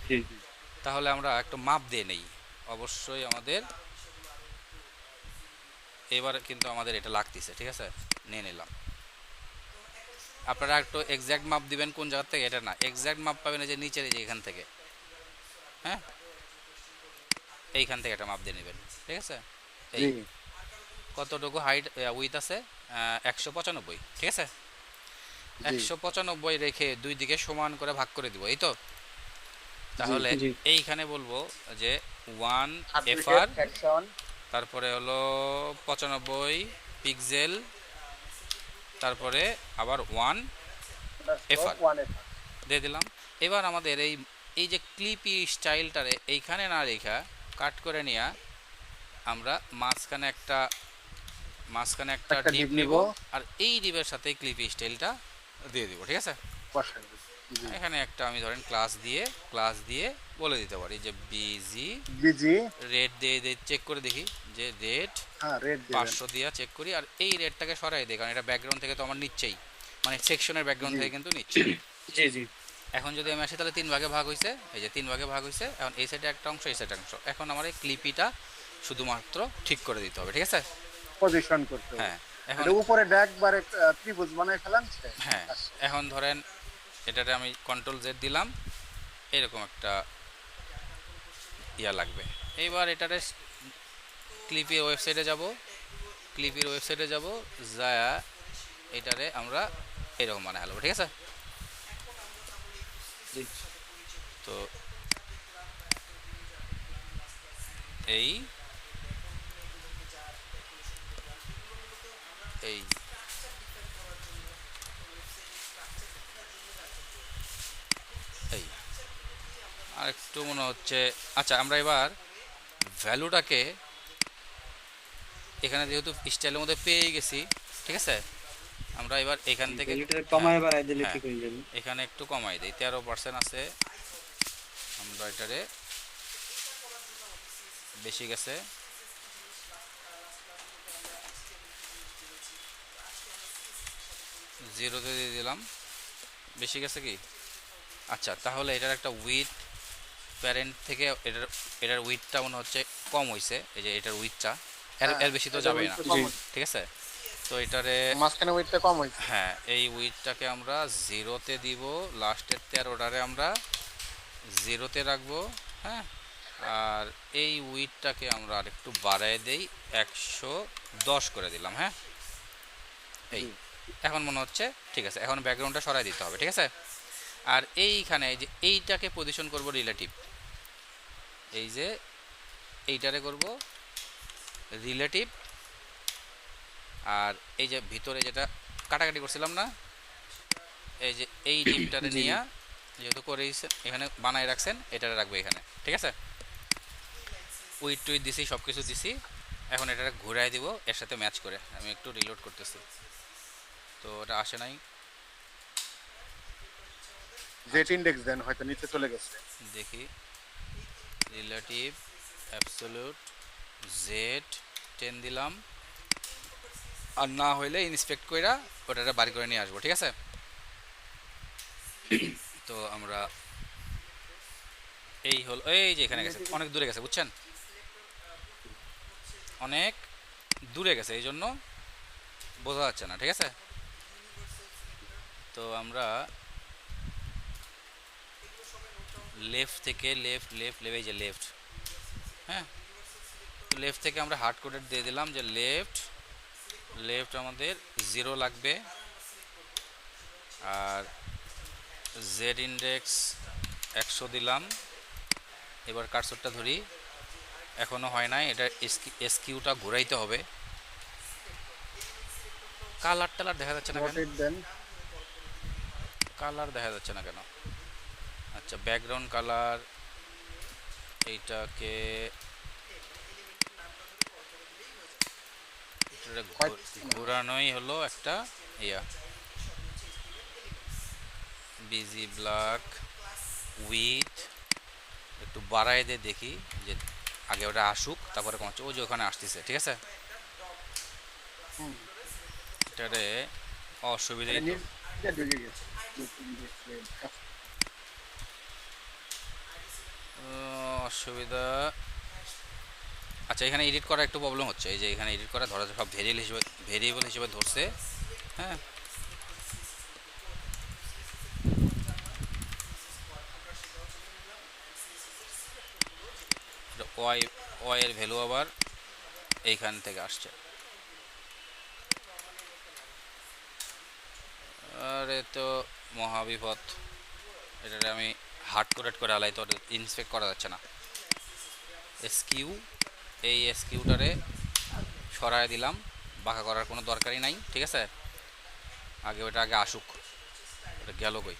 জি
তাহলে আমরা একটু মাপ দিয়ে নেই। অবশ্যই আমাদের এবার কিন্তু আমাদের এটা লাগতেছে, ঠিক আছে? নিয়ে নিলাম। আপনারা একটু এক্স্যাক্ট মাপ দিবেন কোন জায়গা থেকে, এটা না, এক্স্যাক্ট মাপ পাবেন এই যে নিচের, এই যে এখান থেকে, হ্যাঁ, এইখান থেকে একটা মাপ দিয়ে নেবেন, ঠিক আছে? এই
জি,
কতটুকু হাইট উইথ আছে? 195, ঠিক আছে?
জি।
195 রেখে দুই দিকে সমান করে ভাগ করে দিব, এই তো? তাহলে
জি
এইখানে বলবো যে 1
সার্টিফিকেট
এফআর,
সেকশন
তারপরে হলো 95 পিক্সেল, তারপরে আবার 1 এফআর
ওয়ান
দিয়ে দিলাম। এবার আমাদের এই এই যে ক্লিপি স্টাইলটারে এইখানে না রেখা কাট করে নিয়ে আমরা মাঝখানে একটা
একটা
ডিপ
ডিপ
নিব,
নিব,
আর এই ডিপের সাথে ক্লিপি স্টাইলটা দিয়ে দিব, ঠিক আছে?
বসাই দিব। জি,
এখানে একটা আমি ধরেন ক্লাস দিয়ে বলে দিতে পারি যে বিজি
বিজি,
রেড দিয়ে চেক করে দেখি, যে রেড
হ্যাঁ, রেড দিবেন।
500 দিয়ে চেক করি, আর এই রেডটাকে সরাই দিই, কারণ এটা ব্যাকগ্রাউন্ড থেকে তো আমার নিচ্ছেই, মানে সেকশনের ব্যাকগ্রাউন্ড
জি।
থেকে কিন্তু নিচ্ছে।
জি জি
এখন যদি আমি আসি তাহলে 3 ভাগে ভাগ হয়েছে, এই যে 3 ভাগে ভাগ হয়েছে। এখন এই সাইডে একটা অংশ, এই সাইডে অংশ। এখন আমার এই ক্লিপিটা শুধুমাত্র ঠিক করে দিতে হবে, ঠিক আছে?
পজিশন করতে হবে।
হ্যাঁ, এখন,
এটা উপরে একবারে ত্রিভুজ বানায় ফেলান।
হ্যাঁ, এখন ধরেন এটাতে আমি কন্ট্রোল জেড দিলাম, এরকম একটা ইয়া লাগবে। এইবার এটারে ক্লিপের ওয়েবসাইটে যাব, যা এটারে আমরা এরকম বানাই ফেলবো, ঠিক আছে?
জি
তো এই এই এই আর একটু মনে হচ্ছে। আচ্ছা, আমরা এবার ভ্যালুটাকে এখানে যেহেতু স্টাইলের মধ্যে পেয়ে গেছি, ঠিক আছে? আমরা এবার এখান থেকে,
এটা
হ্যাঁ,
কমায় বাড়ায় দিলে
হ্যাঁ,
ঠিক হয়ে যাবে।
এখানে একটু কমাই দিই, 13% আছে, আমরা এটারে বেশি গেছে, জিরোতে দিয়ে দিলাম, বেশি গেছে কি? আচ্ছা, তাহলে এটার একটা উইথ প্যারেন্ট থেকে এটার উইথটা মনে হচ্ছে কম হইছে, এই যে এটার উইথটা এর
হ্যাঁ,
এর বেশি তো
এটা
যাবে
weight
না,
টা কম হয়েছে।
ঠিক আছে? তো এটারে
মাঝখানে ওয়েটটা কম হয়েছে।
হ্যাঁ, এই উইথটাকে আমরা জিরোতে দিব, লাস্টের 13টারে আমরা জিরোতে রাখবো। হ্যাঁ, আর এই উইথটাকে আমরা আরেকটু বাড়ায় দেই, 110 করে দিলাম। হ্যাঁ, এই
জি।
এখন মনে হচ্ছে ঠিক আছে। এখন ব্যাকগ্রাউন্ডটা সরাই দিতে হবে, ঠিক আছে? আর এইখানে এই যে এইটাকে পজিশন করব রিলেটিভ, এই যে এইটারে করব রিলেটিভ, আর এই যে ভিতরে যেটা কাটাকাটি করছিলাম না, এই যে এই ডিপটারে
জি।
নিয়ে যেহেতু করে এখানে বানায় রাখছেন, এটারে রাখবে এখানে, ঠিক আছে? উইথ টুইথ দিছি, সব কিছু দিছি। এখন এটারে ঘুরাই দিব এর সাথে ম্যাচ করে। আমি একটু রিলোড করতেছি, তো এটা আসে নাই,
জেট ইনডেক্স দেন, হয়তো নিচে চলে গেছে।
দেখি। রিলেটিভ অ্যাবসলিউট জেড 10 দিলাম, আর না হইলে ইন্সপেক্ট কইরা ওটারে বাড়ি করে নিয়ে আসবো, ঠিক আছে? তো আমরা এই হল, এই যে এখানে গেছে, অনেক দূরে গেছে, বুঝছেন? অনেক দূরে গেছে, এই জন্য বোঝা যাচ্ছে না, ঠিক আছে? তো আমরা লেফট থেকে লেফট লেফট লেফট, এই যে লেফট, হ্যাঁ, তো লেফট থেকে আমরা হার্ড কোডেড দিয়ে দিলাম যে লেফট লেফট আমাদের 0 লাগবে, আর জেড ইন্ডেক্স 100 দিলাম। এবার কার্সরটা ধরি, এখনো হয় নাই, এটা এসকিউটা ঘোরাইতে হবে। কালার টালার দেখা যাচ্ছে না কেন?
রোটেট দেন।
কালার দেখা যাচ্ছে না কেন? আচ্ছা, ব্যাকগ্রাউন্ড কালার এইটাকে ঘোরানোই হলো একটা ইয়া, বিজি ব্ল্যাক উইথ একটু বাড়াই দিয়ে দেখি যে আগে ওটা আসুক, তারপরে কমাচ্ছে। ওই যে ওখানে আসতেছে, ঠিক আছে? এটারে অসুবিধাই তো,
নিচে ঢুকে গেছে।
অসুবিধা। আচ্ছা, এখানে এডিট করা একটু প্রবলেম হচ্ছে, এই যে এখানে এডিট করা ধরা সব ভেরিয়েবল হিসেবে ধরছে। হ্যাঁ, ওয়াই ওয়াই এর ভ্যালু আবার এইখান থেকে আসছে। আরে তো মহাবিপদ, এটারে আমি হার্ড কোডেড করে আলাই, তো ইন্সপেক্ট করা যাচ্ছে না। এসকিউ, এই এসকিউটারে সরায় দিলাম, বাঁকা করার কোনো দরকারই নাই, ঠিক আছে? আগে ওটা আগে আসুক, এটা গেল কই?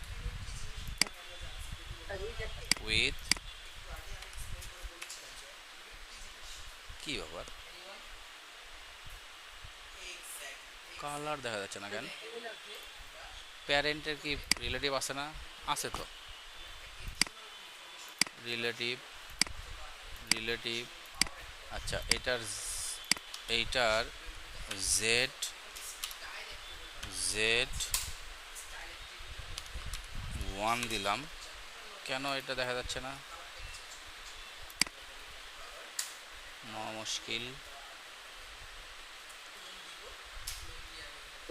উইথ কি ব্যাপার, কালার দেখা যাচ্ছে না কেন? প্যারেন্টের কি রিলেটিভ আছে না? আছে তো, রিলেটিভ রিলেটিভ। আচ্ছা, এইটার জেড জেড 1 দিলাম, কেন এটা দেখা যাচ্ছে না? মহা মুশকিল।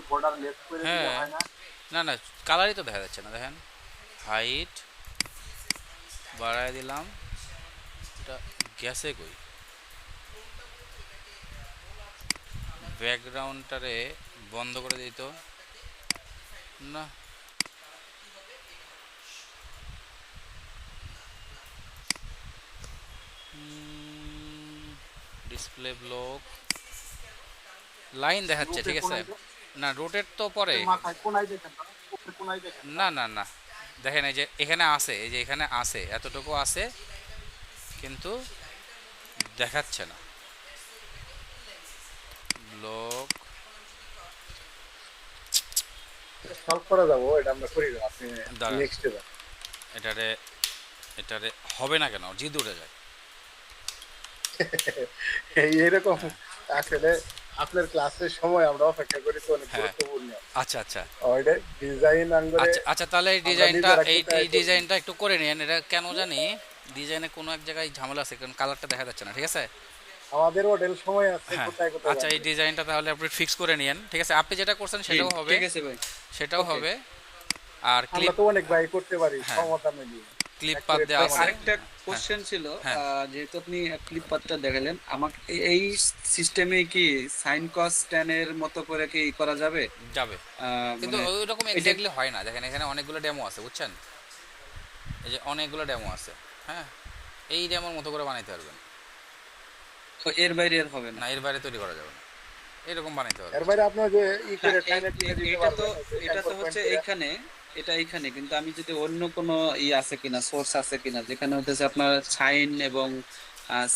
বর্ডার লেফট করে দিলে
হ্যাঁ,
হয় না?
না না, কালারই তো দেখা যাচ্ছে না, দেখেন। হাইট বাড়ায় দিলাম, এটা গেছে কই? ব্যাকগ্রাউন্ডটারে বন্ধ করে দিত না। ডিসপ্লে ব্লক লাইন দেখাচ্ছে, ঠিক আছে? না, রোটেট তো পরে।
মাথায় কোনায় দেখেন, উপরে কোনায় দেখেন।
না না না, দেখেন এই যে এখানে আছে, এই যে এখানে আছে, এতটুকু আছে, কিন্তু দেখাচ্ছে না ব্লক।
সলভ করা যাবো, এটা আমরা করি না, আপনি
দাঁড়ান।
নেক্সটে যান।
এটারে এটারে হবে না কেন? জিদ উঠে যায়।
এইরকম আসলে আপনার ক্লাসের সময় আমরা অপেক্ষা করি তো অনেক
হ্যাঁ।
গুরুত্বপূর্ণ।
আচ্ছা আচ্ছা
ওইটা ডিজাইন আঙ্গরে
আচ্ছা আচ্ছা, তাহলে এই
আমরা
ডিজাইনটা
নিজেরা
এই
কোথায়
এই ডিজাইনটা একটু করে নিন। এটা কেন জানি ডিজাইনে কোনো এক জায়গায় ঝামেলা আছে, কারণ কালারটা দেখা যাচ্ছে না, ঠিক আছে?
আমাদের হোটেল সময় আছে
হ্যাঁ,
কোথায় কোথায়
আচ্ছা এই
বানাবে।
ডিজাইনটা তাহলে আপনি ফিক্স করে নিন, ঠিক আছে? আপনি যেটা করছেন সেটাও হবে,
ঠিক আছে ভাই।
সেটাও
Okay.
হবে। আর
আমরা
ক্লিপ
তো অনেক ভাই করতে পারি
হ্যাঁ।
ক্ষমতা মিলিয়ে।
ক্লিপ পাত দেওয়া
ভাই,
আছে।
আরেকটা কোশ্চেন ছিল,
হ্যাঁ।
যেহেতু আপনি ক্লিপ পাতটা দেখালেন আমাকে, এই সিস্টেমে কি সাইন কস ট্যান এর মতো করে কি করা যাবে?
যাবে, কিন্তু
মানে
ওই রকম
এটা
এক্স্যাক্টলি হয় না। দেখেন এখানে অনেকগুলো ডেমো আছে, বুঝছেন? এই যে অনেকগুলো ডেমো আছে, হ্যাঁ, এই ডেমোর মতো করে বানাইতে পারবেন
এর বাইরে আর হবে না?
না, এর বাইরে তৈরি করা যাবে না, এরকম বানাইতে পারবেন।
এর বাইরে আপনার যে ই
না,
করে টাইনে টিনে দিতে
এটা তো,
পারবেন
এটা তো হচ্ছে এইখানে, এটা এইখানে, কিন্তু আমি যদি অন্য কোনো ই আছে কিনা, সোর্স আছে কিনা, যেখানে হচ্ছে আপনার সাইন এবং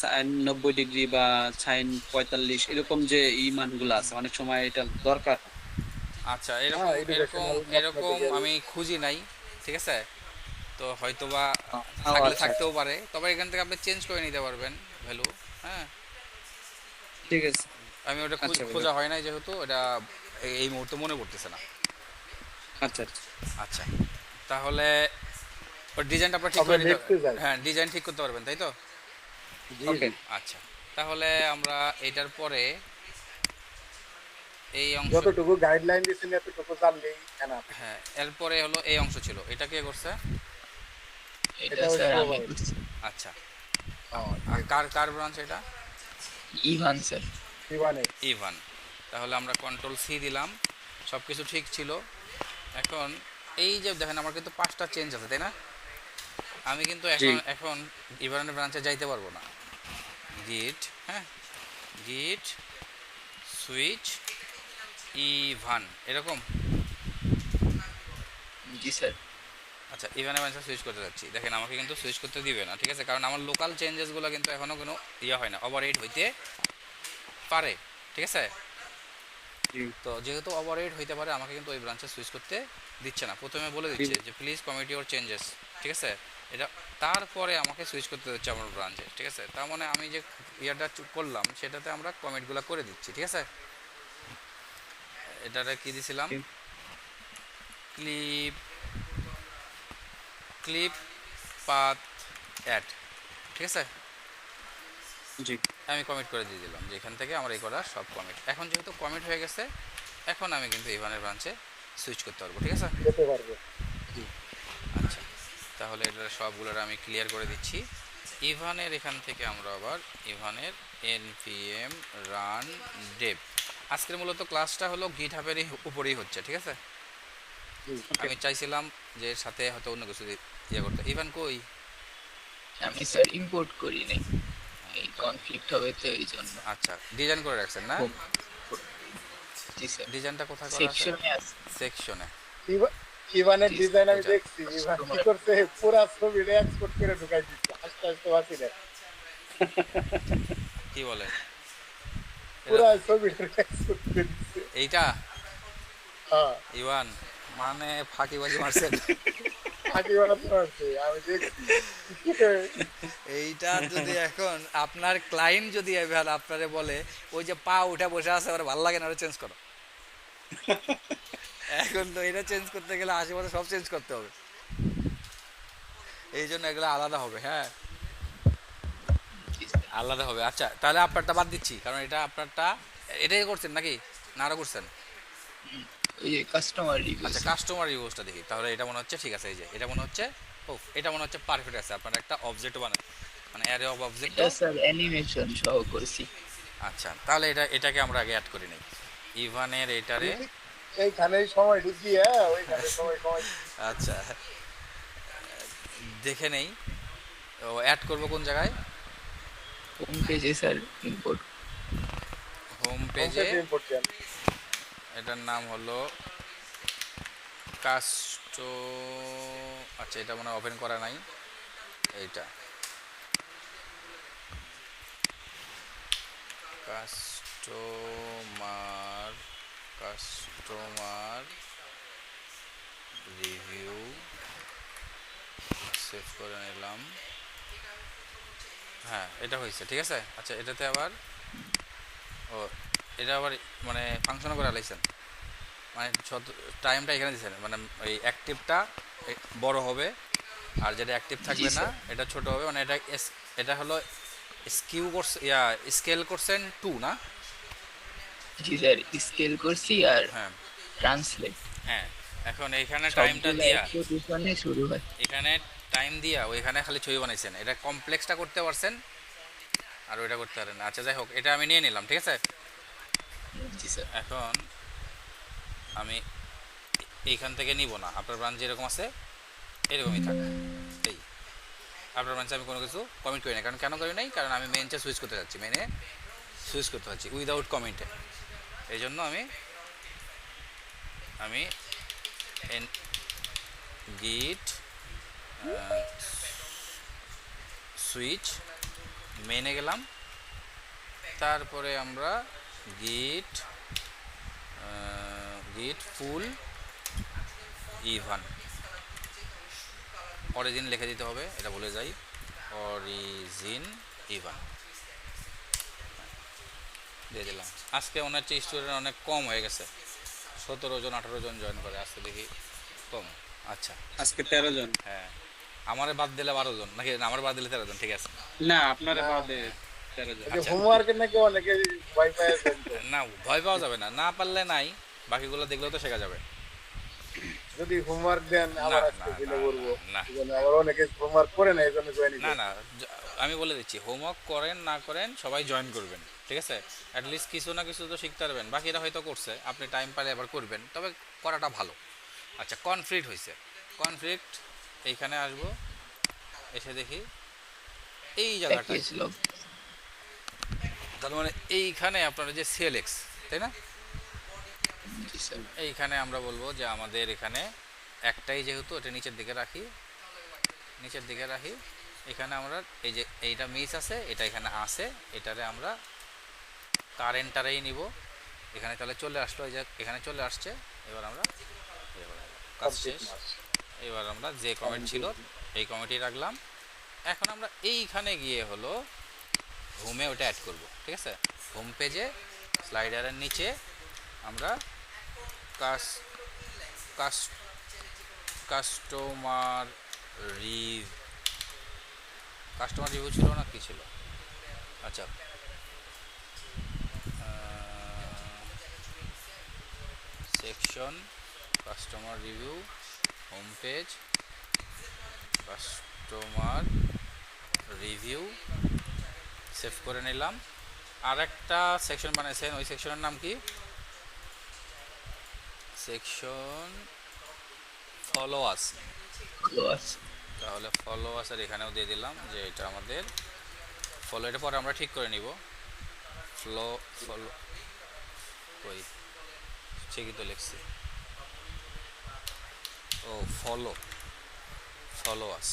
সাইন 90 ডিগ্রি বা সাইন 45 এরকম যে ই মানগুলো আছে, অনেক সময় এটা দরকার।
আচ্ছা, এরকম
হ্যাঁ,
এরকম
educational
এরকম
mathematical
আমি খুঁজি নাই, ঠিক আছে? তো হয়তোবা
ও,
থাকলে
আচ্ছা,
থাকতেও পারে, তবে এখান থেকে আপনি চেঞ্জ করে নিতে পারবেন ভ্যালু, হ্যাঁ।
ঠিক আছে।
আমি ওটা
আচ্ছা ভাই।
খোঁজা হয় নাই যেহেতু, এটা এই মুহূর্তে মনে পড়তেছে না।
আচ্ছা আচ্ছা।
আচ্ছা, তাহলে ওর ডিজাইনটা আপনার ঠিক
আমরা
করে নিতে,
দেখতে যাই।
হ্যাঁ ডিজাইন ঠিক করতে পারবেন, তাই তো?
ওকে।
আচ্ছা, তাহলে আমরা এটার পরে এই অংশ,
যতটুকু গাইডলাইন দিয়েছেন এতটুকু জানলেই এনাফ।
হ্যাঁ এরপরে হলো এই অংশ ছিল, এটা কে করছে?
এটা
এটা
স্যার
হচ্ছে
আমি
সবাই।
করছি।
আচ্ছা, আর কার কার ব্রাঞ্চ এটা?
Evan sir.
দিবানে
ইভান। তাহলে আমরা কন্ট্রোল সি দিলাম, সব কিছু ঠিক ছিল। এখন এই যে দেখেন আমার কিন্তু 5টা চেঞ্জ আছে, তাই না? আমি কিন্তু
জি।
এখন ইভানের ব্রাঞ্চে যাইতে পারবো না। গিট, হ্যাঁ, গিট সুইচ ইভান, এরকম।
জি স্যার।
আচ্ছা, ইভানের ব্রাঞ্চে সুইচ করতে যাচ্ছি, দেখেন আমাকে কিন্তু সুইচ করতে দিবে না, ঠিক আছে? কারণ আমার লোকাল চেঞ্জেসগুলো কিন্তু এখনও কোনো ইয়ে হয় না, ওভাররাইড হইতে পারে, ঠিক আছে?
জি।
তো যেহেতু ওভাররাইড হইতে পারে, আমাকে কিন্তু ওই ব্রাঞ্চে সুইচ করতে দিচ্ছে না। প্রথমে বলে দিচ্ছে যে প্লিজ কমিট ইউর চেঞ্জেস, ঠিক আছে? এটা তারপরে আমাকে সুইচ করতে দিচ্ছে আমার ব্রাঞ্চে, ঠিক আছে? তার মানে আমি যে ইয়ারটা করলাম সেটাতে আমরা কমিটগুলো করে দিচ্ছি, ঠিক আছে? এটাতে কি দিছিলাম?
জি।
ক্লিপ ক্লিপ পাথ অ্যাড, ঠিক আছে?
জি।
আমি কমিট করে দিয়ে দিলাম যে এখান থেকে আমার এই করা সব কমিট। এখন যেহেতু কমিট হয়ে গেছে, এখন আমি কিন্তু ইভানের ব্রাঞ্চে সুইচ করতে পারবো, ঠিক আছে?
যেতে পারবে।
আচ্ছা, তাহলে এটা সবগুলোর আমি ক্লিয়ার করে দিচ্ছি। ইভানের এখান থেকে আমরা আবার ইভানের npm রান ডেভ। আজকের মূলত ক্লাসটা হলো গিট হাবেরই উপরেই হচ্ছে, ঠিক আছে? আমি চাইছিলাম যে এর সাথে হয়তো অন্য কিছু ইয়ে করতে। ইভান কই?
আমি স্যার ইম্পোর্ট করি নাই, এই কনফ্লিক্ট হবে তো এই জন্য।
আচ্ছা, ডিজাইন করে রাখছেন না?
জি স্যার।
ডিজাইনটা কোথায় করা আছে?
সেকশনে আছে।
সেকশনে।
ইভানের
জি,
ডিজাইন আমি
এটা
দেখছি, ইভান কি করছে পুরা ছবিটা এক্সপোর্ট করে ঢুকাই দিচ্ছে, আস্তে আস্তে বাঁচি না
কি বলে?
পুরা ছবিটা এক্সপোর্ট করে দিচ্ছে।
এইটা
হ্যাঁ,
ইভান মানে ফাঁকিবাজি মারছেন।
ফাঁকি বানাতে পারছে, আমি দেখছি।
এইটা যদি এখন আপনার ক্লায়েন্ট যদি এবার আপনারে বলে ওই যে পা উঠে বসে আছে আর ভালো লাগে না, ওটা চেঞ্জ করো, এখন তো এটা চেঞ্জ করতে গেলে আশেপাশে সব চেঞ্জ করতে হবে, এই জন্য এগুলো আলাদা হবে, হ্যাঁ
জি স্যার।
আলাদা হবে। আচ্ছা, তাহলে আপনারটা বাদ দিচ্ছি, কারণ এটা আপনারটা এটাই করছেন নাকি না আরও করছেন?
ওই যে কাস্টমার রিভিউ।
আচ্ছা, কাস্টমার রিভিউসটা দেখি, তাহলে এটা মনে হচ্ছে ঠিক আছে। এই যে এটা মনে হচ্ছে, ও এটা মনে হচ্ছে পারফেক্ট আছে। আপনার একটা অবজেক্ট বানান, মানে অ্যারে অফ অবজেক্ট।
এটা স্যার অ্যানিমেশন সহ করছি।
আচ্ছা, তাহলে এটাকে আমরা আগে অ্যাড করে নিই ইভানের এটারে।
এইখানেই সময় ঢুকি, হ্যাঁ ওইখানে সময় সময়
আচ্ছা, দেখে নেই ও অ্যাড করব কোন জায়গায়?
হোম পেজে স্যার ইম্পোর্ট।
হোম পেজে।
ইম্পর্টেন্ট।
এটার নাম হলো কাস্টো, আচ্ছা এটা মনে ওপেন করা নাই, এইটা কাস্টমার কাস্টমার রিভিউ, সেভ করে নিলাম। হ্যাঁ, এটা হয়েছে, ঠিক আছে। আচ্ছা, এটাতে আবার ও এটা আবার মানে ফাংশনও করে আলাইছেন, মানে টাইমটা এখানে দিয়েছেন, মানে এই অ্যাক্টিভটা বড় হবে আর যেটা অ্যাক্টিভ থাকবে না
স্যার।
এটা ছোট হবে, মানে এটা এটা হলো স্কিউ করছে ইয়া স্কেল করছেন 2 না?
জি স্যার, স্কেল করছি আর
হ্যাঁ
ট্রান্সলেট
হ্যাঁ। এখন এইখানে টাইমটা
সবগুলো
দিয়া
100 শুরু হয়।
এখানে টাইম দিয়া ওইখানে খালি ছবি বানাইছেন, এটা কমপ্লেক্সটা করতে পারছেন আর ওইটা করতে পারেন না। আচ্ছা যাই হোক, এটা আমি নিয়ে নিলাম, ঠিক আছে।
জি স্যার।
এখন আমি এইখান থেকে নিব না, আপনার ব্রাঞ্চ যেরকম আছে এরকমই থাক। এই আপনার ব্রাঞ্চে আমি কোনো কিছু কমেন্ট করি না, কারণ কেন করি নাই, কারণ আমি মেনটা সুইচ করতে যাচ্ছি, মেনে সুইচ করতে যাচ্ছি উইদাউট কমেন্টে। এই জন্য আমি আমি গিট সুইচ মেনে গেলাম, তারপরে আমরা গিট গিট ফুল ইভান অরিজিন লিখে দিতে হবে, এটা বলে যাই, অরিজিন ইভান দিয়ে দিলাম। আজকে মনে হচ্ছে স্টুডেন্ট অনেক কম হয়ে গেছে, 17 জন 18 জন জয়েন করে, আজকে দেখি কম। আচ্ছা
আজকে 13 জন।
হ্যাঁ, আমারে বাদ দিলে 12 জন নাকি? না, আমার বাদ দিলে 13 জন, ঠিক আছে।
না, আপনারা বাদে 13 জন।
এই যে
আচ্ছা।
হোমওয়ার্কের নাকি অনেকে ওয়াইফাই
না, ভয় পাওয়া যাবে না, না পারলে নাই, বাকিগুলো দেখলেও তো শেখা যাবে।
যদি হোমওয়ার্ক দেন
না
আবার
না
আজকে দিলে
না
করবো,
না
এজন্য আবার অনেকে হোমওয়ার্ক করে না, এই জন্য জয়েন
না না, আমি বলে দিচ্ছি, হোমওয়ার্ক করেন না করেন সবাই জয়েন করবেন, ঠিক আছে। অ্যাটলিস্ট কিছু না কিছু তো শিখতে পারবেন, বাকিরা হয়তো করছে, আপনি টাইম পারে আবার করবেন, তবে করাটা ভালো। আচ্ছা, কনফ্লিক্ট হয়েছে, কনফ্লিক্ট এইখানে আসবো, এসে দেখি এই জায়গাটা,
প্যাকেজ লগ।
তার মানে এইখানে আপনার যে সিএলএক্স, তাই না?
জি স্যার।
এইখানে আমরা বলবো যে আমাদের এখানে একটাই, যেহেতু এটা নিচের দিকে রাখি, নিচের দিকে রাখি, এখানে আমরা এই যে এইটা মিস আছে, এটা এখানে আসে, এটারে আমরা কারেন্টটারেই নিব, এখানে তাহলে চলে আসলো, এই যে এখানে চলে আসছে। এবার আমরা কাজ শেষ, এবার আমরা যে কমেন্ট ছিল এই কমেন্টই রাখলাম। এখন আমরা এইখানে গিয়ে হলো হোমে ওটা অ্যাড করব, ঠিক আছে। হোম পেজে স্লাইডারের নিচে আমরা কাস্টমার রিভিউ ছিল না, কি ছিল? আচ্ছা, section customer review, home page customer review, save করে নিলাম। আর একটা সেকশন বানাইছেন, ওই সেকশনের নাম কি? Section followers. তাহলে ফলোয়ার্সের এখানেও দিয়ে দিলাম যে এটা আমাদের ফলো, এটা পরে আমরা ঠিক করে নিব। ফলো ওই ঠিকই তো লিখছি, ও ফলোয়ার্স।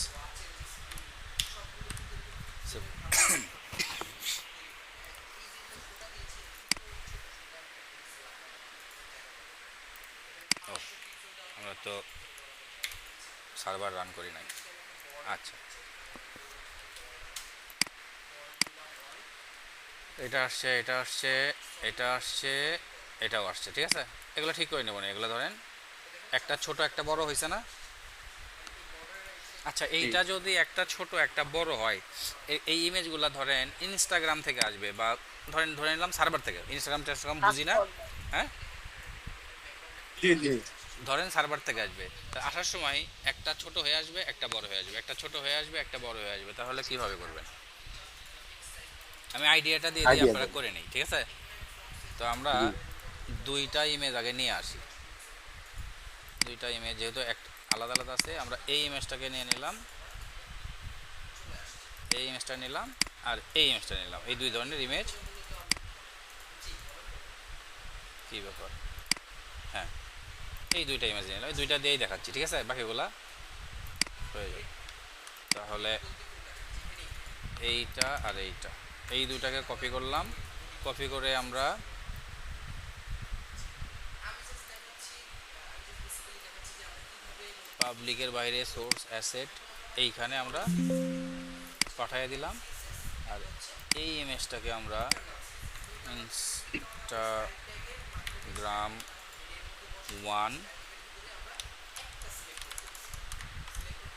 ও, আমরা তো সার্ভার রান করি নাই। আচ্ছা, এটা আসছে, এটা আসছে, এটা আসছে, এটাও আসছে, ঠিক আছে। এগুলো ঠিক করে নেব না, এগুলো ধরেন একটা ছোট একটা বড় হয়েছে না? আচ্ছা, এইটা যদি একটা ছোট একটা বড় হয়, এই ইমেজগুলো ধরেন ইনস্টাগ্রাম থেকে আসবে, বা ধরে নিলাম সার্ভার থেকে, ইনস্টাগ্রাম বুঝি না, হ্যাঁ,
জি জি
ধরেন সার্ভার থেকে আসবে, তা আসার সময় একটা ছোট হয়ে আসবে, একটা বড় হয়ে আসবে, একটা ছোট হয়ে আসবে, একটা বড় হয়ে আসবে, তাহলে কিভাবে করবেন? আমি আইডিয়াটা দিয়ে দিই, আপনারা করে নেই, ঠিক আছে। তো আমরা দুইটা ইমেজ আগে নিয়ে আসি, দুইটা ইমেজ যেহেতু আলাদা আলাদা আছে, আমরা এই ইমেজটাকে নিয়ে নিলাম, এই ইমেজটা নিলাম, আর এই ইমেজটা নিলাম, এই দুই ধরনের ইমেজ। কী ব্যাপার, হ্যাঁ, এই দুইটা ইমেজ নিলাম, এই দুইটা দিয়েই দেখাচ্ছি, ঠিক আছে, বাকিগুলা হয়ে যাবে। তাহলে এইটা আর এইটা, এই দুইটাকে কপি করলাম, কপি করে আমরা পাবলিকের বাইরে সোর্স অ্যাসেট এইখানে আমরা পাঠিয়ে দিলাম, আর এই ইমেজটাকে আমরা ইনস্টাগ্রাম 1।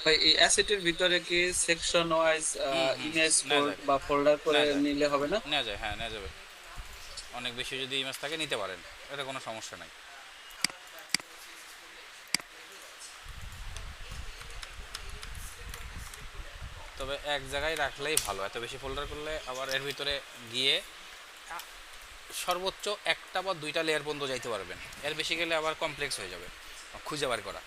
ভাই এই অ্যাসেটের ভিতরে কি সেকশন ওয়াইজ ইমেজ
নেওয়া যায়,
বা ফোল্ডার করে
নেওয়া যায়,
নিলে হবে না?
নেওয়া যায়, হ্যাঁ নেওয়া যাবে। অনেক বেশি যদি ইমেজ থাকে নিতে পারেন, এটা কোনো সমস্যা নাই। তবে এক জায়গায় রাখলেই ভালো, এত বেশি ফোল্ডার করলে আবার এর ভিতরে গিয়ে সর্বোচ্চ একটা বা দুইটা লেয়ার পর্যন্ত যাইতে পারবেন, এর বেশি গেলে আবার কমপ্লেক্স হয়ে যাবে খুঁজে বার করা।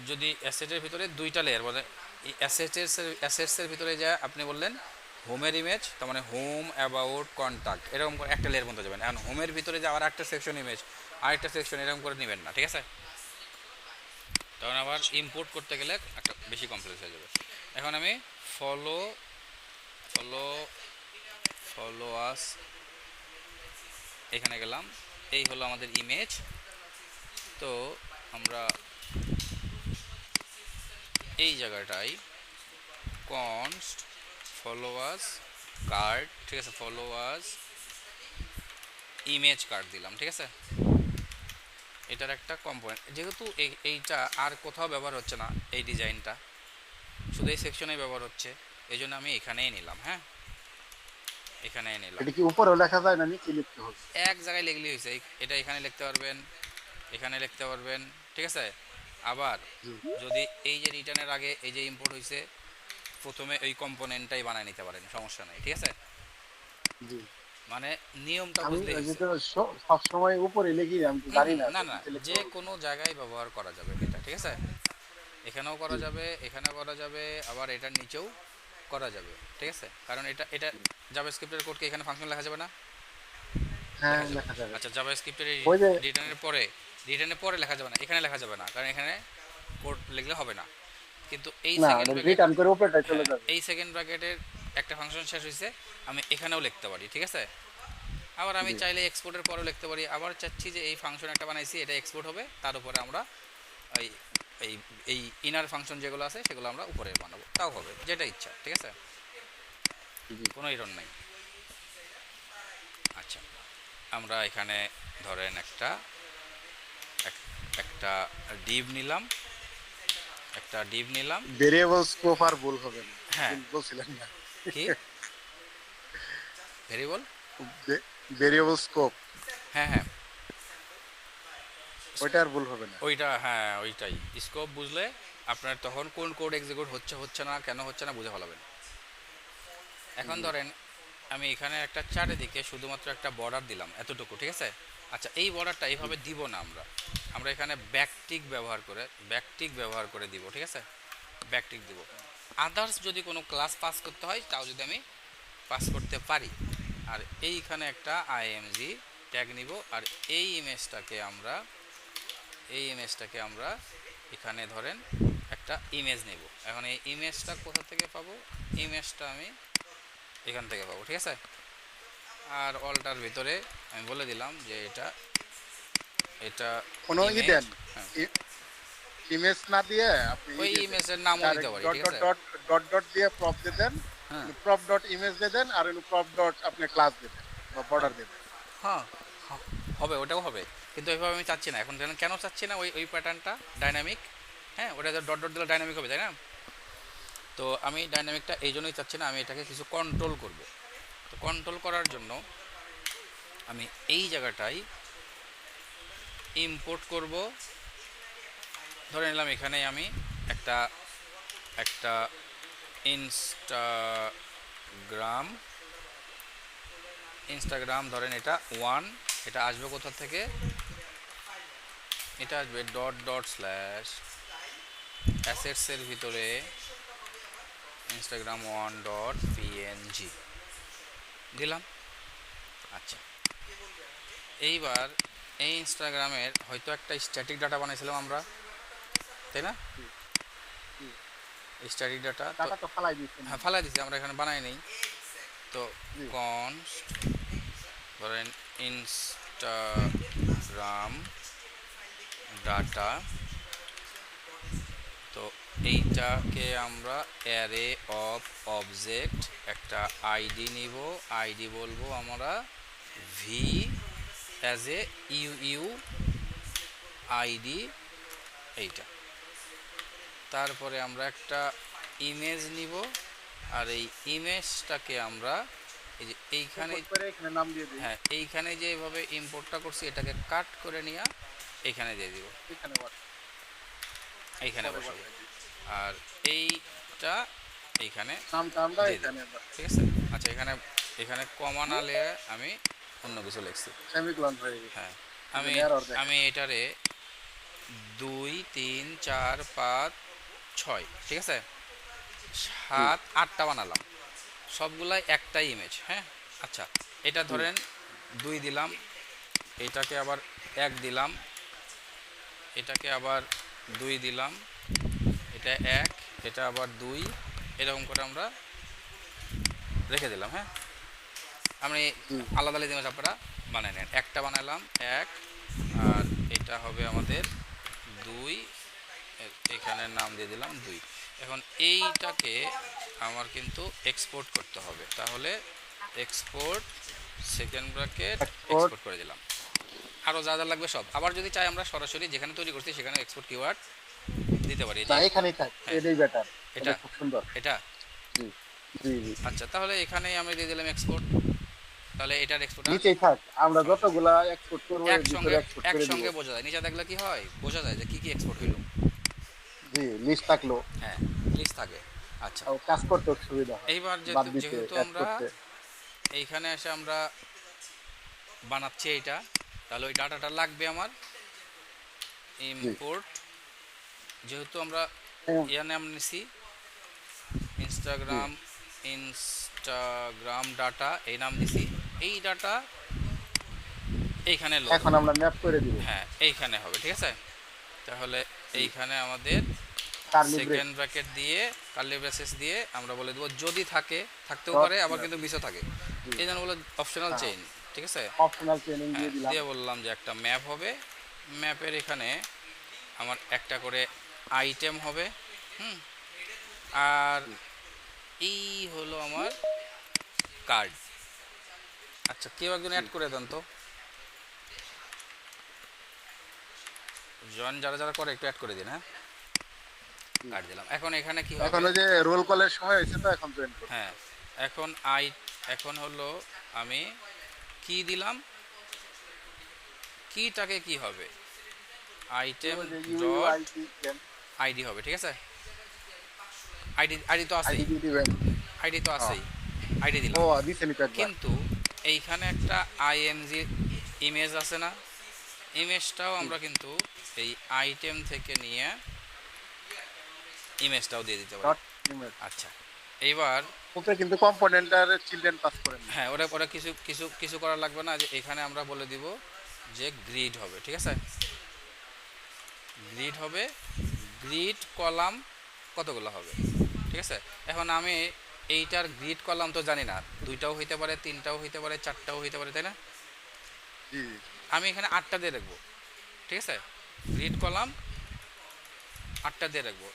যদি অ্যাসেটের ভিতরে দুইটা লেয়ার মানে এই অ্যাসেটসের ভিতরে যা আপনি বললেন হোমের ইমেজ, তার মানে হোম, অ্যাবাউট, কন্ট্যাক্ট, এরকম করে একটা লেয়ার পর্যন্ত যাবেন। এখন হোমের ভিতরে যে আবার একটা সেকশন ইমেজ, আরেকটা সেকশন, এরকম করে নেবেন না, ঠিক আছে? তখন আবার ইম্পোর্ট করতে গেলে একটা বেশি কমপ্লেক্স হয়ে যাবে। এখন আমি ফলো ফলো ফলো আস এখানে গেলাম, এই হলো আমাদের ইমেজ। তো আমরা এই জায়গাটায় কনস্ট ফলোয়ার্স কার্ড, ঠিক আছে, ফলোয়ার্স ইমেজ কার্ড দিলাম, ঠিক আছে? এটার একটা কম্পোনেন্ট, যেহেতু এইটা আর কোথাও ব্যবহার হচ্ছে না, এই ডিজাইনটা শুধু এই সেকশনে ব্যবহার হচ্ছে, এই জন্য আমি এখানেই নিলাম। হ্যাঁ, এখানেই নিলাম।
এটা কি উপরেও লেখা যায় না নিচে লিখতে হবে?
এক জায়গায় লিখলেই হয়েছে, এটা এখানে লিখতে পারবেন, এখানে লিখতে পারবেন, ঠিক আছে? আবার যদি এই যে রিটার্নের আগে এই যে ইম্পোর্ট হয়েছে, প্রথমে ওই কম্পোনেন্টটাই বানিয়ে নিতে পারেন, সমস্যা নেই, ঠিক আছে?
জি,
মানে নিয়মটা
আমি
বুঝলেই হয়েছে।
সব সময় উপরে লিখি, আমি তো জানি না
না না,
নিচে লিখতে
যে
হবে।
কোনো জায়গায় ব্যবহার করা যাবে এটা, ঠিক আছে? এখানেও করা যাবে, এখানেও করা যাবে, আবার এটার নিচেও করা যাবে, ঠিক আছে? কারণ এটা এটা জাভাস্ক্রিপ্টের কোডকে এখানে ফাংশন লেখা যাবে না?
হ্যাঁ,
লেখা যাবে।
লেখা যাবে।
আচ্ছা, জাভাস্ক্রিপ্টের
ওই যে
রিটার্নের পরে লেখা যাবে না, এখানে লেখা যাবে না, কারণ এখানে কোড লিখলে হবে না। কিন্তু এই
না,
সেকেন্ড ব্র্যাকেট,
রিটার্ন করে উপরেটাই চলে যাবে।
এই সেকেন্ড ব্র্যাকেটের একটা ফাংশন শেষ হয়েছে, আমি এখানেও লিখতে পারি, ঠিক আছে? আবার আমি চাইলে এক্সপোর্টের পরেও লিখতে পারি। আবার চাচ্ছি যে এই ফাংশন একটা বানাইছি, এটা এক্সপোর্ট হবে, তার উপরে আমরা এই এই এই ইনার ফাংশন যেগুলো আছে সেগুলো আমরা উপরে বানাবো, তাও হবে, যেটা ইচ্ছা, ঠিক আছে? কোনো ইরন নাই। আচ্ছা, আমরা এখানে ধরেন একটা ডিভ নিলাম,
ভেরিয়েবল স্কোপ আর ভুল হবে না,
হ্যাঁ,
বলছিলেন না?
কি ভেরিয়েবল?
ভেরিয়েবল স্কোপ,
হ্যাঁ হ্যাঁ,
ওইটা আর ভুল হবে না।
ওইটা, হ্যাঁ ওইটাই। স্কোপ বুঝলে আপনার তখন কোন কোড এক্সিকিউট হচ্ছে না, কেন হচ্ছে না বুঝে ফেলাবেন। এখন ধরেন আমি এখানে একটা চারিদিকে শুধুমাত্র একটা বর্ডার দিলাম এতটুকু, ঠিক আছে? আচ্ছা, এই বর্ডারটা এইভাবে দিব না, আমরা এখানে ব্যাকটিক ব্যবহার করে দিব, ঠিক আছে? ব্যাকটিক দিব। আদার্স যদি কোনো ক্লাস পাস করতে হয় তাও যদি আমি পাস করতে পারি। আর এইখানে একটা আইএমজি ট্যাগ নিব, আর এই ইমেজটাকে আমরা এখানে ধরেন একটা ইমেজ নেব। এখন এই ইমেজটা কোথা থেকে পাবো? ইমেজটা আমি এখান থেকে পাবো, ঠিক আছে? আর অলটার ভিতরে আমি বলে দিলাম যে এটা
কোনো ই দেন, ইমেজ না দিয়ে আপনি
ওই ইমেজের নামও দিতে পারি, ঠিক আছে?
ডট ডট দিয়ে প্রপ দিয়ে দেন,
হ্যাঁ
প্রপ ডট ইমেজ দিয়ে দেন, আর প্রপ ডট আপনি ক্লাস দিয়ে দেন বা বর্ডার দিয়ে দেন।
হ্যাঁ, হবে, ওটাও হবে, কিন্তু ওইভাবে আমি চাচ্ছি না। এখন কেন চাচ্ছি না? ওই প্যাটার্নটা ডাইনামিক, হ্যাঁ, ওটা ডট ডট দিলে ডাইনামিক হবে, তাই না? তো আমি ডাইনামিকটা এই জন্যই চাচ্ছি না, আমি এটাকে কিছু কন্ট্রোল করব। তো কন্ট্রোল করার জন্য আমি এই জায়গাটায় ইম্পোর্ট করব। ধরে নিলাম এখানে আমি একটা একটা ইনস্টাগ্রাম ধরেন এটা 1, এটা আসবে কোথা থেকে? এটা আসবে ডট ডট স্ল্যাশ অ্যাসেটসের ভিতরে instagram1.png দিলাম। আচ্ছা, এইবার এই ইনস্টাগ্রামের হয়তো একটা স্ট্যাটিক ডাটা বানাইছিলাম আমরা, তাই না? স্ট্যাটিক ডাটা
তো ফালাই দিচ্ছেন।
হ্যাঁ, ফালাই দিচ্ছি, আমরা এখানে বানাই নেই। তো কনস্ট ধরেন ইনস্টাগ্রাম ডাটা, তো এইটাকে আমরা অ্যারে অফ অবজেক্ট একটা আইডি নিব, আইডি বলবো আমরা V as a you ID এইটা। তারপরে আমরা একটা ইমেজ নিব, আর এই ইমেজটাকে আমরা এই যে এইখানে,
করে এখানে নাম দিয়ে দিই,
হ্যাঁ এইখানে যে এইভাবে ইম্পোর্টটা করছি এটাকে কাট করে নিয়ে এইখানে দিয়ে দিব,
এখানে
এইখানে বসাবো। আর এইটা এইখানে
নামটা আমরা
দিয়ে
এখানে
দিই, ঠিক আছে। আচ্ছা এখানে এখানে কমা না লে আমি অন্য কিছু লিখছি,
সেমিকোলন হয়ে গেছে।
হ্যাঁ আমি
error দেখায়।
আমি এটারে 2 3 4 5 6 ঠিক আছে 7 8টা বানালাম, সবগুলাই একটা ইমেজ। হ্যাঁ আচ্ছা এটা ধরেন 2 দিলাম, এটাকে আবার 1 দিলাম, এটাকে আবার 2 দিলাম, এটা 1, এটা আবার 2, এরকম করে আমরা রেখে দিলাম। হ্যাঁ আমি আলাদা আলাদা ইমেজ আপনারা বানাই নেন। একটা বানালাম 1, আর এটা হবে আমাদের 2, এখানে নাম দিয়ে দিলাম 2। এখন এইটাকে আমার কিন্তু এক্সপোর্ট করতে হবে, তাহলে এক্সপোর্ট সেকেন্ড ব্র্যাকেট এক্সপোর্ট করে দিলাম। আরও যা যা লাগবে সব, আবার যদি চাই আমরা সরাসরি যেখানে তৈরি করছি সেখানে এক্সপোর্ট কিওয়ার্ড দিতে পারি।
না এখানেই থাক,
হ্যাঁ।
এটাই বেটার,
এটা
এটা খুব সুন্দর।
এটা
জি জি জি,
আচ্ছা তাহলে এখানেই আমি দিয়ে দিলাম এক্সপোর্ট, তাহলে এটার এক্সপোর্ট
নিচেই থাক, আমরা যতগুলা এক্সপোর্ট করব এর
একসঙ্গে
ভিতরে এক্সপোর্ট করে দিব।
একসঙ্গে বোঝা যায়, নিচে দেখলে কি হয় বোঝা যায় যে কি কি এক্সপোর্ট হইলো।
জি লিস্ট থাকলো,
হ্যাঁ লিস্ট থাকে। আচ্ছা
আর কাজ করতে সুবিধা হয়,
এইবার
বাদ
যেহেতু
দিতে
যেহেতু
অ্যাড
আমরা
করতে।
এইখানে এসে আমরা বানাচ্ছি এইটা, তাহলে ওই ডাটাটা লাগবে আমার ইম্পোর্ট। যেহেতু আমরা
হ্যাঁ,
ইয়ার নাম নিছি ইনস্টাগ্রাম ডাটা, এই নাম দিছি, এই ডাটা এইখানে লোড,
এখন আমরা ম্যাপ করে দিব।
হ্যাঁ এইখানে হবে, ঠিক আছে। তাহলে এইখানে আমাদের
কার্লি ব্রেক,
সেকেন্ড ব্র্যাকেট দিয়ে কার্লি ব্রেসেস দিয়ে আমরা বলে দেবো যদি থাকে, থাকতেও
Dot
পারে আবার
slash।
কিন্তু মিসও থাকে, এই জন্য বলে অপশনাল
হ্যাঁ।
চেইন, ঠিক আছে।
অপশনাল ট্রেনিং দিয়ে
হ্যাঁ
দিলাম।
দিয়ে বললাম যে একটা ম্যাপ হবে, ম্যাপের এখানে আমার একটা করে আইটেম হবে, আর এই হলো আমার কার্ড। আচ্ছা কেউ একজন অ্যাড করে দেন তো, জয়েন যারা যারা করে একটু অ্যাড করে দিন। হ্যাঁ কার্ড দিলাম। এখন এখানে কি
এখন
হবে,
ওই যে রোল কলের সময় হয়েছে তো, এখন জয়েন করব।
হ্যাঁ এখন হলো আমি কি দিলাম, কিটাকে কি হবে আইটেম ডট
ইউআইটি দেন,
আইডি হবে, ঠিক আছে। আইডি তো আছেই,
আইডি দিবেন।
আইডি তো আছেই, আইডি দিলাম।
ও দিছেন তো একবার।
কিন্তু এইখানে একটা আইএমজি ইমেজ আছে না, ইমেজটাও আমরা কিন্তু এই আইটেম থেকে নিয়ে ইমেজটাও দিয়ে দিতে পারি।
Dot image.
আচ্ছা এইবার
ওকে কিন্তু কম্পোনেন্টার চিলড্রেন পাস করেন না।
হ্যাঁ ওরা ওরা কিছু কিছু কিছু করার লাগবে না, যে এখানে আমরা বলে দিব যে গ্রিড হবে, ঠিক আছে। গ্রিড হবে, গ্রিড কলাম কতগুলো হবে, ঠিক আছে। এখন আমি এইটার গ্রিড কলাম তো জানি না, 2টাও হইতে পারে, 3টাও হইতে পারে, 4টাও হইতে পারে, তাই না।
জি
আমি এখানে 8টা দিয়ে রাখবো, ঠিক আছে। গ্রিড কলাম 8টা দিয়ে রাখবো,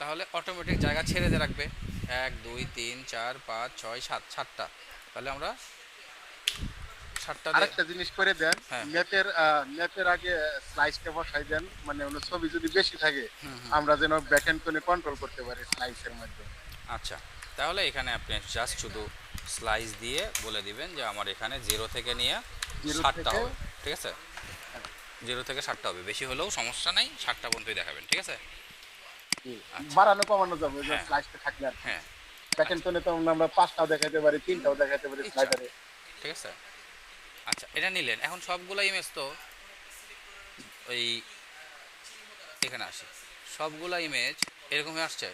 তাহলে অটোমেটিক জায়গা ছেড়ে দিয়ে রাখবে 1 2 3 4 5 6 7 7টা। তাহলে আমরা 7টা দিয়ে,
আরেকটা জিনিস করে দেন,
হ্যাঁ।
ম্যাপের আগে স্লাইসটা বসাই দেন, মানে ওর ছবি যদি বেশি থাকে আমরা যেন ব্যাকএন্ড কোণে কন্ট্রোল করতে পারি স্লাইসের মাধ্যমে।
আচ্ছা তাহলে এখানে আপনি জাস্ট শুধু স্লাইস দিয়ে বলে দিবেন যে আমার এখানে 0 থেকে নিয়ে
0
7টা
থেকে-
হবে, ঠিক আছে। 0 থেকে 7টা হবে, বেশি হলেও সমস্যা নাই, 7টা পর্যন্তই দেখাবেন, ঠিক আছে।
বাড়ানো কমানো যাবে যে
হ্যাঁ।
স্লাইসটা থাকলে আর
হ্যাঁ
ব্যাকএন্ড কোণে তো আমরা 5টাও দেখাতে পারি, 3টাও দেখাতে পারি
ইচ্ছা।
স্লাইডারে।
ঠিক আছে। আচ্ছা এটা নিলেন, এখন সবগুলো ইমেজ তো ওই এখানে আসে, সবগুলো ইমেজ এরকম হয়ে আসছে,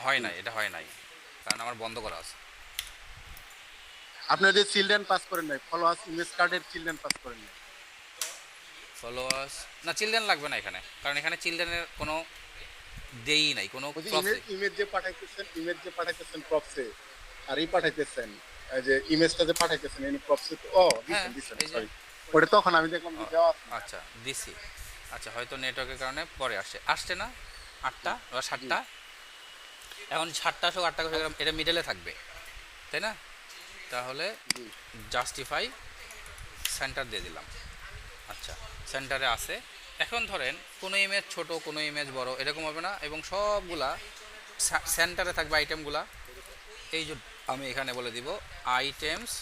হয় নাই, এটা হয় নাই কারণ আমার বন্ধ করা আছে।
আপনি যদি চিলড্রেন পাস করেন নাই, ফলোয়ার্স ইমেজ কার্ডের চিলড্রেন পাস করেন নাই,
ফলোয়ার্স না, চিলড্রেন লাগবে না এখানে, কারণ এখানে চিলড্রেনের কোনো দেই নাই, কোনো
ওই যে
প্রপস
ইমেজ যে পাঠাইতেছেন প্রপসে, আর এই পাঠাইতেছেন এই যে ইমেজটা যে পাঠাইতেছেন এই প্রপসে,
হ্যাঁ,
দিছেন
এই যে-
সরি, ওটা তখন আমি দেখলাম যে দেওয়া আছে।
আচ্ছা দিছি। আচ্ছা হয়তো নেটওয়ার্কের কারণে পরে আসছে না, 8টা বা
জি
7টা। এখন 7টা হোক 8টা হোক এটা মিডলে থাকবে, তাই না? তাহলে
জি
জাস্টিফাই সেন্টার দিয়ে দিলাম। আচ্ছা, সেন্টারে আছে। এখন ধরেন কোনো ইমেজ ছোট, কোনো ইমেজ বড়, এরকম হবে না, এবং সবগুলা সেন্টারে থাকবে আইটেমগুলা। এই যে আমি এখানে বলে দিব আইটেমস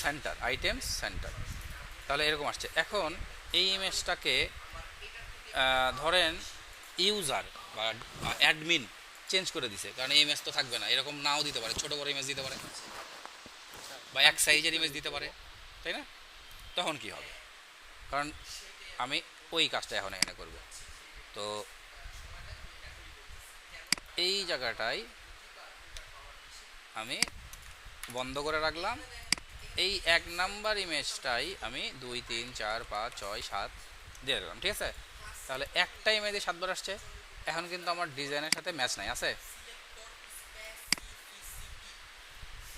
সেন্টার, আইটেমস সেন্টার। তাহলে এরকম আসছে। এখন এই ইমেজটাকে ধরেন ইউজার বা অ্যাডমিন চেঞ্জ করে দিছে, কারণ এই ইমেজ তো থাকবে না, এরকম নাও দিতে পারে, ছোট বড় ইমেজ দিতে পারে, বা এক সাইজের ইমেজ দিতে পারে, তাই না? তখন কি হবে? কারণ আমি ওই কাজটা এখন এখানে করব। তো এই জায়গাটায় আমি বন্ধ করে রাখলাম। এই 1 নাম্বার ইমেজটাই আমি 2 3 4 5 6 7 দিয়ে দিলাম, ঠিক আছে? তাহলে একটা ইমেজে 7 বার আসছে। এখন কিন্তু আমার ডিজাইনের সাথে ম্যাচ নাই, আছে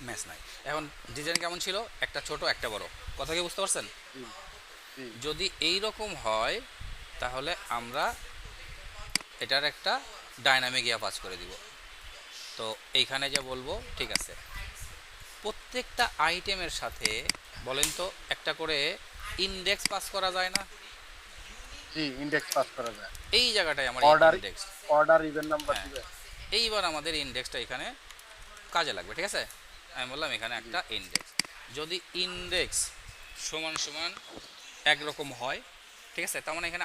ম্যাচ নাই। এখন ডিজাইন কেমন ছিল? একটা ছোট একটা বড়, কথা কি বুঝতে পারছেন?
জি জি
যদি এই রকম হয় তাহলে আমরা এটার একটা ডাইনামিক ইয়া পাস করে দিব। তো এইখানে যে বলবো ঠিক আছে, প্রত্যেকটা আইটেমের সাথে বলেন তো একটা করে ইন্ডেক্স পাস করা যায় না?
জি ইন্ডেক্স পাস করা যায়।
এই জায়গাটায় আমার
order
index,
order event number
হ্যাঁ,
দিবেন।
এইবার আমাদের ইন্ডেক্সটা এখানে কাজে লাগবে, ঠিক আছে? আমি বললাম এখানে একটা ইন্ডেক্স, যদি ইন্ডেক্স সমান সমান একরকম হয়, ঠিক আছে, তার মানে এখানে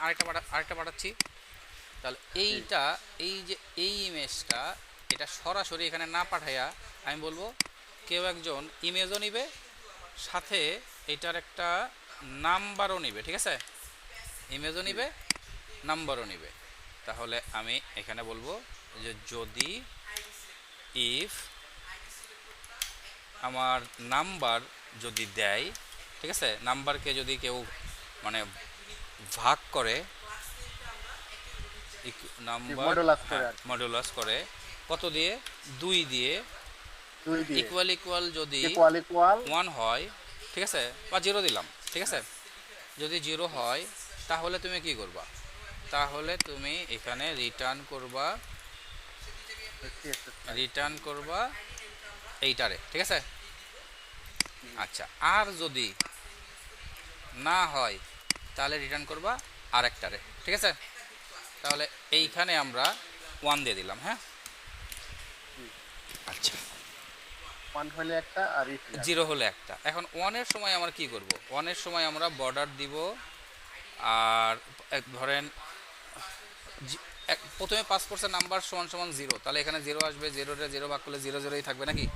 আরেকটা পাঠাচ্ছি। তাহলে এইটা, এই যে এই ইমেজটা, এটা সরাসরি এখানে না পাঠাইয়া আমি বলবো কেউ একজন ইমেজও নিবে, সাথে এটার একটা নাম্বারও নিবে, ঠিক আছে? ইমেজও নিবে, নাম্বারও নিবে। তাহলে আমি এখানে বলবো যে যদি ইফ আমার নাম্বার যদি দেয়, ঠিক আছে, নাম্বারকে যদি কেউ মানে ভাগ করে, নাম্বার
মডুলাস করে আর কি।
মডুলাস করে কত দিয়ে? 2 দিয়ে।
2 দিয়ে
ইকুয়াল ইকুয়াল যদি
ইকুয়াল ইকুয়াল
1 হয়, ঠিক আছে, বা 0 দিলাম, ঠিক আছে, যদি 0 হয় তাহলে তুমি কি করবা? তাহলে তুমি এখানে রিটার্ন করবা এইটারে, ঠিক আছে? আচ্ছা, আর যদি না হয় তাহলে রিটার্ন করবা আরেকটারে, ঠিক আছে? তাহলে এইখানে আমরা 1 দিয়ে দিলাম, হ্যাঁ। আচ্ছা,
1 হলে একটা আর ইফ
0 হলে একটা। এখন 1 এর সময় আমরা কি করব? 1 এর সময় আমরা বর্ডার দিব, আর ধরেন প্রথমে 5% নাম্বার সমান সমান 0, তাহলে এখানে 0 আসবে, 0 0 ভাগ করলে 0 0ই থাকবে নাকি?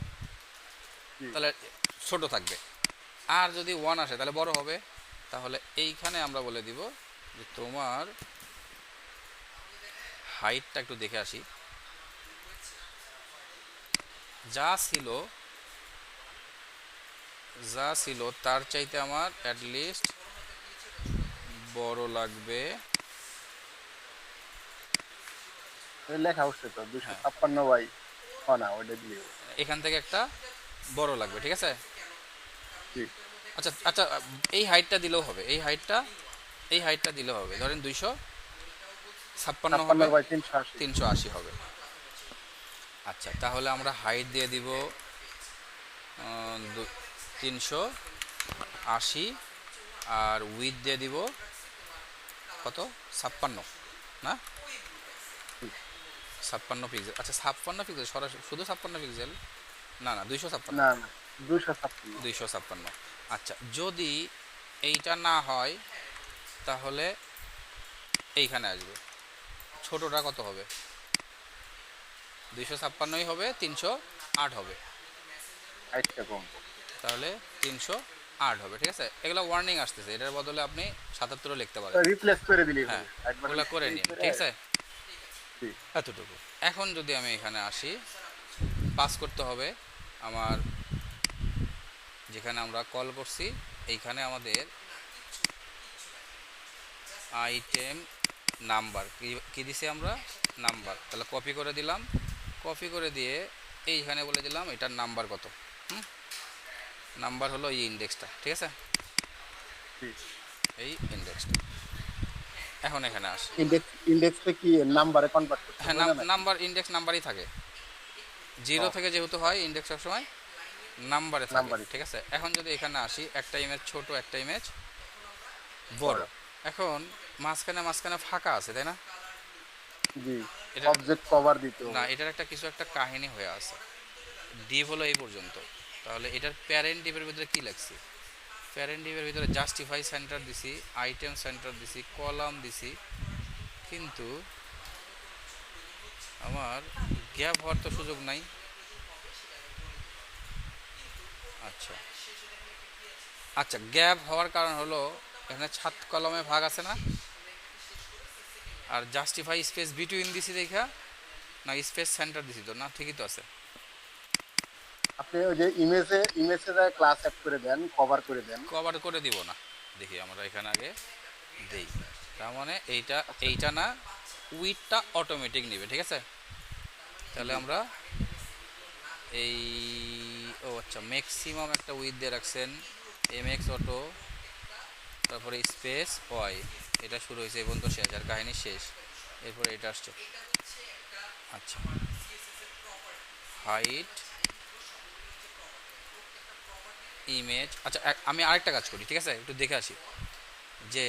তাহলে ছোট থাকবে। আর যদি 1 আসে তাহলে বড় হবে। তাহলে এইখানে আমরা বলে দিব যে তোমার হাইটটা একটু দেখে আসি, যা ছিল তার চাইতে আমার অ্যাটলিস্ট বড় লাগবে।
লেখা উঠছে তো 256 বাই না ওটা দিয়ে
এখান থেকে একটা বড় লাগবে, ঠিক আছে?
জি
আচ্ছা আচ্ছা, এই হাইটটা দিলেও হবে, এই হাইটটা দিলেও হবে। ধরেন 256 হবে,
56 বাই 380
380 হবে। আচ্ছা, তাহলে আমরা হাইট দিয়ে দিব 380, আর উইথ দিয়ে দিব কত? 56 না? 56 পিক্সেল। আচ্ছা, 56 পিক্সেল সরাসরি, শুধু 56 পিক্সেল না, 256,
না না 256
256। আচ্ছা, যদি এইটা না হয় তাহলে এইখানে আসবে, ছোটটা কত হবে? 256ই হবে, 308 হবে,
হাইটটা কম।
তাহলে 308 হবে, ঠিক আছে? এগুলো ওয়ার্নিং আসতেছে, এটার বদলে আপনি 77 লিখতে পারেন,
রিপ্লেস করে দিলি
হ্যাঁ,
একবার
ওগুলো করে নিন, ঠিক আছে?
জি
এতটুকু। এখন যদি আমি এখানে আসি, পাস করতে হবে আমার, যেখানে আমরা কল করছি এইখানে আমাদের আইটেম নাম্বার কি দিছি আমরা? নাম্বার। তাহলে কপি করে দিলাম, কপি করে দিয়ে এইখানে বলে দিলাম এটার নাম্বার কত। নাম্বার হলো এই ইন্ডেক্সটা, ঠিক আছে,
জি
এই ইন্ডেক্সটা। এখন এখানে আসে।
ইন্ডেক্সটা কি নাম্বারে কনভার্ট করতে
হ্যাঁ,
হবে না?
নাম্বার ইন্ডেক্স নাম্বারই থাকে, জিরো
ও,
থেকে যেহেতু হয় ইন্ডেক্স সবসময় নাম্বারে থাকে,
নাম্বারই।
ঠিক আছে। এখন যদি এখানে আসি, একটা ইমেজ ছোট একটা ইমেজ বড়, এখন মাঝখানে মাঝখানে ফাঁকা আছে তাই না?
জি,
এটা
অবজেক্ট কভার দিতে
না,
হবে।
এটার একটা কিছু একটা কাহিনী হয়ে আছে। ডিভ হলো এই পর্যন্ত, তাহলে এটার প্যারেন্ট ডিভের ভিতরে কি লাগছে? প্যারেন্ট ডিভের ভিতরে জাস্টিফাই সেন্টার দিছি, আইটেম সেন্টার দিছি, কলাম দিছি, কিন্তু আমার গ্যাপ হওয়ার তো সুযোগ নাই। আচ্ছা আচ্ছা, গ্যাপ হওয়ার কারণ হলো এখানে ছাদ কলমে ভাগ আছে না, আর জাস্টিফাই স্পেস বিটুইন দিছি দেখা, না স্পেস সেন্টার দিছি তো না, ঠিকই তো আছে।
আপনি ওই যে ইমেজে ক্লাস অ্যাড করে দেন, কভার করে দেন।
কভার করে দিব না, দেখি আমরা এখানে আগে দেই। তার মানে এইটা না, উইথটা অটোমেটিক নেবে, ঠিক আছে। তাহলে আমরা এই, ও আচ্ছা, ম্যাক্সিমাম একটা উইথ দিয়ে রাখছেন, এমএক্স অটো, তারপরে স্পেস ওয়াই, এটা শুরু হয়েছে এবং তো শেষ, আর কাহিনী শেষ। এরপরে এটা আসছে, আচ্ছা, হাইট ইমেজ। আচ্ছা, আমি আরেকটা কাজ করি, ঠিক আছে, একটু দেখে আসি যে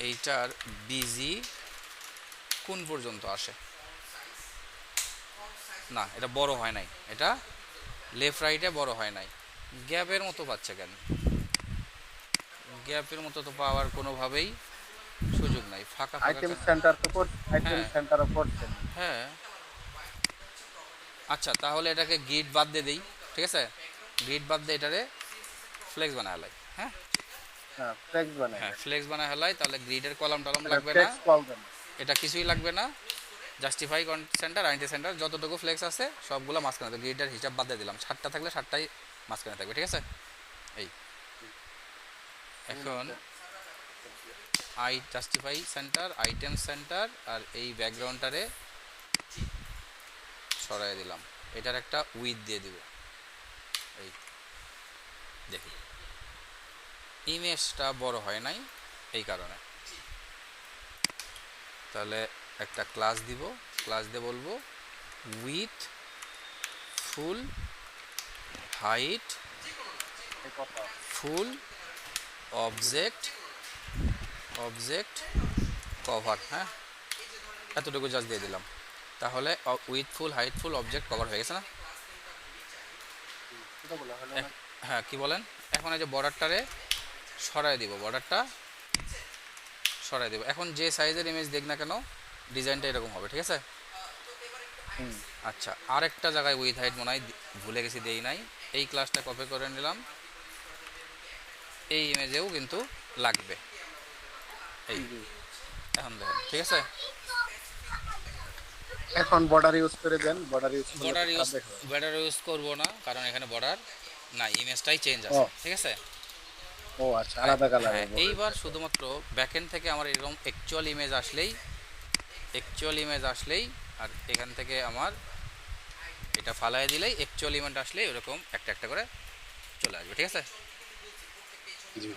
এইটার বিজি কোন পর্যন্ত আসে। না, এটা বড় হয় নাই, এটা লেফট রাইটে বড় হয় নাই, গ্যাপের মতো পাচ্ছে কেন? গ্যাপের মতো তো পাওয়ার কোনোভাবেই সুযোগ নাই, ফাঁকা ফাঁকা
আইটেম
কেন?
সেন্টার তো আইটেম
হ্যাঁ
সেন্টারও করছেন।
হ্যাঁ, আচ্ছা, তাহলে এটাকে গ্রিড বাদ দিয়ে দিই, ঠিক আছে, গ্রিড বাদ দিয়ে এটারে ফ্লেক্স বানায় হলাই। হ্যাঁ
হ্যাঁ, টেক্সট বানাই
হ্যাঁ,
দেন।
ফ্লেক্স বানায় হলাই, তাহলে গ্রিডের কলাম টলাম
এটা
লাগবে না,
টেক্সট কল দেন।
এটা কিছুই লাগবে না। জাস্টিফাই সেন্টার, আইনটি সেন্টার, যতটুকু ফ্লেক্স আছে সবগুলো মাঝখানে, তো গ্রিডের হিসাব বাদ দিয়ে দিলাম, 7টা থাকলে 7টাই মাঝখানে থাকবে, ঠিক আছে। এই এখন জাস্টিফাই সেন্টার, আইটেম সেন্টার, আর এই ব্যাকগ্রাউন্ডটারে সরাই দিলাম, এটার একটা উইথ দিয়ে দিব। এই দেখি ইমেজটা বড় হয় নাই এই কারণে, তাহলে একটা ক্লাস দিব, ক্লাস দিয়ে বলবো উইথ ফুল হাইট
এই কথা।
ফুল অবজেক্ট কভার। হ্যাঁ, এতটুকু জাস্ট দিয়ে দিলাম, তাহলে with full height full object cover হয়ে গেছে না?
এটা বলা হলো না?
হ্যাঁ, কি বলেন? এখন এই যে বর্ডারটারে সরাই দিব, বর্ডারটা সরাই দেব। এখন যে সাইজের ইমেজ দেখ না কেন, ডিজাইনটা এরকম হবে, ঠিক আছে।
হুম।
আচ্ছা, আরেকটা জায়গায় উইথ হাইট মনে হয় ভুলে গেছি, দেই নাই, এই ক্লাসটা কপি করে নিলাম, এই ইমেজেও কিন্তু লাগবে। এই এখন দেখেন, ঠিক আছে।
এখন বর্ডার ইউজ করে দেন, বর্ডার ইউজ করলে
বর্ডার ইউজ করবো না, কারণ এখানে বর্ডার না, ইমেজটাই চেঞ্জ আছে, ঠিক আছে।
ও আচ্ছা, আলাদা কালার।
হ্যাঁ, এইবার শুধুমাত্র ব্যাকএন্ড থেকে আমার এরকম অ্যাকচুয়াল ইমেজ আসলেই আর এখান থেকে আমার এটা ফালাই দিলেই অ্যাকচুয়াল ইমেজ আসলেই এরকম একটা একটা করে চলে আসবে, ঠিক আছে।
জি।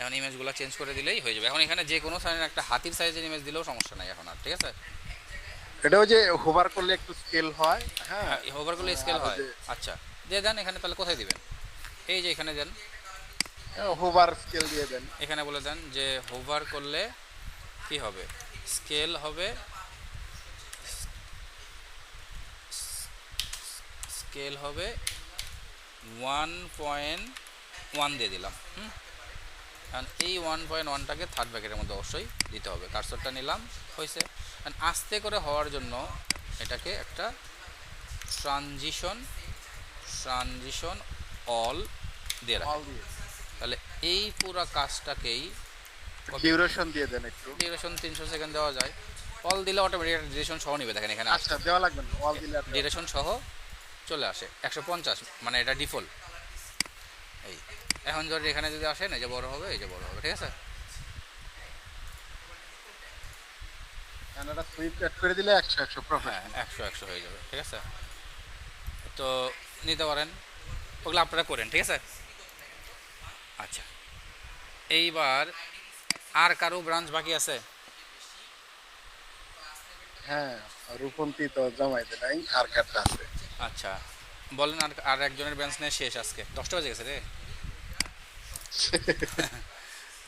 এখন ইমেজগুলো চেঞ্জ করে দিলেই হয়ে যাবে। এখন এখানে যে কোনো সাইজের একটা হাতির সাইজের ইমেজ দিলেও সমস্যা নাই এখন আর, ঠিক আছে।
এটা ওই যে হোভার করলে একটু স্কেল হয়। হ্যাঁ,
হ্যাঁ, হোভার করলে স্কেল
আর
হয়।
যে
আচ্ছা, দিয়ে দেন এখানে, তাহলে কোথায় দিবেন? এই যে এখানে দেন,
হোভার স্কেল দিয়ে দেন।
এখানে বলে দেন যে হোভার করলে কি হবে, স্কেল হবে, স্কেল হবে 1.1 দিয়ে দিলাম। কারণ এই 1.1টাকে থার্ড ব্র্যাকেটের মধ্যে অবশ্যই দিতে হবে। কার্সরটা নিলাম, হয়েছে। কারণ আস্তে করে হওয়ার জন্য এটাকে একটা ট্রানজিশন অল দিয়ে রাখি, তাহলে এই পুরো কাজটাকেই
ডিউরেশন দিয়ে দেন একটু।
ডিউরেশন 300 সেকেন্ড দেওয়া যায়। অল দিলে অটোমেটিক ডিউরেশন সহ নিবে, দেখেন এখানে
আচ্ছা, দেওয়া লাগবে না, অল দিলে আর
ডিউরেশন সহ চলে আসে 150, মানে এটা ডিফল্ট। এই এখন যদি এখানে যদি আসেন, এই যে বড় হবে, এই যে বড় হবে, ঠিক আছে।
ক্যানাডা সুইপ অ্যাড করে দিলে 100
হ্যাঁ,
প্রফেশনাল।
100 হয়ে যাবে, ঠিক আছে। তো নিতে পারেন, ওগুলো আপনারা করেন, ঠিক আছে। আচ্ছা, এইবার আর কারো ব্রাঞ্চ বাকি আছে?
হ্যাঁ, রূপন্তী তো জমাইতে নাই, আর একটা আছে।
আচ্ছা, বলেন। আর আর একজনের ব্রাঞ্চ নিয়ে শেষ আজকে, 10টা বাজে গেছে রে।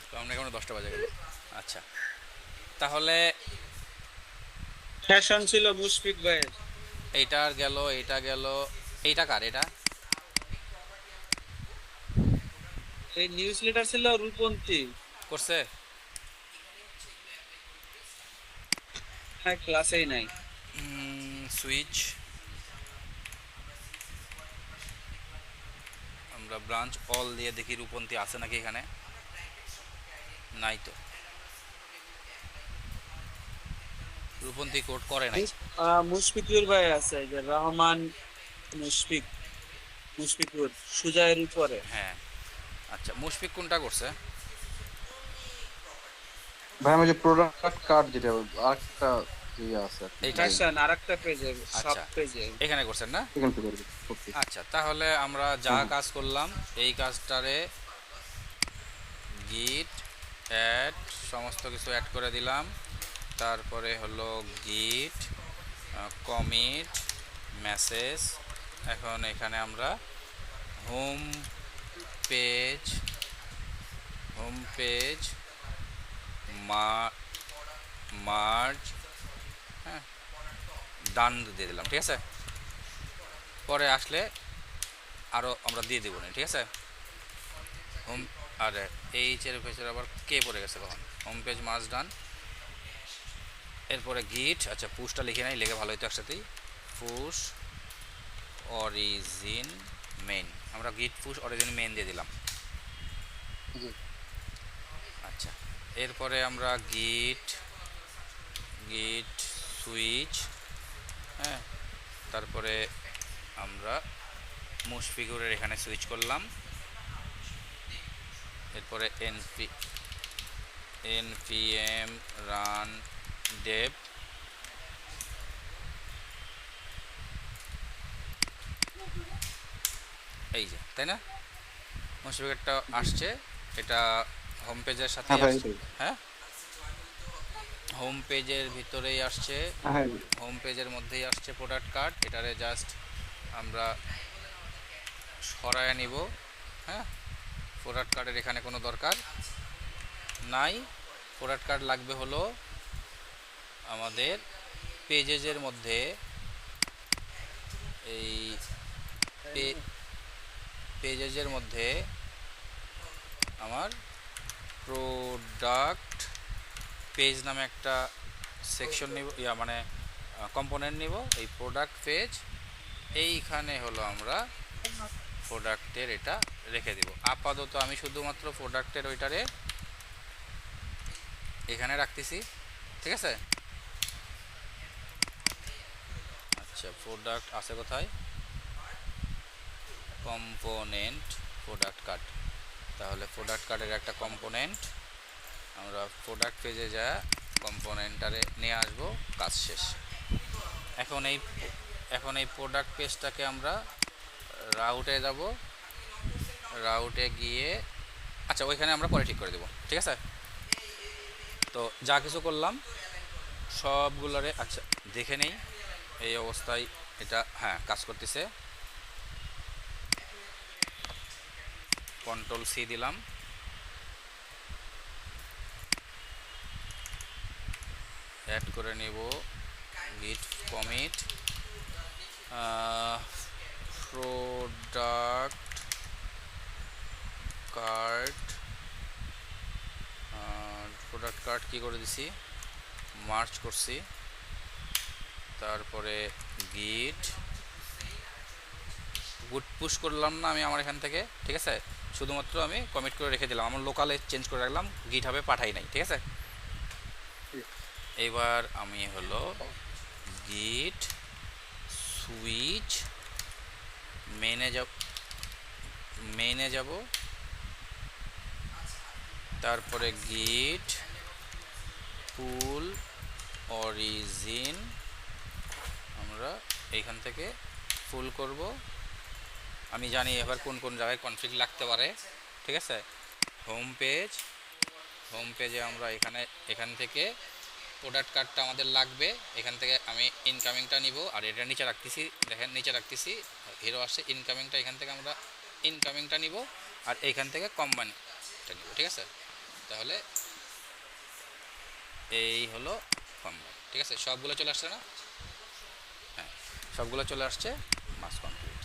তো আমরা কেমন 10টা বাজে গেল। আচ্ছা, তাহলে
ফ্যাশন ছিল মুশফিক ভাইয়ের।
এইটার গেল, এইটা গেল। এইটা কার এটা?
এই নিউজ লেটার ছিল রূপন্তী।
করছে?
হ্যাঁ, ক্লাসেই নাই।
সুইচ। আমরা ব্রাঞ্চ অল দিয়ে দেখি রূপন্তী আছে নাকি এখানে। নাই তো, রূপন্তী কোড করে নাই।
মুশফিকুর ভাই আছে, এই যে রহমান মুশফিক, মুশফিকুর সুজয়ের উপরে।
হ্যাঁ, আচ্ছা, মুশফিক কোনটা করছে?
ভাই আমার যে প্রোডাক্ট কার্ড যেটা আরেকটা ইয়ে আছে আর কি,
এইটা?
ফ্যাশন আরেকটা পেজে, সব
আচ্ছা,
পেজে।
এখানে করছেন না?
এখান থেকে করছি।
আচ্ছা, তাহলে আমরা যা কাজ করলাম এই কাজটারে গিট অ্যাড সমস্ত কিছু অ্যাড করে দিলাম। তারপরে হলো গিট কমিট মেসেজ। এখন এখানে আমরা home page, home page merge, হ্যাঁ, ডান দিয়ে দিলাম। ঠিক আছে, পরে আসলে আরও আমরা দিয়ে দেবো না। ঠিক আছে, হোম আর এইচের পেজের আবার কে পড়ে গেছে কখন? হোম পেজ মার্জ ডান। এরপরে গিট, আচ্ছা পুশটা লিখে নাই, লিখে ভালো হতো একসাথেই। পুশ অরিজিন মেইন, আমরা গিট পুশ অরিজিন মেইন দিয়ে দিলাম।
জি।
আচ্ছা, এরপরে আমরা গিট গিট সুইচ, হ্যাঁ, তারপরে আমরা মুশফিকুরের এখানে সুইচ করলাম। এরপরে npm রান dev, এই যে, তাই না? মুশফিকুরটা আসছে, এটা হোম পেজের সাথে
হ্যাঁ ভাই
আসছে।
এটাই।
হ্যাঁ, হোম পেজের ভিতরেই আসছে,
হ্যাঁ
হোম পেজের মধ্যেই আসছে প্রোডাক্ট কার্ড। এটারে জাস্ট আমরা সরায় নিব। হ্যাঁ, প্রোডাক্ট কার্ডের এখানে কোনো দরকার নাই। প্রোডাক্ট কার্ড লাগবে হলো আমাদের পেজেজের মধ্যে, এই পেজেজের মধ্যে আমার প্রোডাক্ট পেজ নামে একটা সেকশন নিব, মানে কম্পোনেন্ট নিব। এই প্রোডাক্ট পেজ, এইখানে হলো আমরা প্রোডাক্টের এটা রেখে দিব। আপাতত আমি শুধুমাত্র প্রোডাক্টের ওইটারে এখানে রাখতেছি। ঠিক আছে, আচ্ছা, প্রোডাক্ট আছে কোথায়? Component product card. তাহলে প্রোডাক্ট কার্ডের একটা কম্পোনেন্ট আমরা প্রোডাক্ট পেজে যা কম্পোনেন্টারে নিয়ে আসব, কাজ শেষ। এখন এই প্রোডাক্ট পেজটাকে আমরা রাউটে যাব, রাউটে গিয়ে, আচ্ছা ওইখানে আমরা পরে ঠিক করে দেব। ঠিক আছে, তো যা কিছু করলাম সবগুলোরে আচ্ছা দেখে নেই। এই অবস্থায় এটা, হ্যাঁ, কাজ করতেছে। Ctrl+C দিলাম, অ্যাড করে নিব git commit product card. Product card কী করে দিছি, মার্চ করছি। তারপরে গিট পুশ করলাম না আমি আমার এখান থেকে। ঠিক আছে, শুধুমাত্র আমি কমিট করে রেখে দিলাম, আমার লোকালে চেঞ্জ করে রাখলাম, গিট হবে পাঠাই নাই। ঠিক আছে, এবার আমি হলো গিট সুইচ মেইনে যাব, তারপরে গিট পুল অরিজিন আমরা এইখান থেকে ফুল করব। আমি জানি এবার কোন কোন জায়গায় কনফিগ লাগতে পারে। ঠিক আছে, হোম পেজ হোম পেজে আমরা এখান থেকে প্রোডাক্ট কার্ডটা আমাদের লাগবে, এখান থেকে আমি ইনকামিংটা নিব, আর এটা নিচে রাখতেছি, দেখেন নিচে রাখতেছি হিরো আসছে, ইনকামিংটা এখান থেকে আমরা ইনকামিংটা নিব, আর এইখান থেকে কম্বাইনটা নিব, ঠিক আছে। তাহলে এই হলো কম্বাইন, ঠিক আছে। সবগুলো চলে আসছে না? হ্যাঁ, সবগুলো চলে আসছে, মাস কমপ্লিট।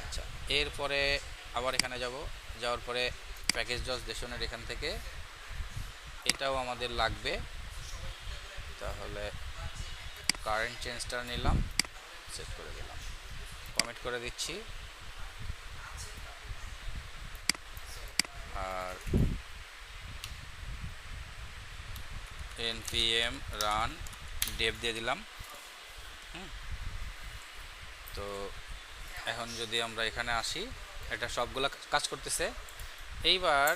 আচ্ছা, এরপরে আবার এখানে যাওয়ার পরে প্যাকেজ জজ দেশনের এখান থেকে এটাও আমাদের লাগবে, তাহলে কারেন্ট চেঞ্জটা নিলাম, সেট করে দিলাম, কমিট করে দিচ্ছি, আর npm রান ডেভ দিয়ে দিলাম। তো এখন যদি আমরা এখানে আসি, এটা সবগুলা কাজ করতেছে। এইবার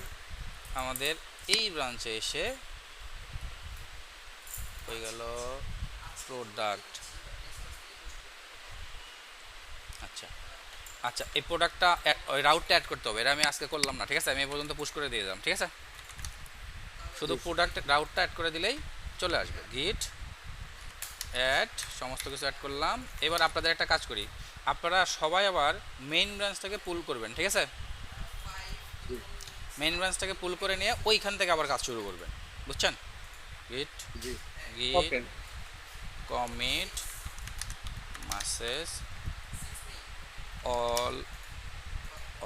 আমাদের এই ব্রাঞ্চে এসে হয়ে গেল প্রোডাক্ট। আচ্ছা আচ্ছা, এই প্রোডাক্টটা ওই রাউটটা অ্যাড করতে হবে, এটা আমি আজকে করলাম না, ঠিক আছে। আমি এই পর্যন্ত পুশ করে দিয়ে দিলাম, ঠিক আছে। শুধু প্রোডাক্ট রাউটটা অ্যাড করে দিলেই চলে আসবে। গিট অ্যাড সমস্ত কিছু অ্যাড করলাম। এবার আপনাদের একটা কাজ করি, আপনারা সবাই আবার মেইন ব্রাঞ্চটাকে পুল করবেন, ঠিক আছে। মেইন ব্রাঞ্চটাকে পুল করে নিয়ে ওইখান থেকে আবার কাজ শুরু করবেন, বুঝছেন। গিট গিট কমিট মাসেস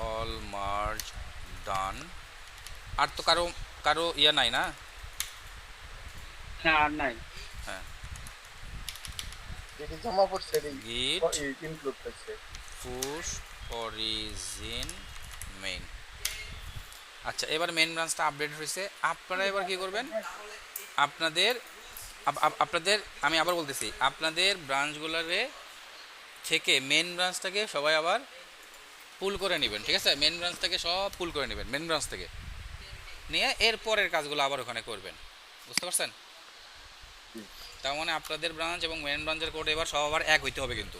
অল মার্জ ডান। আর তো কারো ইয়া নাই না?
না আর নাই।
হ্যাঁ,
যেটি জমা পড়ছে
গিট
ইনক্লুড করছে।
Push origin main. আচ্ছা, এবার মেইন ব্রাঞ্চটা আপডেট হয়েছে। আপনারা এবার কি করবেন, আপনাদের আমি আবার বলতেছি, আপনাদের ব্রাঞ্চগুলোরে থেকে মেইন ব্রাঞ্চটাকে সবাই আবার পুল করে নেবেন, ঠিক আছে। মেইন ব্রাঞ্চ থেকে সব পুল করে নেবেন, মেইন ব্রাঞ্চ থেকে নিয়ে এর পরের কাজগুলো আবার ওখানে করবেন, বুঝতে পারছেন। তার মানে আপনাদের ব্রাঞ্চ এবং মেইন ব্রাঞ্চের কোড এবার সব আবার এক হইতে হবে কিন্তু।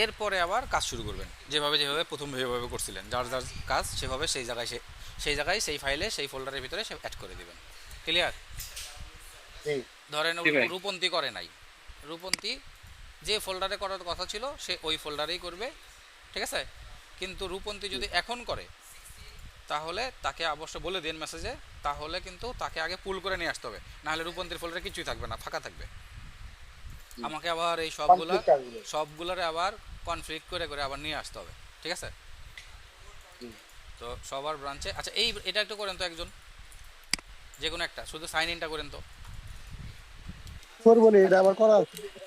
এরপরে আবার কাজ শুরু করবেন, যেভাবে প্রথম যেভাবে করছিলেন, যার কাজ সেভাবে সেই জায়গায় সেই ফাইলে সেই ফোল্ডারের ভিতরে সে অ্যাড করে দিবেন। ক্লিয়ার? ধরেন রূপন্তী করে নাই, রূপন্তী যে ফোল্ডারে করার কথা ছিল সে ওই ফোল্ডারেই করবে, ঠিক আছে। কিন্তু রূপন্তী যদি এখন করে তাহলে তাকে অবশ্য বলে দিন মেসেজে, তাহলে কিন্তু তাকে আগে পুল করে নিয়ে আসতে হবে, নাহলে রূপন্তীর ফোল্ডারে কিছুই থাকবে না, ফাঁকা থাকবে। আমাকে আবার এই সবগুলারে আবার কনফ্লিক্ট করে আবার নিয়ে আসতে হবে, ঠিক আছে। তো সবার ব্রাঞ্চে আচ্ছা এটা একটু করেন তো, একজন যে কোনো একটা, শুধু সাইন ইনটা করেন তো।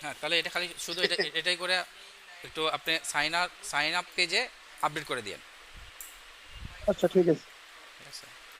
হ্যাঁ, তাহলে এটা খালি শুধু এটাই করে একটু আপনি সাইন আপ পেজে আপডেট করে দিয়েন।
আচ্ছা ঠিক আছে।
ঠিক আছে।